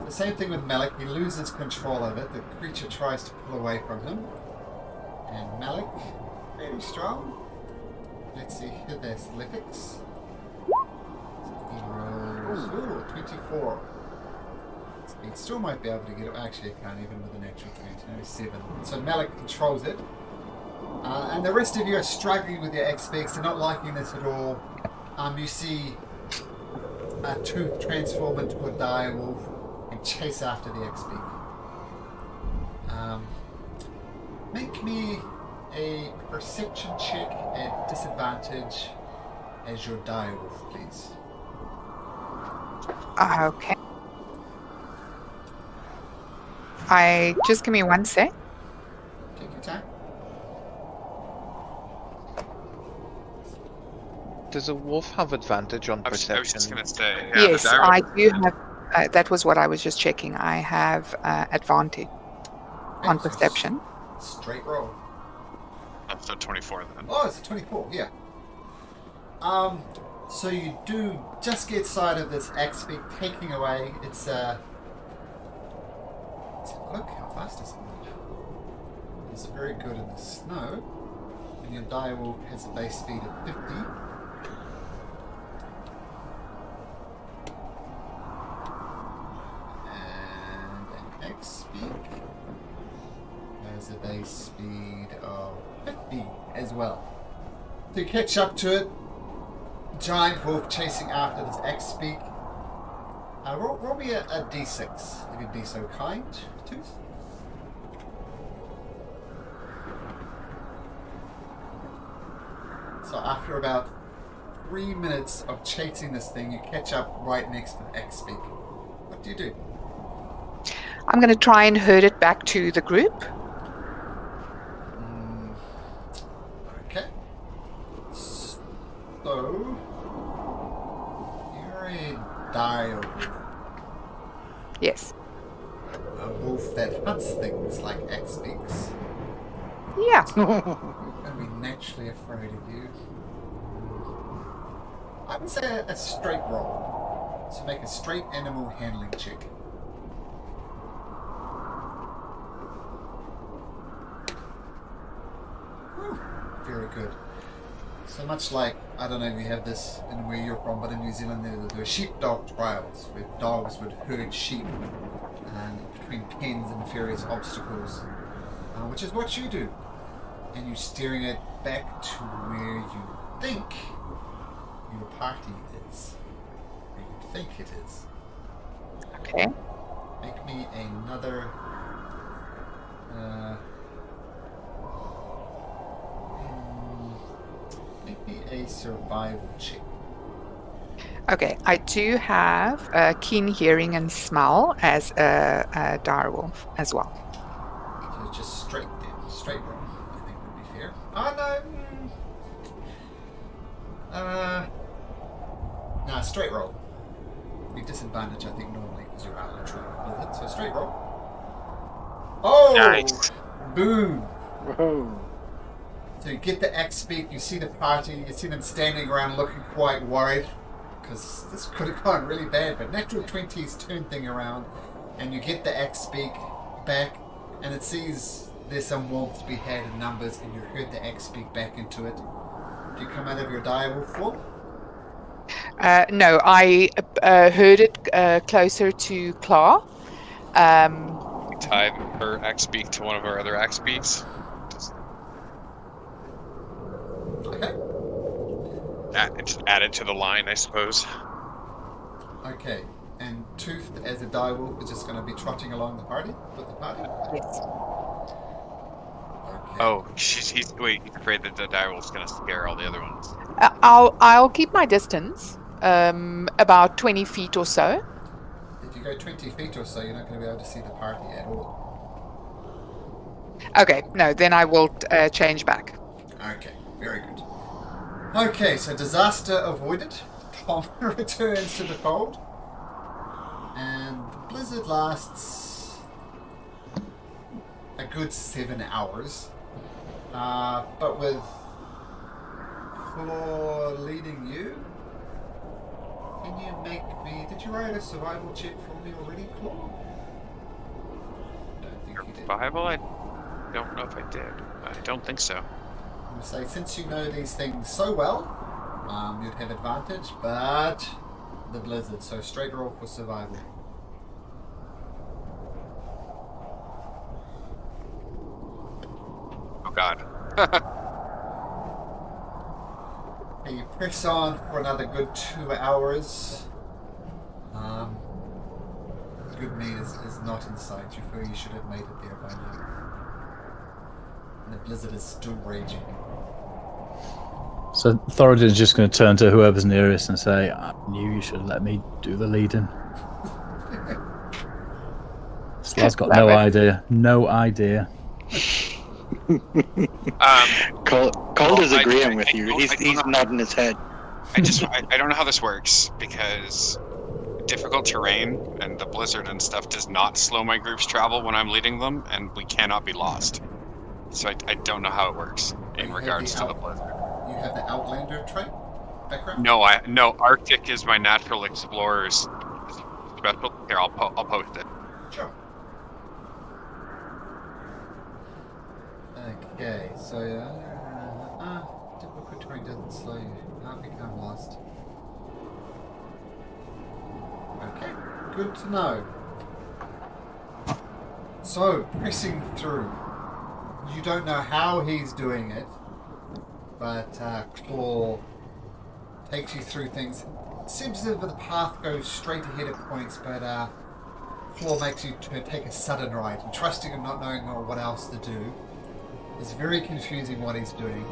The same thing with Malik. He loses control of it. The creature tries to pull away from him. And Malik, very strong. Let's see, here there's Lifix. He rolls, 24. He still might be able to get it. Actually, I can't even with an actual 20. No, 7. So Malik controls it. And the rest of you are struggling with your X-Specs. They're not liking this at all. You see a Tooth transform into a direwolf and chase after the X-Speak. Make me a perception check at disadvantage as your direwolf, please. Okay. Just give me 1 sec. Take your time. Does a wolf have advantage on I was perception? just going to say. Yeah, Yes, the direwolf- I do have. That was what I was just checking. I have advantage on Okay, so perception. Straight roll. So 24 then. Oh, it's a 24, yeah. So you do just get sight of this X-Speak taking away. Let's have a look. How fast is it move? It's very good in the snow. And your direwolf has a base speed of 50. And an X-Speak has a base speed of 50 as well. To catch up to it, giant wolf chasing after this X-Speak. Roll me a d6, if you'd be so kind, Tooth. So after about 3 minutes of chasing this thing, you catch up right next to the X-Speak. What do you do? I'm going to try and herd it back to the group. Okay. So you're a dire wolf. Yes. A wolf that hunts things like X-Speaks. Yeah. And be naturally afraid of you. I would say a straight roll. So make a straight animal handling check. Whew, very good. So much like, I don't know if you have this in where you're from, but in New Zealand there were sheepdog trials where dogs would herd sheep between pens and various obstacles, which is what you do. And you're steering it back to where you think your party is. Where you think it is. Okay. Make me another... make me a survival check. Okay. I do have keen hearing and smell as a direwolf as well. So just straight then. Straight roll, I think would be fair. Oh no! Nah, straight roll. Be disadvantage, I think, normally, because you're out of trouble with it. So straight roll. Oh! Nice. Boom! Whoa. So you get the X-Speak, you see the party, you see them standing around looking quite worried, because this could have gone really bad, but natural 20s turn thing around, and you get the X-Speak back, and it sees there's some warmth to be had in numbers, and you herd the X-Speak back into it. Do you come out of your direwolf form? No, I heard it closer to Claw, tie her axe beak to one of our other axe beaks. Okay. Just add it to the line, I suppose. Okay. And Tooth, as a direwolf, is just going to be trotting along the party with the party. Yes. Okay. Oh, he's afraid that the direwolf's gonna scare all the other ones. I'll keep my distance, about 20 feet or so. If you go 20 feet or so, you're not going to be able to see the party at all. Okay, no, then I will change back. Okay, very good. Okay, so disaster avoided. Tom returns to the fold. And the blizzard lasts a good 7 hours. But with Claw leading you, can you make me... Did you write a survival check for me already, Claw? Don't think you did. Survival? I don't know if I did. I don't think so. I'm going to say, since you know these things so well, you'd have advantage, but the blizzard, so straight roll for survival. Oh god. Okay, you press on for another good 2 hours. Good meat is not in sight. You feel you should have made it there by now. And the blizzard is still raging. So Thoradin's just going to turn to whoever's nearest and say, I knew you should have let me do the leading. This lad's got no idea. No idea. Calder's agreeing with you. He's nodding his head. I don't know how this works, because difficult terrain and the blizzard and stuff does not slow my group's travel when I'm leading them, and we cannot be lost. So I don't know how it works in regards to the blizzard. You have the Outlander trait background? No, Arctic is my natural explorer's special. Here, I'll post it. Sure. Okay, so difficult terrain doesn't slow you. Can't become lost. Okay, good to know. So, pressing through. You don't know how he's doing it, but Claw takes you through things. It seems as if the path goes straight ahead at points, but Claw makes you take a sudden right, and trusting and not knowing what else to do. It's very confusing what he's doing,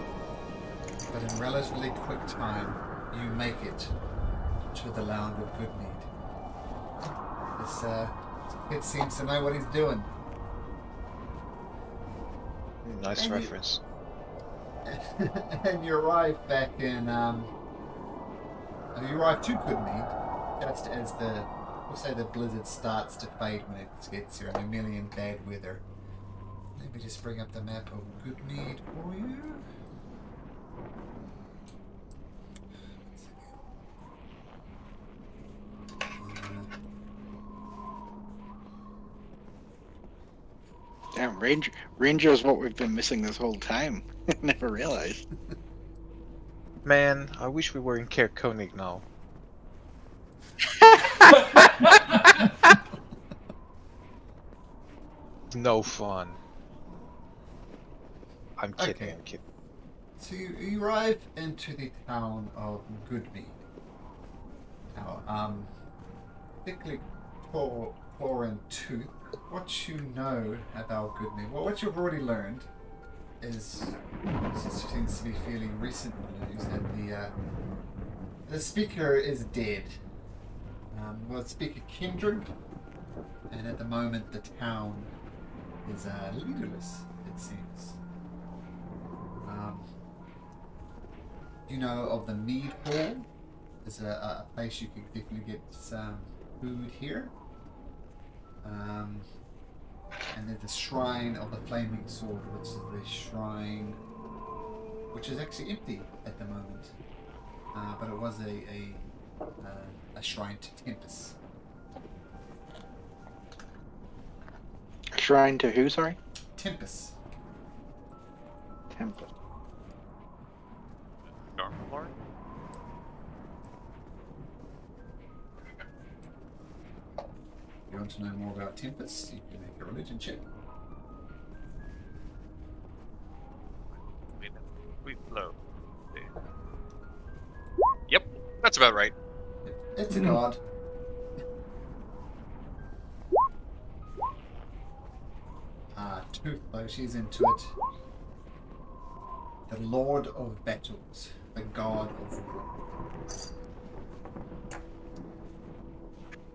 but in relatively quick time, you make it to the Land of Goodmead. This kid seems to know what he's doing. Nice And reference. And you arrive back in, you arrive to Goodmead, just as we'll say the blizzard starts to fade when it gets here, and a million bad weather. Let me just bring up the map of Goodmead for you. Damn, Ranger is what we've been missing this whole time. Never realized. Man, I wish we were in Caer Konig now. No fun. I'm kidding, Okay. I'm kidding. So you arrive into the town of Goodmead. Now, particularly Claw and Tooth, what you know about Goodmead, well, what you've already learned is, this seems to be fairly recent news, that the speaker is dead. Well, the speaker Kindred, and at the moment the town is leaderless, it seems. You know of the Mead Hall? There's a place you can definitely get some food here. And there's the Shrine of the Flaming Sword, which is the shrine which is actually empty at the moment. But it was a shrine to Tempest. A shrine to who, sorry? Tempest. Temple. Stormlord? You're want to know more about Tempest, you can make a religion check. We low. Yep, that's about right. It's a god. Tooth, though, she's into it. The Lord of Battles, the God of War.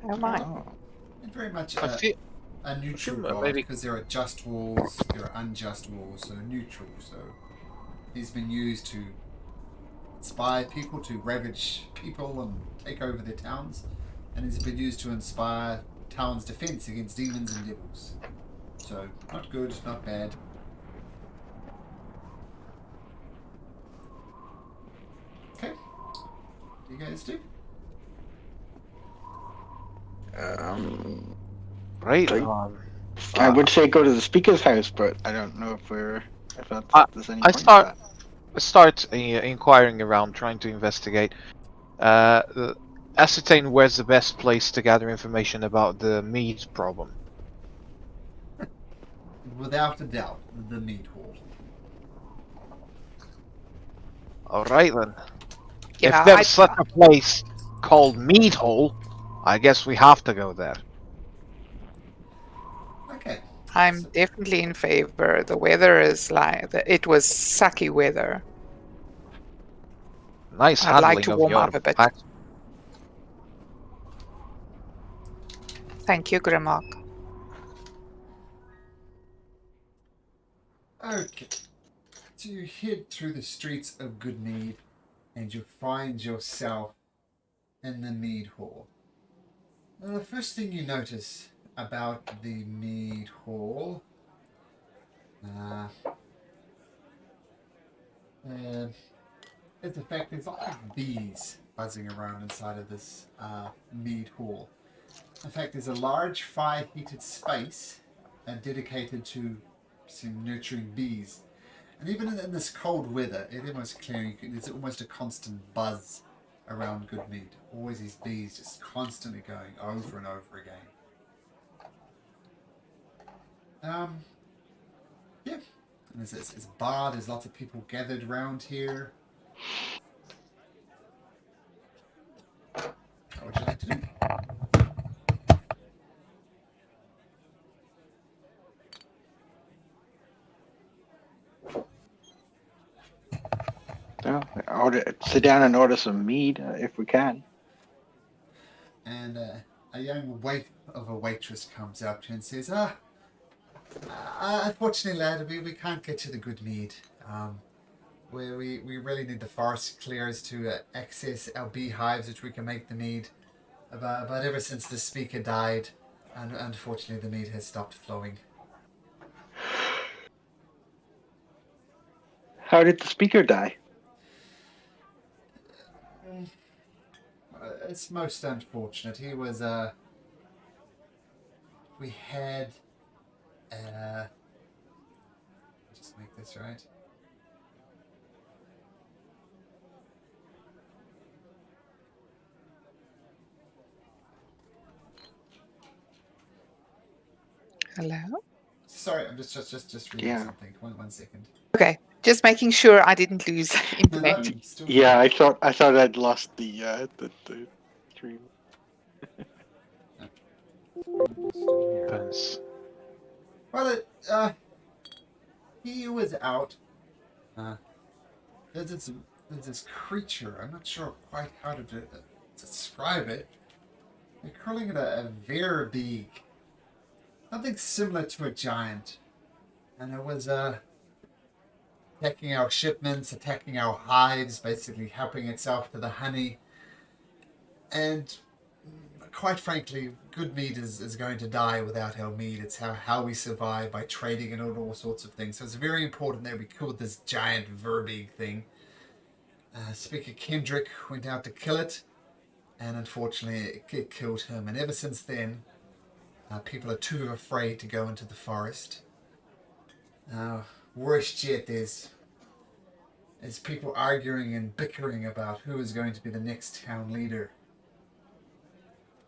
Oh my. Oh. And very much I feel a neutral feel god, maybe- because there are just wars, there are unjust wars, so neutral. So he's been used to inspire people to ravage people and take over their towns, and he's been used to inspire towns' defense against demons and devils. So not good, not bad. Okay, what do you guys do? Right. I would say go to the speaker's house, but I don't know if there's any I point start- to start inquiring around, trying to investigate. Ascertain where's the best place to gather information about the meat problem. Without a doubt, the meat hall. All right then. You know, If there's such a place called Meat Hole, I guess we have to go there. Okay. I'm definitely in favor. The weather is it was sucky weather. Nice I'd like handling to of warm your up a bit. pack. Thank you, Grimlock. Okay. So you head through the streets of Goodmead and you find yourself in the Mead Hall. Now, the first thing you notice about the Mead Hall is the fact there's lots of bees buzzing around inside of this Mead Hall. In fact, there's a large fire-heated space dedicated to some nurturing bees. And even in this cold weather, it almost clear. There's almost a constant buzz around Goodmead. Always these bees just constantly going over and over again. Yeah. And it's a bar. There's lots of people gathered around here. What would you like to do? sit down and order some mead if we can. And a young waitress comes up to you and says, unfortunately, lad, we can't get you the good mead. We really need the forest clears to access our beehives, which we can make the mead. But ever since the speaker died, and unfortunately the mead has stopped flowing. How did the speaker die? It's most unfortunate. He was we had just make this right. Hello? Sorry, I'm just reading Yeah. something. One second. Okay, just making sure I didn't lose internet. I'm still Yeah, I thought I'd lost the stream. still here. Depends. Well, he was out. There's this creature. I'm not sure quite how to describe it. They're calling it a Verbeeg. Something similar to a giant. And it was attacking our shipments, attacking our hives, basically helping itself to the honey. And quite frankly, good mead is going to die without our mead. It's how we survive, by trading and all sorts of things. So it's very important that we killed this giant Verbeeg thing. Speaker Kendrick went out to kill it, and unfortunately it killed him. And ever since then, people are too afraid to go into the forest. Worst yet, there's people arguing and bickering about who is going to be the next town leader.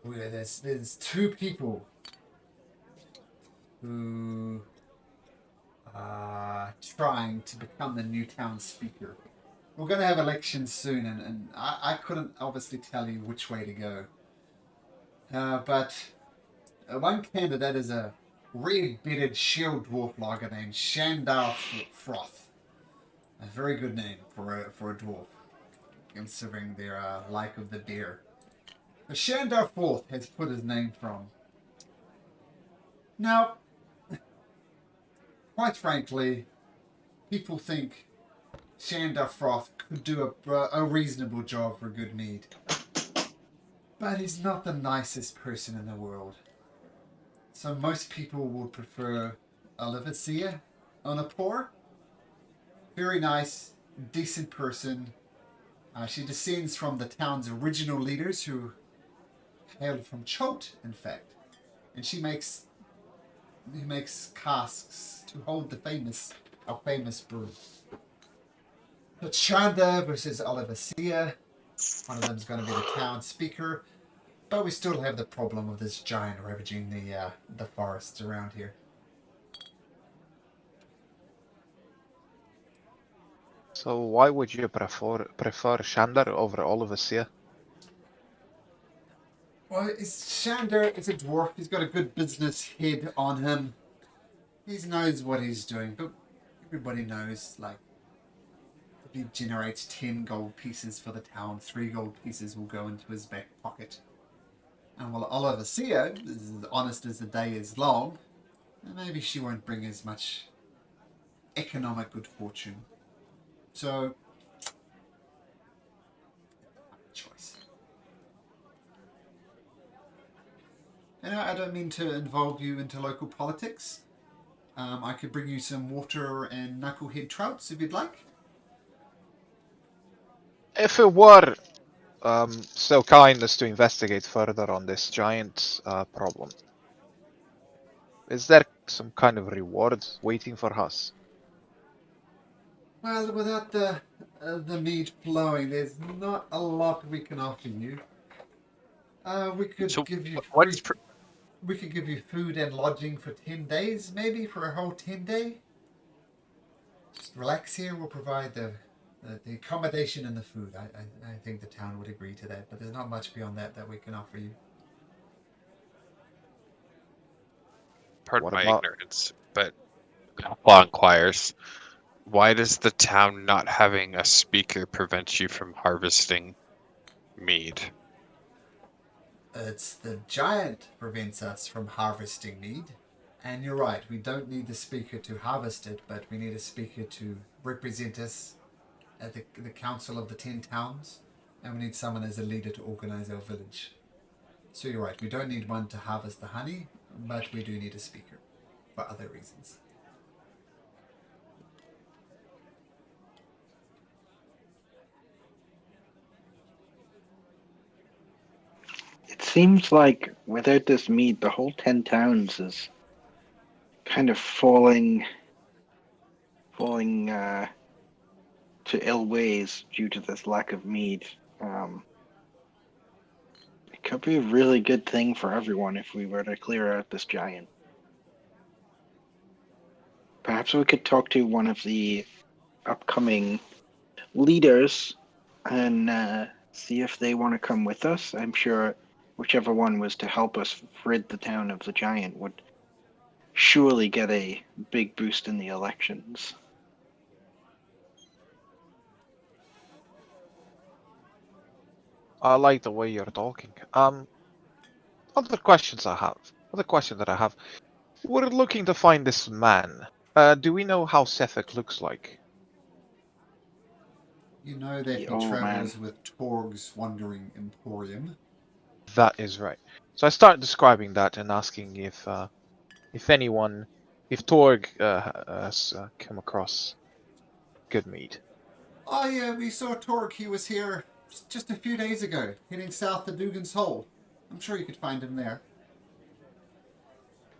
where there's two people who are trying to become the new town speaker. We're going to have elections soon, and I couldn't obviously tell you which way to go. But one candidate is a red-bearded shield dwarf logger named Shandar Froth. A very good name for a dwarf, considering their like of the beer. But Shandar Froth has put his name from. Now, quite frankly, people think Shandar Froth could do a reasonable job for good mead. But he's not the nicest person in the world. So most people would prefer Olivacia on a pour. Very nice, decent person. She descends from the town's original leaders who hailed from Chote, in fact. And he makes casks to hold our famous brew. But Chanda versus Olivacia. One of them's going to be the town speaker. But we still have the problem of this giant ravaging the forests around here. So why would you prefer Shandar over all of us here? Well, Shandar is a dwarf. He's got a good business head on him. He knows what he's doing, but everybody knows, like, if he generates 10 gold pieces for the town, 3 gold pieces will go into his back pocket. And while Olivacia is as honest as the day is long, maybe she won't bring as much economic good fortune. So, choice. And I don't mean to involve you into local politics. I could bring you some water and knucklehead trouts if you'd like. If it were so kind as to investigate further on this giant problem, is there some kind of reward waiting for us? Well, without the mead flowing, there's not a lot we can offer you. We could give you we could give you food and lodging for 10 days, maybe for a whole 10 day. Just relax here. We'll provide the accommodation and the food. I think the town would agree to that, but there's not much beyond that we can offer you. Pardon What my about- ignorance, but Law inquires, why does the town not having a speaker prevent you from harvesting mead? It's the giant prevents us from harvesting mead. And you're right, we don't need the speaker to harvest it, but we need a speaker to represent us at the council of the 10 towns. And we need someone as a leader to organize our village. So you're right, we don't need one to harvest the honey, but we do need a speaker for other reasons. It seems like without this mead, the whole 10 towns is kind of falling to ill ways due to this lack of mead. It could be a really good thing for everyone if we were to clear out this giant. Perhaps we could talk to one of the upcoming leaders and see if they want to come with us. I'm sure whichever one was to help us rid the town of the giant would surely get a big boost in the elections. I like the way you're talking. Other question that I have. We're looking to find this man. Do we know how Sefik looks like? You know that he The old travels man. with Torg's Wandering Emporium. That is right. So I start describing that and asking if Torg has come across good mead. Oh yeah, we saw Torg. He was here just a few days ago, heading south to Dugan's Hole. I'm sure you could find him there.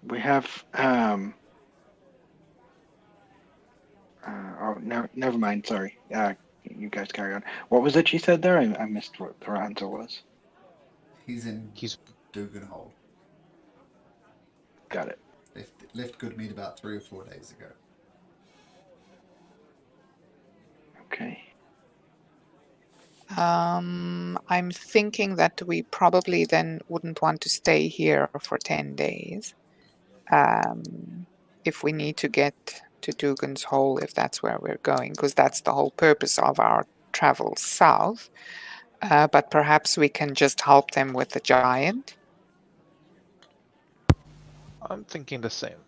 We have oh no, never mind. Sorry. You guys carry on. What was it she said there? I missed what her answer was. He's in Dugan Hole. Got it. Left good meat about 3 or 4 days ago. Okay. I'm thinking that we probably then wouldn't want to stay here for 10 days. If we need to get to Dugan's Hole, if that's where we're going, because that's the whole purpose of our travel south. But perhaps we can just help them with the giant. I'm thinking the same.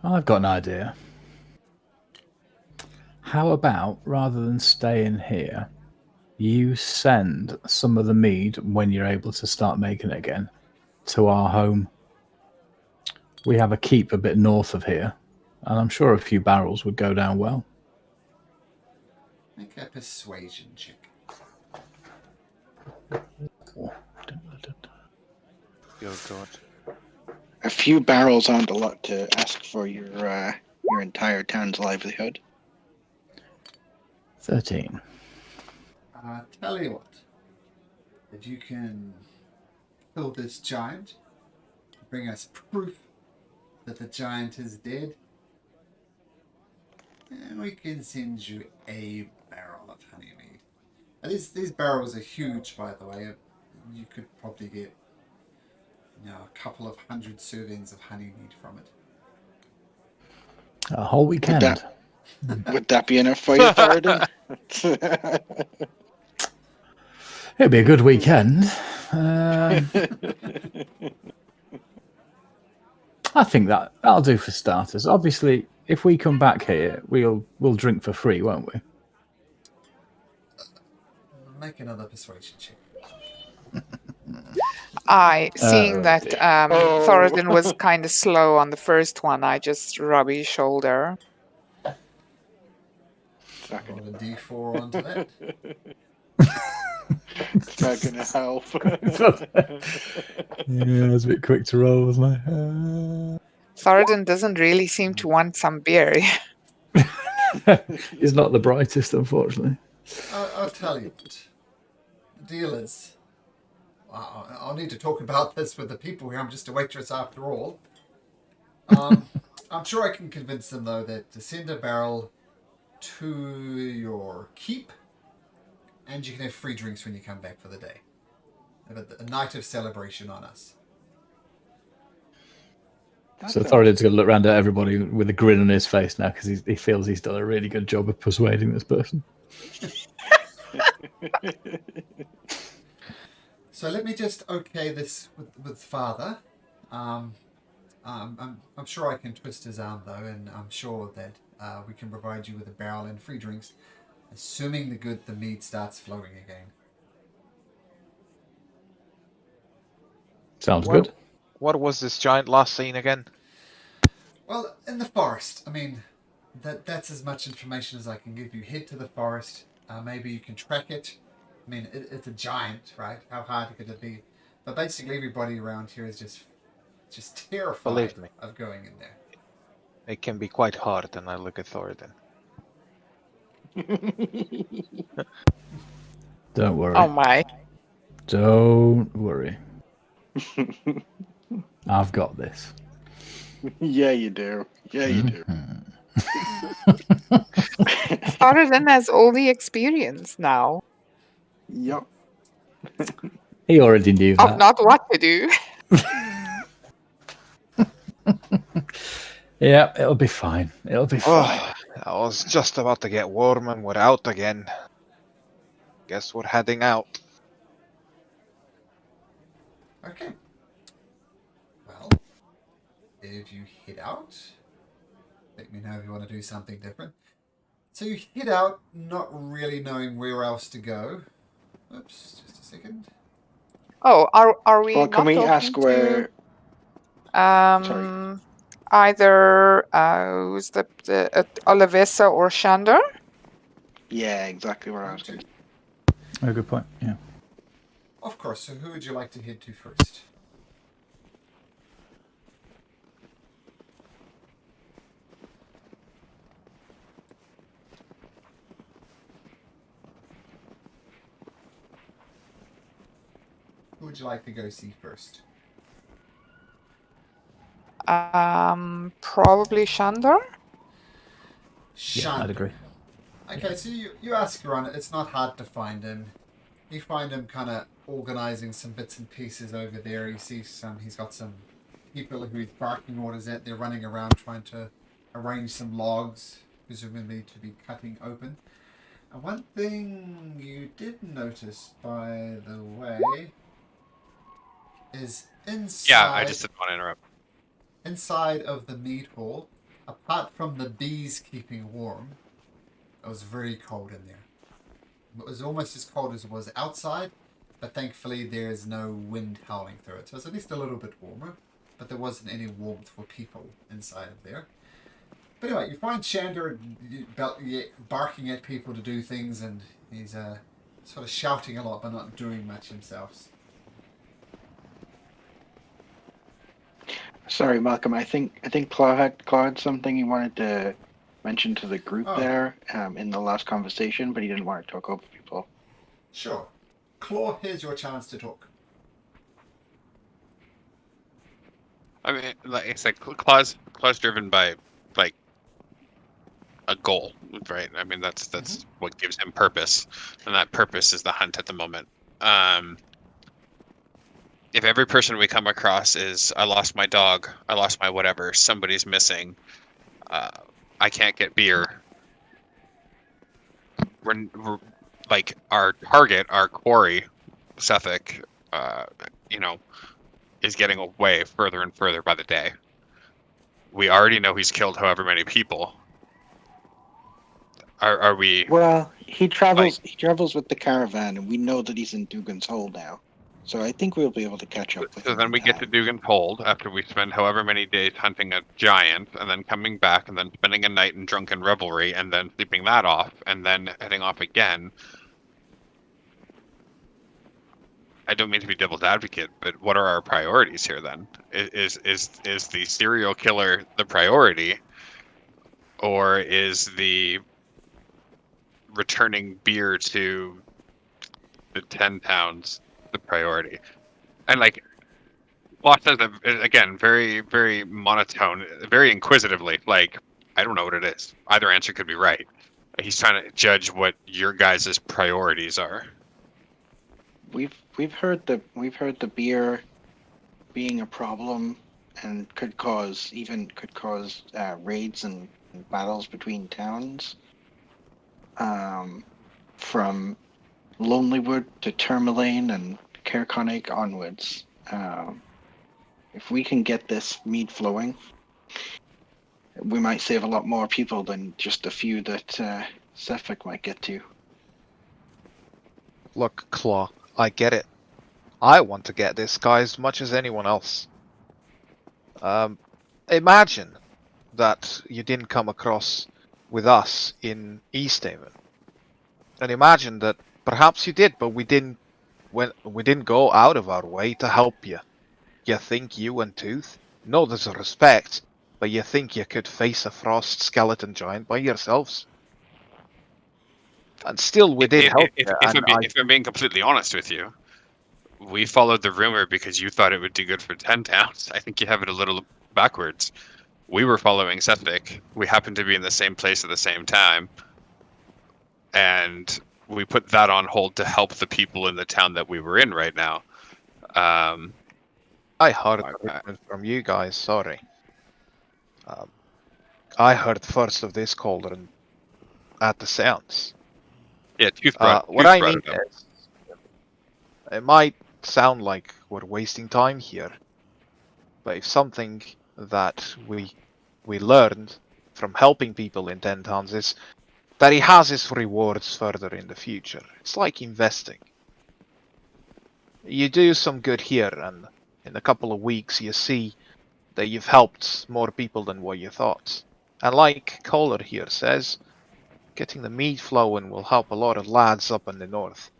I've got an idea. How about, rather than staying here, you send some of the mead, when you're able to start making it again, to our home? We have a keep a bit north of here, and I'm sure a few barrels would go down well. Make a persuasion check. Oh god. A few barrels aren't a lot to ask for your entire town's livelihood. 13. Tell you what. If you can kill this giant, bring us proof that the giant is dead, and we can send you a barrel of honeymead. These barrels are huge, by the way. You could probably get a couple of 100 servings of honeymead from it. A whole weekend. Would that be enough for you, Thoradin? It'd be a good weekend. I think that'll do for starters. Obviously, if we come back here, we'll drink for free, won't we? Make another persuasion check. Seeing that Oh. Thoradin was kind of slow on the first one, I just rub his shoulder. Not Roll a d4 onto that. gonna help. Yeah, I was a bit quick to roll, wasn't I? Thoradin doesn't really seem to want some beer. He's not the brightest, unfortunately. I'll tell you what. The deal is, I'll need to talk about this with the people here. I'm just a waitress after all. I'm sure I can convince them, though, that to send a barrel to your keep, and you can have free drinks when you come back for the day. Have a night of celebration on us. So Thoradin's going to look around at everybody with a grin on his face now because he feels he's done a really good job of persuading this person. So let me just okay this with Father. I'm sure I can twist his arm, though, and I'm sure that we can provide you with a barrel and free drinks, assuming the mead starts flowing again. Sounds good. What was this giant last seen again? Well, in the forest. I mean, that's as much information as I can give you. Head to the forest. Maybe you can track it. I mean, it's a giant, right? How hard could it be? But basically, everybody around here is just terrified Believe me. of going in there. It can be quite hard, and I look at Thoradin. Don't worry. Oh my. Don't worry. I've got this. Yeah, you do. Yeah, you do. Thoradin has all the experience now Yup. He already knew of that. not what to do. Yeah, it'll be fine. It'll be fine. Oh, I was just about to get warm and we're out again. Guess we're heading out. Okay. Well, if you head out, let me know if you want to do something different. So you head out, not really knowing where else to go. Oops, just a second. Oh, are we? Well, can not we talking ask where? to, either who's the Olivesa or Shander? Yeah, exactly where I was going. Oh, good point. Yeah. Of course, so who would you like to head to first? Who would you like to go see first? Probably Shandor. Yeah, I'd Shander. agree. Okay, so you ask around. It's not hard to find him. You find him kind of organizing some bits and pieces over there. You see he's got some people who he's barking orders at. They're running around trying to arrange some logs, presumably to be cutting open. And one thing you did notice, by the way, is inside. Yeah, I just didn't want to interrupt. Inside of the meat hall, apart from the bees keeping warm, it was very cold in there. It was almost as cold as it was outside, but thankfully there is no wind howling through it. So it's at least a little bit warmer, but there wasn't any warmth for people inside of there. But anyway, you find Shander barking at people to do things, and he's sort of shouting a lot but not doing much himself. Sorry, Malcolm. I think Claw had something he wanted to mention to the group there in the last conversation, but he didn't want to talk over people. Sure. Claw, here's your chance to talk. I mean, like it's like Claw's driven by like a goal, right? I mean, that's what gives him purpose, and that purpose is the hunt at the moment. If every person we come across is, I lost my dog, I lost my whatever, somebody's missing, I can't get beer. We're like our target, our quarry, Suffolk, is getting away further and further by the day. We already know he's killed however many people. Are we? Well, he travels. He travels with the caravan, and we know that he's in Dugan's Hole now. So I think we'll be able to catch up with him. So then we get to Dugan's Hold after we spend however many days hunting a giant, and then coming back, and then spending a night in drunken revelry, and then sleeping that off, and then heading off again. I don't mean to be devil's advocate, but what are our priorities here then? Is the serial killer the priority, or is the returning beer to the 10 towns the priority? And like Lost says, again, very, very monotone, very inquisitively, like, I don't know what it is. Either answer could be right. He's trying to judge what your guys' priorities are. We've heard the beer being a problem and could cause raids and battles between towns. From Lonelywood to Tourmaline and Caerconaick onwards. If we can get this mead flowing, we might save a lot more people than just a few that Suffolk might get to. Look, Claw, I get it. I want to get this guy as much as anyone else. Imagine that you didn't come across with us in Easthaven. And imagine that perhaps you did, but we didn't go out of our way to help you. You think you and Tooth? No, there's a respect, but you think you could face a frost skeleton giant by yourselves? And still, we did help you. If I'm being completely honest with you, we followed the rumor because you thought it would do good for 10 towns. I think you have it a little backwards. We were following Suffolk. We happened to be in the same place at the same time. And we put that on hold to help the people in the town that we were in right now. I heard it from you guys, sorry. I heard first of this cauldron at the seance. Yeah, what I mean is, it might sound like we're wasting time here, but if something that we learned from helping people in 10 towns is that he has his rewards further in the future. It's like investing. You do some good here, and in a couple of weeks you see that you've helped more people than what you thought. And like Kohler here says, getting the meat flowing will help a lot of lads up in the north.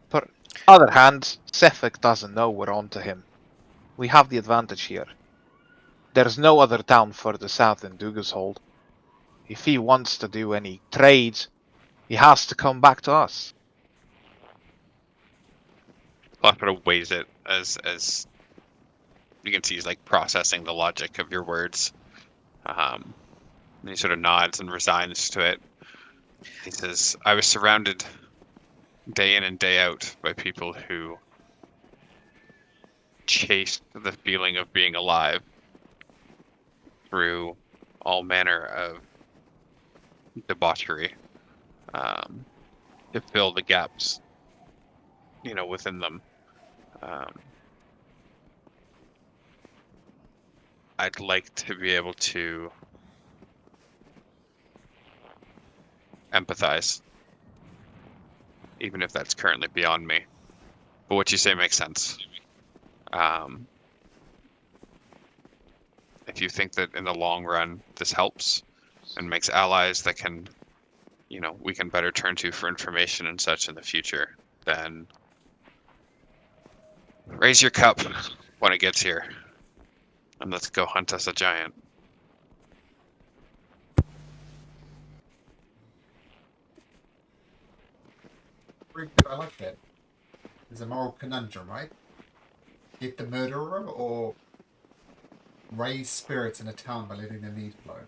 But on the other hand, Suffolk doesn't know we're on to him. We have the advantage here. There's no other town further south than Dugashold. If he wants to do any trades, he has to come back to us. Loth sort of weighs it as you can see he's like processing the logic of your words. And he sort of nods and resigns to it. He says, I was surrounded day in and day out by people who chased the feeling of being alive through all manner of debauchery to fill the gaps, within them. I'd like to be able to empathize, even if that's currently beyond me. But what you say makes sense. If you think that in the long run this helps and makes allies that can, we can better turn to for information and such in the future, then raise your cup when it gets here, and let's go hunt us a giant. Very good. I like that. There's a moral conundrum, right? Get the murderer or raise spirits in a town by letting the mead flow.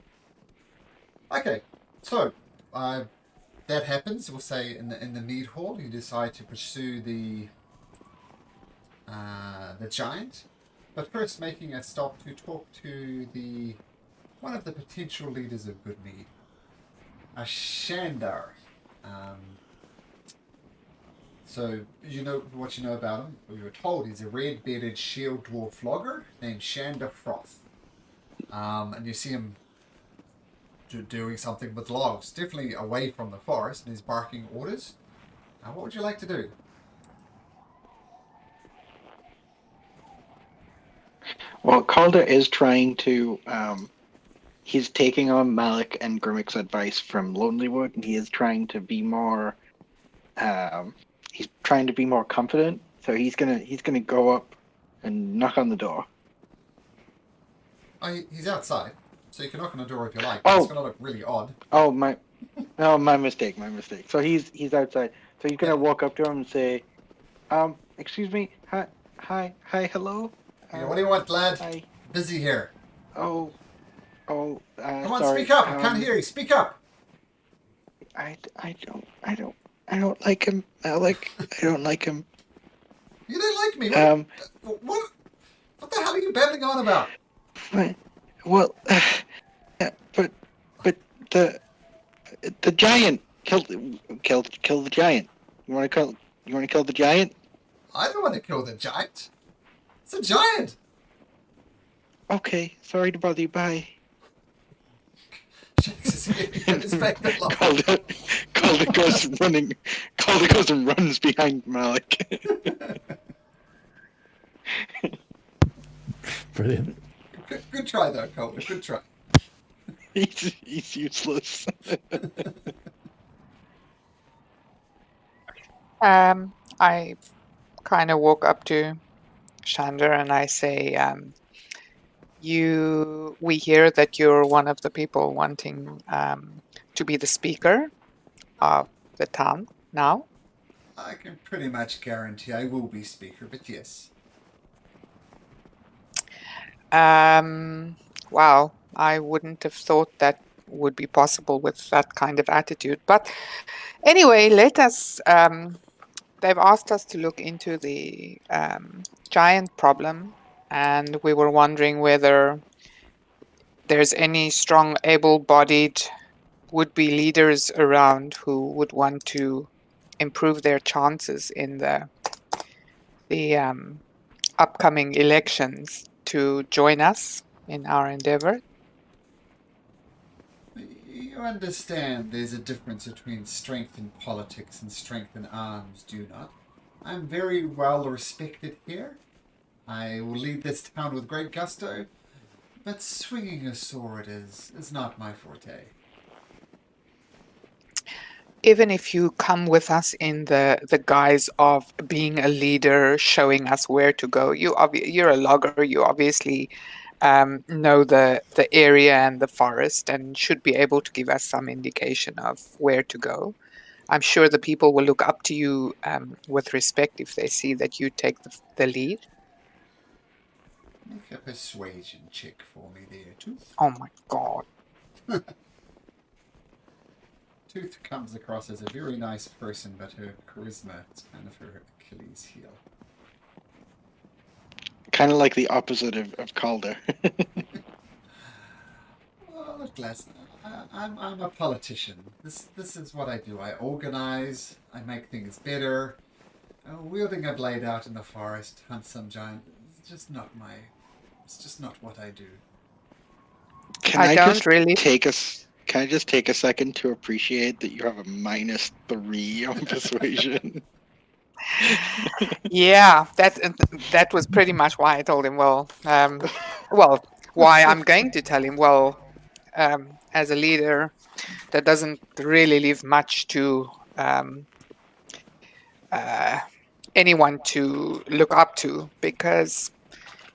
Okay, so that happens. We'll say in the mead hall, you decide to pursue the giant, but first making a stop to talk to one of the potential leaders of Good Mead, a Shandar. So you know what you know about him. We were told he's a red-bearded shield dwarf logger named Shandar Froth. And you see him doing something with logs, definitely away from the forest, and he's barking orders. What would you like to do? Well, Calder is trying to. He's taking on Malik and Grimmick's advice from Lonelywood, and he is trying to be more. He's trying to be more confident, so he's gonna go up and knock on the door. He's outside, so you can knock on the door if you like. But it's gonna look really odd. Oh my mistake. So he's outside. So he's gonna walk up to him and say, excuse me, hi, hello. Yeah, what do you want, lad? Hi. Busy here. Come Come on, sorry. speak up. I can't hear you. Speak up. I don't like him, Malik. I don't like him. You don't like me. What the hell are you babbling on about? Well, but the giant kill the giant. You want to kill the giant? I don't want to kill the giant. It's a giant. Okay, sorry to bother you. Bye. Shakes his head. His back that long. Calder goes running. Calder goes and runs behind Malik. Brilliant. Good try though, Calder. Good try. He's useless. I kind of walk up to Shandar and I say, we hear that you're one of the people wanting to be the speaker of the town now. I can pretty much guarantee I will be speaker, but yes. Wow, I wouldn't have thought that would be possible with that kind of attitude. But anyway, let us. They've asked us to look into the giant problem, and we were wondering whether there's any strong, able-bodied would-be leaders around who would want to improve their chances in the upcoming elections to join us in our endeavor. You understand there's a difference between strength in politics and strength in arms, do you not? I'm very well respected here. I will lead this town with great gusto, but swinging a sword is not my forte. Even if you come with us in the guise of being a leader, showing us where to go, you're a logger. You obviously know the area and the forest, and should be able to give us some indication of where to go. I'm sure the people will look up to you with respect if they see that you take the lead. Make a persuasion check for me there, Tooth. Oh my god. Tooth comes across as a very nice person, but her charisma is kind of her Achilles heel. Kind of like the opposite of Calder. Well, look, Les, I'm a politician. This is what I do. I organize. I make things better. Wielding a blade out in the forest, hunt some giant. It's just not what I do. Can I don't just really- Can I just take a second to appreciate that you have a -3 on persuasion? Yeah, that was pretty much why I told him. Why I'm going to tell him. As a leader, that doesn't really leave much to anyone to look up to, because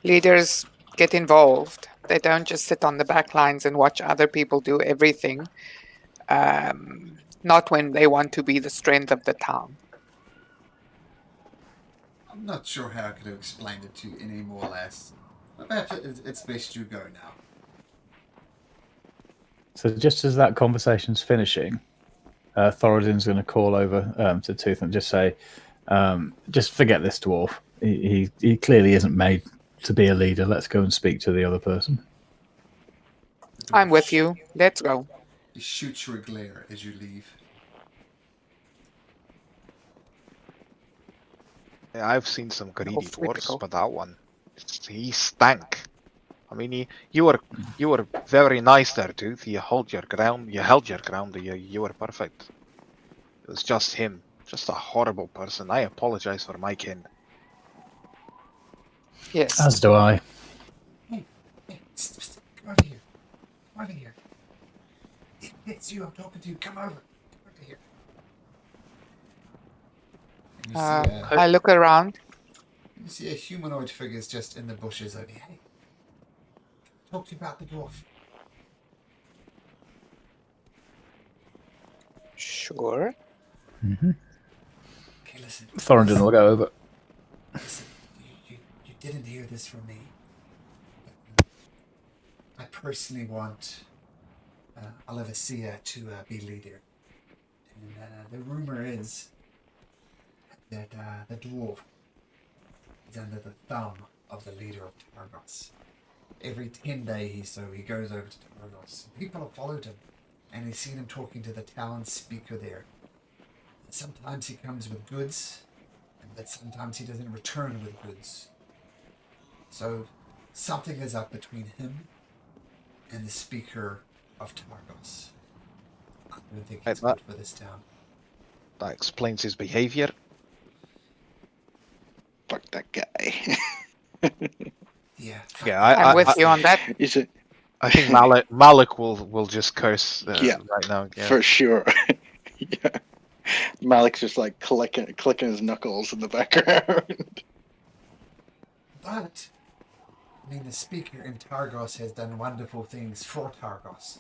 leaders get involved. They don't just sit on the back lines and watch other people do everything. Not when they want to be the strength of the town. I'm not sure how I could have explained it to you any more or less. But perhaps it's best you go now. So just as that conversation's finishing, Thoradin's going to call over to Tooth and just say, just forget this dwarf. He clearly isn't made to be a leader. Let's go and speak to the other person. I'm with you. Let's go. He shoots you a glare as you leave. Yeah, I've seen some greedy free to dwarves, go. but that one, he stank. I mean, you were very nice there, Tooth. You held your ground. You were perfect. It was just him, just a horrible person. I apologize for my kin. Yes. As do I. Hey, come over here. Come over here. It's you I'm talking to. Come over. Come over here. And you see I look around. you see a humanoid figure just in the bushes over here. Hey, talk to you about the dwarf. Sure. Okay, listen. Thoradin will go over. Listen, you didn't hear this from me. I personally want Oliver Sia to be leader. And the rumor is that the dwarf is under the thumb of the leader of Targos. Every 10 days he goes over to Targos. People have followed him, and he's seen him talking to the town speaker there. And sometimes he comes with goods, but sometimes he doesn't return with goods. So something is up between him and the speaker of Targos. I don't think it's good for this town. That explains his behavior. Fuck that guy. Yeah. Yeah, I'm with you on that. Is it? I think Malik will just curse Yeah, right now. Yeah. For sure. Yeah. Malik's just like clicking his knuckles in the background. But, I mean, the speaker in Targos has done wonderful things for Targos.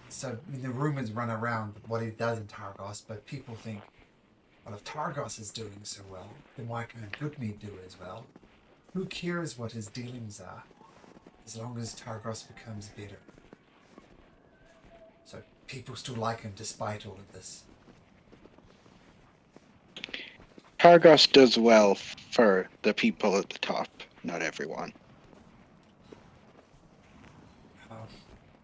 So, I mean, the rumors run around what he does in Targos, but people think, well, if Targos is doing so well, then why can't Goodmead do as well? Who cares what his dealings are, as long as Targos becomes better? So, people still like him despite all of this. Targos does well for the people at the top, not everyone. Oh,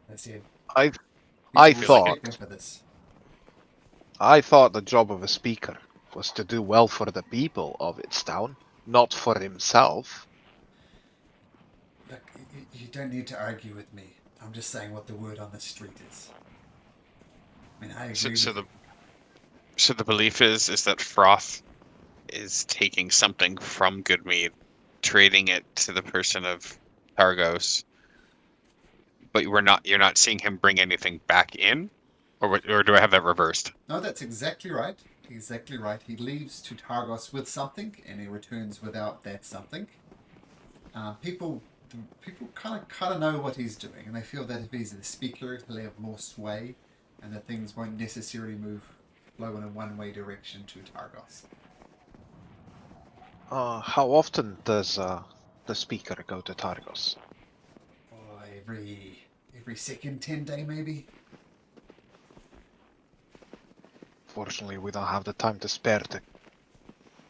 that's it. I People thought- respect him for this. I thought the job of a speaker was to do well for the people of its town, not for himself. Look, you don't need to argue with me. I'm just saying what the word on the street is. I mean, I agree So with you. So the belief is that Froth is taking something from Goodmead, trading it to the person of Targos, but you're not seeing him bring anything back in, or do I have that reversed? No, that's exactly right. Exactly right. He leaves to Targos with something, and he returns without that something. People kind of know what he's doing, and they feel that if he's the speaker, he'll have more sway, and that things won't necessarily move flow in a one-way direction to Targos. How often does the speaker go to Targos? Oh, every second 10-day maybe. Fortunately, we don't have the time to spare to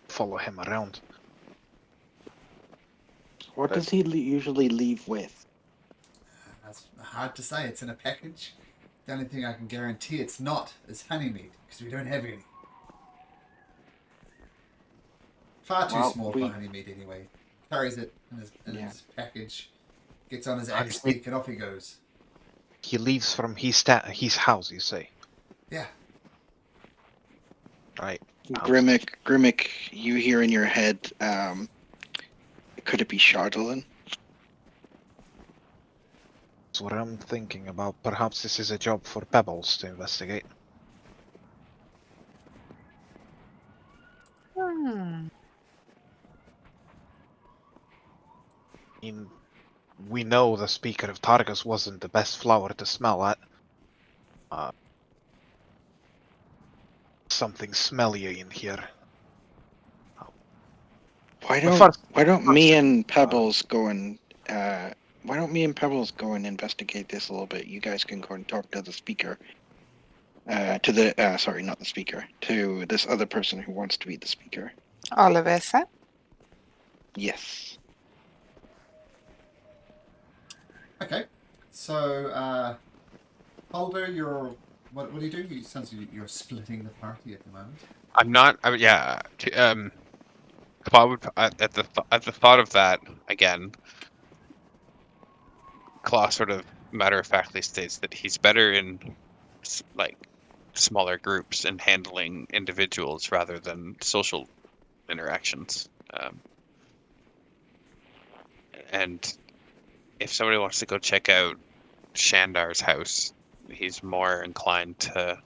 follow him around. What does he usually leave with? That's hard to say. It's in a package. The only thing I can guarantee it's not is honey meat, because we don't have any. Far too Well, small for honey meat anyway. Carries it in his package, gets on his axe stick, and off he goes. He leaves from his house, you say? Yeah. Right. Grimmick, you hear in your head, could it be Chardolin? That's what I'm thinking about. Perhaps this is a job for Pebbles to investigate. I mean, we know the Speaker of Targus wasn't the best flower to smell at. Something smellier in here. Why don't me and Pebbles go and investigate this a little bit? You guys can go and talk to the speaker. Sorry, not the speaker. To this other person who wants to be the speaker. Olivesa? Yes. Okay. So, Holder, what are you doing? It sounds like you're splitting the party at the moment. I'm not. Yeah. Claw at the thought of that again. Claw sort of matter-of-factly states that he's better in like smaller groups and handling individuals rather than social interactions. And if somebody wants to go check out Shandar's house, he's more inclined to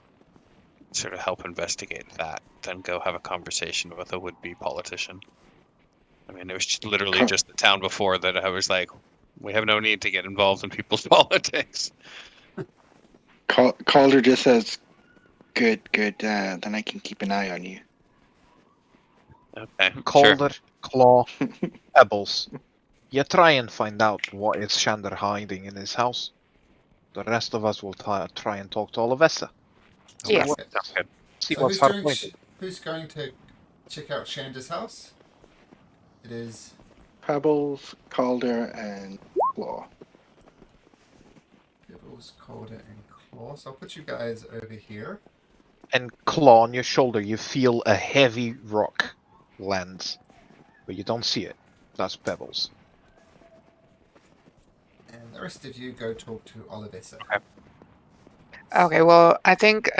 sort of help investigate that than go have a conversation with a would-be politician. I mean, it was literally just the town before that I was like, we have no need to get involved in people's politics. Calder just says, good, then I can keep an eye on you. Okay, Calder, sure. Claw, Pebbles. You try and find out what is Shandar hiding in his house. The rest of us will try and talk to Olivesa. Yes. Sounds good. See So what's hard who's going to check out Shandar's house? It is Pebbles, Calder, and Claw. Pebbles, Calder, and Claw. So I'll put you guys over here. And Claw on your shoulder, you feel a heavy rock lands, but you don't see it. That's Pebbles. And the rest of you go talk to Olivesa. Okay, well, I think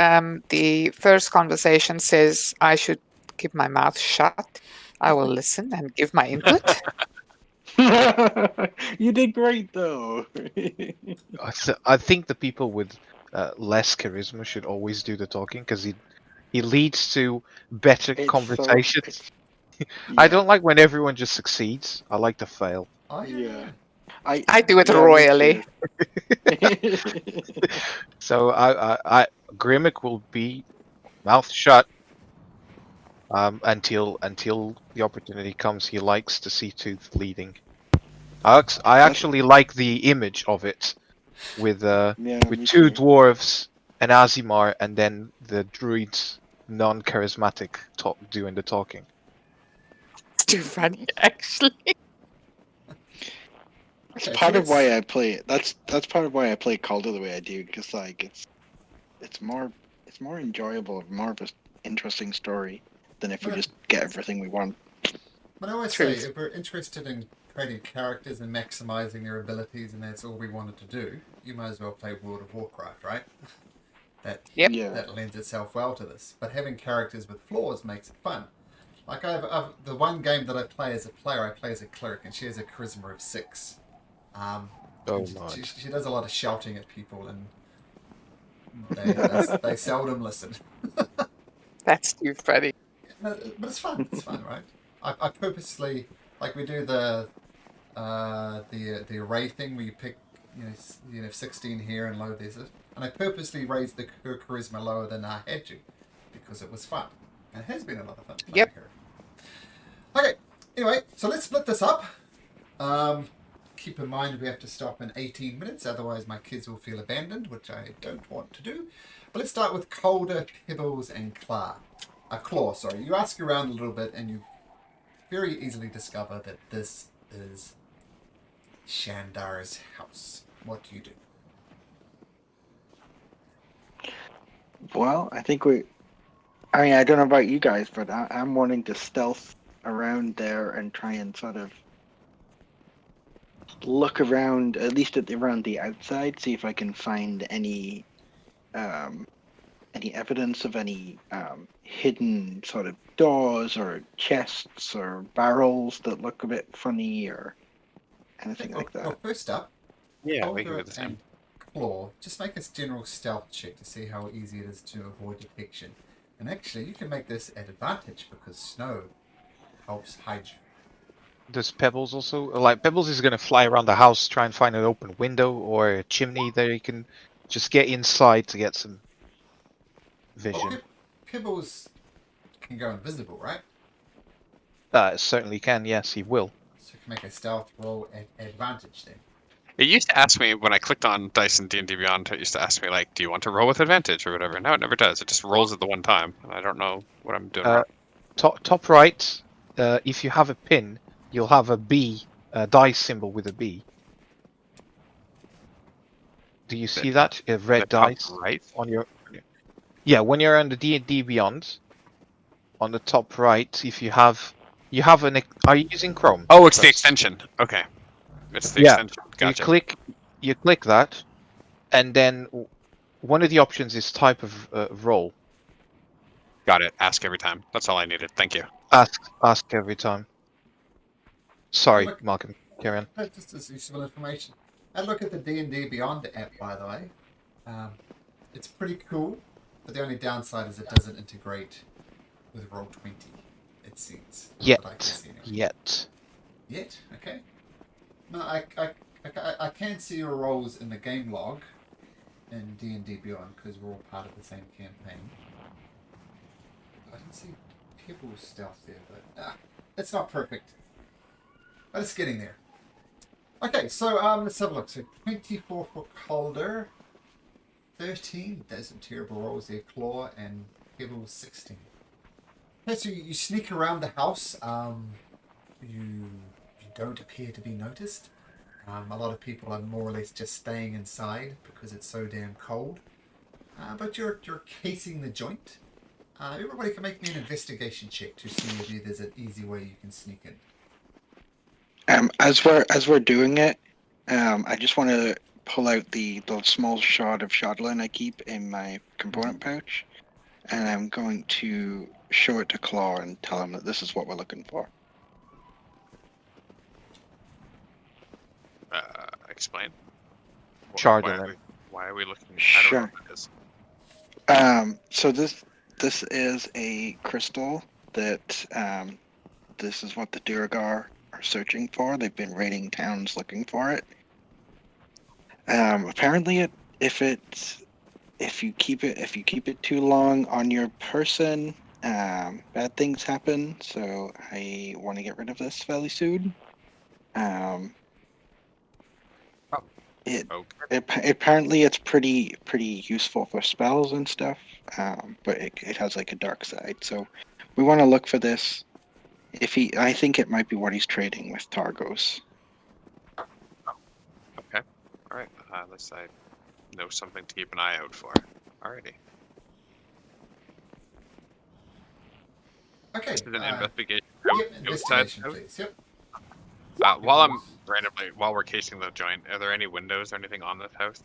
the first conversation says I should keep my mouth shut. I will listen and give my input. You did great, though. I think the people with less charisma should always do the talking because he leads to better conversations. I don't like when everyone just succeeds. I like to fail. Oh, yeah. I do it royally. So I Grimmick will be mouth shut until the opportunity comes. He likes to see Tooth leading. I actually like the image of it with two dwarves, an Azimar, and then the druid's non-charismatic doing the talking. It's too funny, actually. That's part of why I play it. That's part of why I play Calder the way I do, because like it's more enjoyable, more of an interesting story than if we just get everything we want. But I always say, if we're interested in creating characters and maximizing their abilities, and that's all we wanted to do, you might as well play World of Warcraft, right? That lends itself well to this. But having characters with flaws makes it fun. Like the one game that I play as a player, I play as a cleric, and she has a charisma of 6. She does a lot of shouting at people, and they seldom listen. That's too funny. But it's fun. It's fun, right? I purposely, like, we do the array thing where you pick, 16 here and low this, and I purposely raised her charisma lower than I had to, because it was fun. And it has been a lot of fun. Yep. Okay, anyway, so let's split this up. Keep in mind we have to stop in 18 minutes, otherwise my kids will feel abandoned, which I don't want to do. But let's start with Calder, Pebbles, and Claw. Claw, sorry. You ask around a little bit and you very easily discover that this is Shandar's house. What do you do? Well, I think I mean, I don't know about you guys, but I'm wanting to stealth around there and try and sort of look around, at least around the outside, see if I can find any evidence of any hidden sort of doors or chests or barrels that look a bit funny or anything like that. Well, first up, Yeah, we can Calder do the same. and Claw, just make a general stealth check to see how easy it is to avoid detection. And actually, you can make this at advantage because snow helps hide you. Does Pebbles also like Pebbles is gonna fly around the house, try and find an open window or a chimney that he can just get inside to get some vision. Well, Pebbles can go invisible, right? Certainly can. Yes, he will. So you can make a stealth roll at advantage then. It used to ask me when I clicked on Dice and D&D Beyond. It used to ask me like, "Do you want to roll with advantage or whatever?" Now it never does. It just rolls it the one time, and I don't know what I'm doing wrong. Top right. If you have a pin, you'll have a B, a dice symbol with a B. Do you see that? A red The top dice right. on your. Yeah, when you're on the D&D Beyond, on the top right, if you have an. Are you using Chrome? Oh, it's the That's- extension. Okay, it's the Yeah. extension. Gotcha. You click that, and then one of the options is type of roll. Got it. Ask every time. That's all I needed. Thank you. Ask every time. Sorry, Look- Malcolm. Carry on. That's just as useful information. And look at the D&D Beyond app, by the way. It's pretty cool, but the only downside is it doesn't integrate with Roll20, it seems. Yet. That I can see anyway. Yet. Yet? Okay. No, I can see your rolls in the game log in D&D Beyond because we're all part of the same campaign. I don't see people's stealth there, but it's not perfect. But it's getting there. Okay, so let's have a look. So 24 for Calder, 13. There's some terrible rolls there. Claw and Pebble 16. Okay, so you sneak around the house. You don't appear to be noticed. A lot of people are more or less just staying inside because it's so damn cold. But you're casing the joint. Everybody can make me an investigation check to see if there's an easy way you can sneak in. As we're doing it, I just want to pull out the small shard of shardline I keep in my component pouch, and I'm going to show it to Claw and tell him that this is what we're looking for. Explain. Chardonnay. Why are we looking? I don't know Sure. what that is. So this is a crystal that this is what the Duragar are searching for. They've been raiding towns looking for it. Apparently, if you keep it too long on your person, bad things happen. So I want to get rid of this fairly soon. Apparently it's pretty useful for spells and stuff, but it has like a dark side. So we want to look for this. I think it might be what he's trading with Targos. Okay. All right. At least I know something to keep an eye out for. Alrighty. Okay. This is an investigation. Yep, investigation, please. Yep. While we're casing the joint, are there any windows or anything on this house?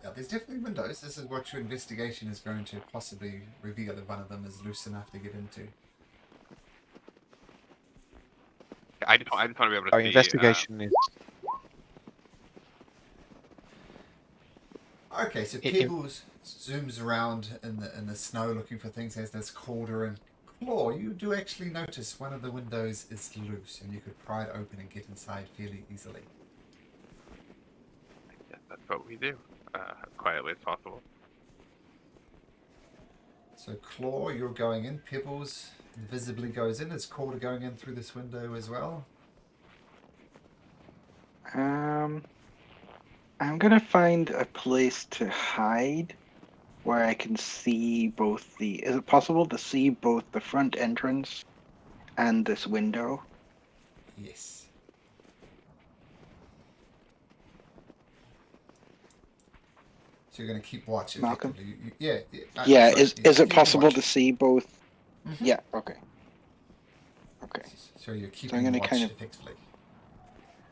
Yeah, there's definitely windows. This is what your investigation is going to possibly reveal if one of them is loose enough to get into. I just want to be able to Our see. investigation is. Okay, so Pebbles zooms around in the snow looking for things as there's Calder and Claw. You do actually notice one of the windows is loose and you could pry it open and get inside fairly easily. Yeah, that's what we do. Quietly as possible. So Claw, you're going in. Pebbles visibly goes in. Is Calder going in through this window as well? I'm gonna find a place to hide where I can see both the. Is it possible to see both the front entrance and this window? Yes. So you're going to keep watch Malcolm? effectively. Yeah. Yeah. Sorry, Is it keep possible watch. to see both? Mhm. Yeah. Okay. Okay. So you're I'm keeping gonna watch kind of. effectively.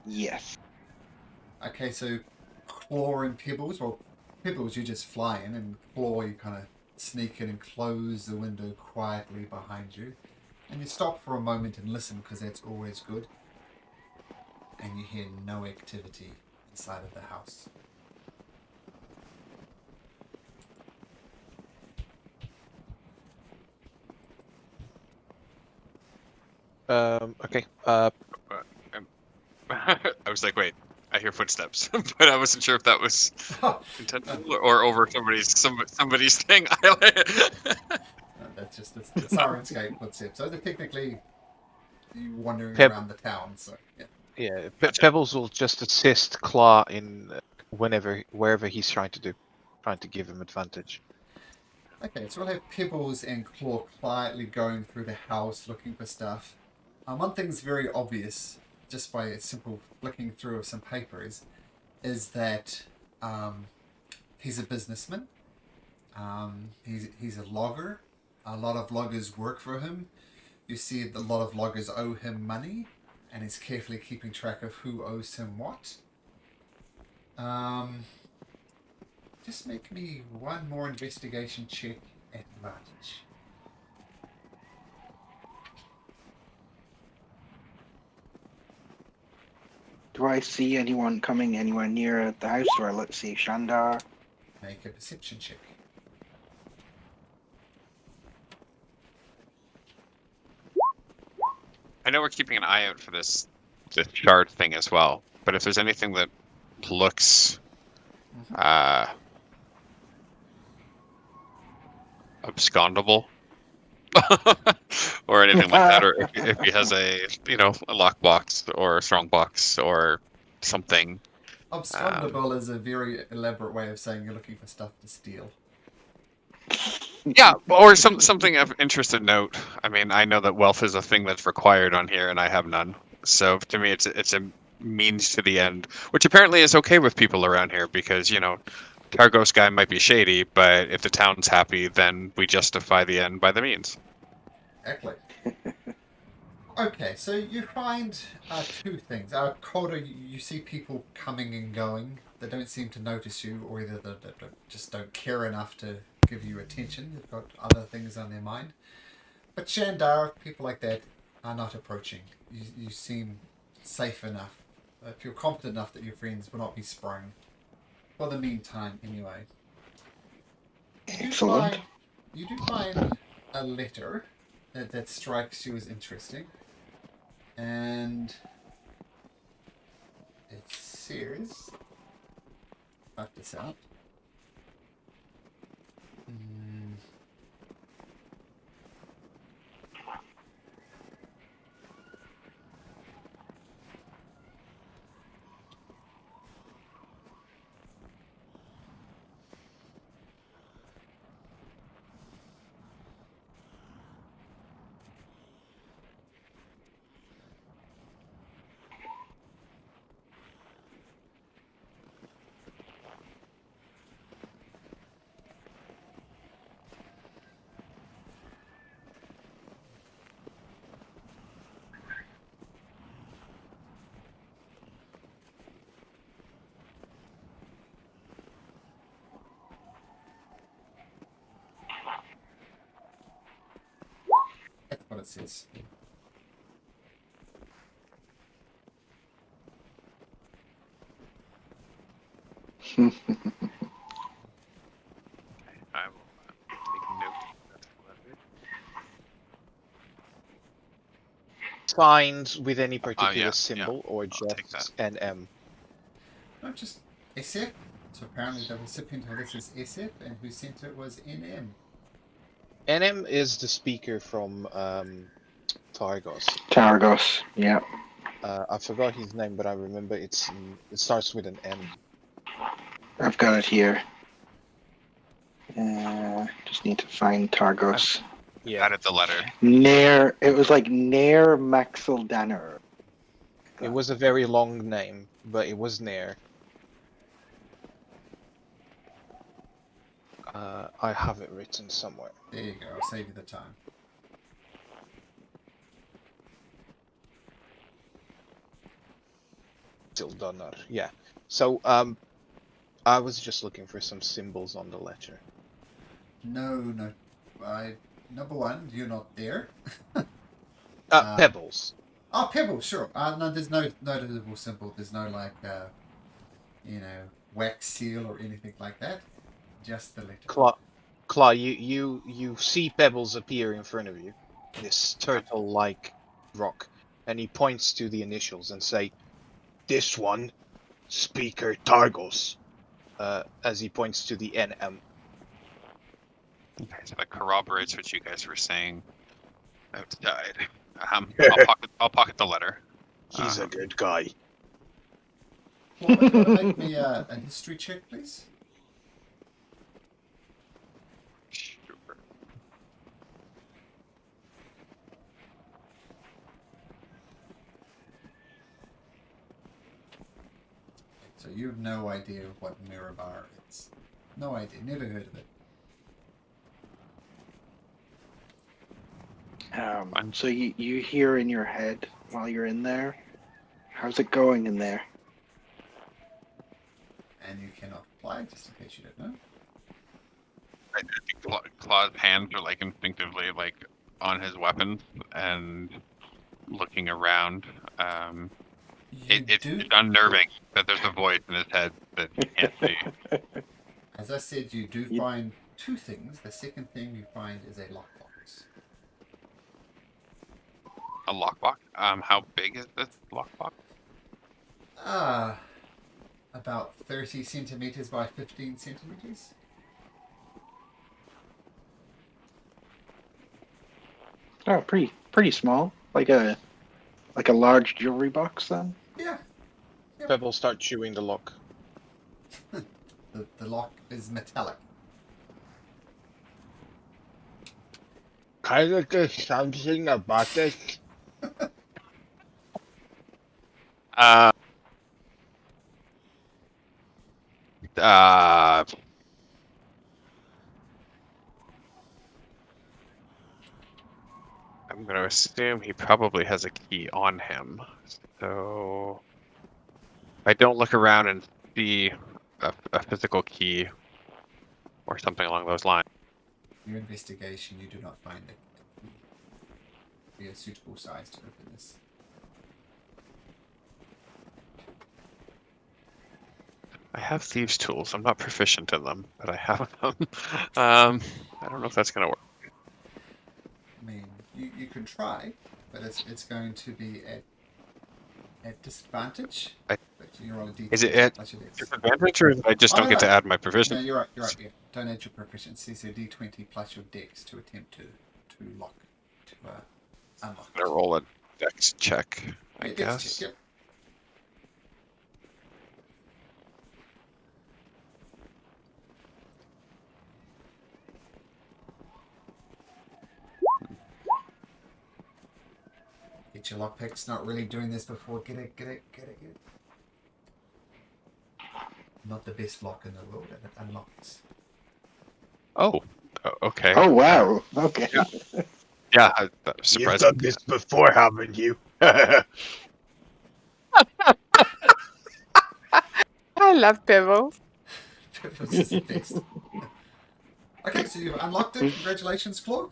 Yes. Okay, so Claw and Pebbles. Well, Pebbles, you just fly in, and Claw, you kind of sneak in and close the window quietly behind you. And you stop for a moment and listen, because that's always good. And you hear no activity inside of the house. Okay. I was like, wait, I hear footsteps, but I wasn't sure if that was intentional or over somebody's thing. That's just the Sirenscape footsteps. So they're technically you wandering Peb- around the town. So yeah. Yeah, Gotcha. Pebbles will just assist Claw in wherever he's trying to give him advantage. Okay, so we'll have Pebbles and Claw quietly going through the house looking for stuff. One thing's very obvious, just by a simple flicking through of some papers, is that he's a businessman. He's a logger. A lot of loggers work for him. You see a lot of loggers owe him money, and he's carefully keeping track of who owes him what. Just make me one more investigation check at advantage. Do I see anyone coming anywhere near the house? Or let's see, Shandar. Make a perception check. I know we're keeping an eye out for this shard thing as well, but if there's anything that looks abscondable or anything like that, or if he has a lockbox or a strongbox or something. Abscondable is a very elaborate way of saying you're looking for stuff to steal. Yeah, or something of interest and note. I mean, I know that wealth is a thing that's required on here, and I have none. So to me, it's a means to the end, which apparently is okay with people around here because Targos guy might be shady, but if the town's happy, then we justify the end by the means. Exactly. Okay, so you find two things. Calder, you see people coming and going. They don't seem to notice you, or either they just don't care enough to give you attention. They've got other things on their mind. But Shandar, people like that are not approaching. You seem safe enough. Feel confident enough that your friends will not be sprung. For the meantime, anyway. Excellent. You do find a letter that strikes you as interesting. And it says, cut this out. That's what it says. I will take note of that letter. Signs with any particular yeah, symbol or I'll take just an M. No, just SF. So apparently the recipient of this is SF, and who sent it was NM. NM is the speaker from Targos. Targos, yeah. I forgot his name, but I remember it starts with an N. I've got it here. Just need to find Targos. Yeah, Added the letter. It was like Nair Maxil Danner. it was a very long name, but it was Nair. I have it written somewhere. There you go. I'll save you the time. Tildunner. Yeah. So I was just looking for some symbols on the letter. No. Number one, you're not there. Pebbles. Oh, pebble, sure. No, there's no notable symbol. There's no like, wax seal or anything like that. Just the letter. Claw, you see pebbles appear in front of you. This turtle-like rock, and he points to the initials and say, "This one, Speaker Targos," as he points to the NM. Okay, so that corroborates what you guys were saying outside. I'll pocket the letter. He's a good guy. Well, do you want to make me a history check, please? Sure. So you have no idea what Mirabar is. No idea. Never heard of it. So you hear in your head while you're in there, how's it going in there? And you cannot apply, just in case you don't know. I think Claw's hands are like instinctively like on his weapon and looking around. It's unnerving that there's a voice in his head that he can't see. As I said, you do find two things. The second thing you find is a lockbox. A lockbox? How big is this lockbox? About 30 centimeters by 15 centimeters. Oh, pretty small. Like a large jewelry box then. Yeah. Pebbles start chewing the lock. The lock is metallic. Kind of there's something about this. I'm going to assume he probably has a key on him. So I don't look around and see a physical key or something along those lines. Your investigation, you do not find it to be a suitable size to open this. I have thieves' tools. I'm not proficient in them, but I have them. I don't know if that's going to work. I mean, you can try, but it's going to be at disadvantage. But you're on a D20. Is it at disadvantage, or I just don't get to add my proficiency? No, you're right. Yeah. Don't add your proficiency. So D20 plus your dex to attempt to unlock. I'm gonna roll a dex check, I Dex guess. check, yep. Get your lockpicks. Not really doing this before. Get it. Not the best lock in the world, and it unlocks. Oh, okay. Oh wow. Okay. Yeah, that was You've surprising. done this before, haven't you? I love Pebbles. Pebbles is the best. Okay, so you've unlocked it. Congratulations, Claude.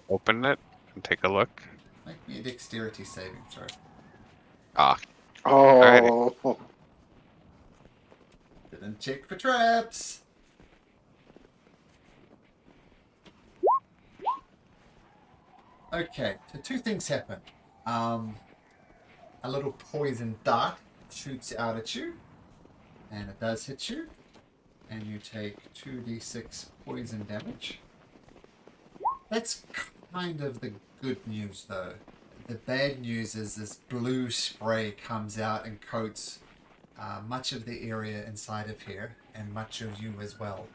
Open it and take a look. Make me a dexterity saving throw. Ah, Oh. Didn't check for traps. Okay, so two things happen. A little poison dart shoots out at you, and it does hit you. and you take 2d6 poison damage. That's kind of the good news, though. The bad news is this blue spray comes out and coats much of the area inside of here, and much of you as well.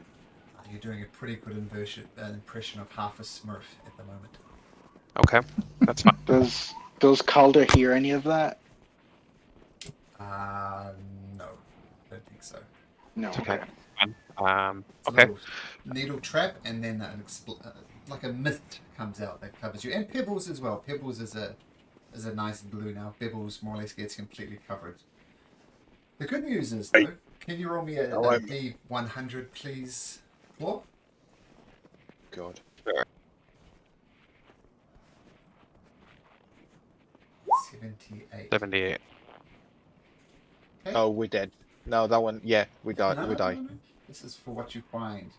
You're doing a pretty good impression of half a Smurf at the moment. Okay, that's fine. Does Calder hear any of that? No, don't think so. No. Okay. It's a Okay. little needle trap, and then like a mist comes out that covers you, and Pebbles as well. Pebbles is a nice blue now. Pebbles more or less gets completely covered. The good news is, though, can you roll me a D100, please, Claw? God. Sure. 78. 78. Okay. Oh, we're dead. No, that one. Yeah, we die. No, we die. no. This is for what you find.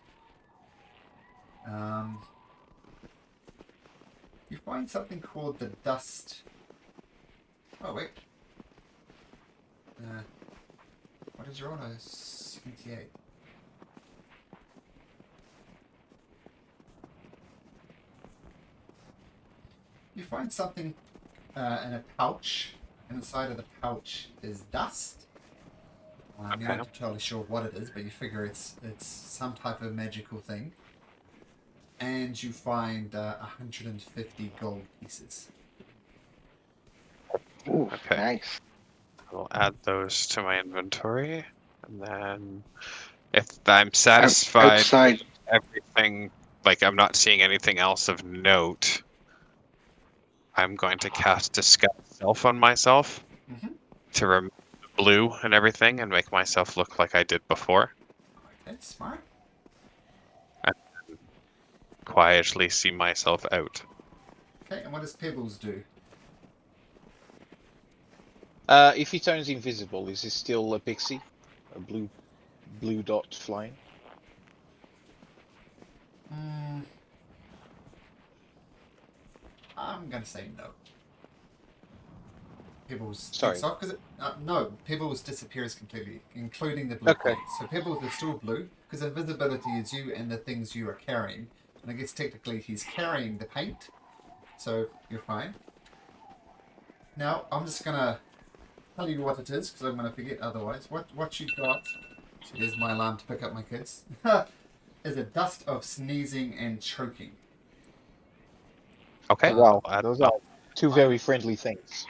You find something called the dust. Oh wait. What is your honor? 78. You find something in a pouch. And inside of the pouch is dust. You're not entirely sure what it is, but you figure it's some type of magical thing. And you find 150 gold pieces. Ooh, Okay. nice. I'll add those to my inventory, and then if I'm satisfied Outside. with everything, like I'm not seeing anything else of note, I'm going to cast Disguise Self on myself to remove the blue and everything and make myself look like I did before. Okay, smart. Quietly see myself out. Okay, and what does Pebbles do? If he turns invisible, is he still a pixie? A blue dot flying? I'm gonna say no. Pebbles Sorry. takes off because no, Pebbles disappears completely, including the blue Okay. paint. So Pebbles is still blue because invisibility is you and the things you are carrying. And I guess technically he's carrying the paint, so you're fine. Now I'm just gonna tell you what it is because I'm gonna forget otherwise. What you got? So there's my alarm to pick up my kids. Is a dust of sneezing and choking. Okay. Wow, I'll add those are two very friendly things.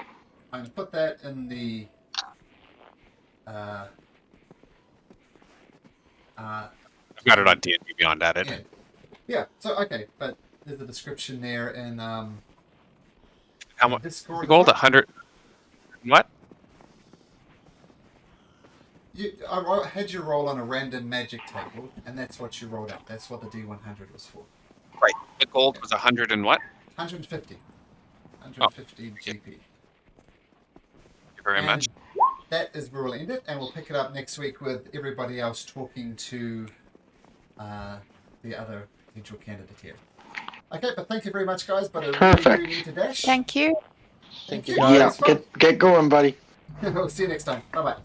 I'm going to put that in the I've got it on D&D Beyond added. yeah. So okay, but there's a description there in How much Discord. gold? 100. What? I had you roll on a random magic table, and that's what you rolled out. That's what the D100 was for. Right. The gold was 100 and what? 150. 150 GP. Thank you very And much. that is where we'll end it, and we'll pick it up next week with everybody else talking to the other potential candidate here. Okay, but thank you very much, guys. But I really Perfect. do need to dash. Thank you. Thank you. Yeah, It's fun. get going, buddy. We'll see you next time. Bye bye.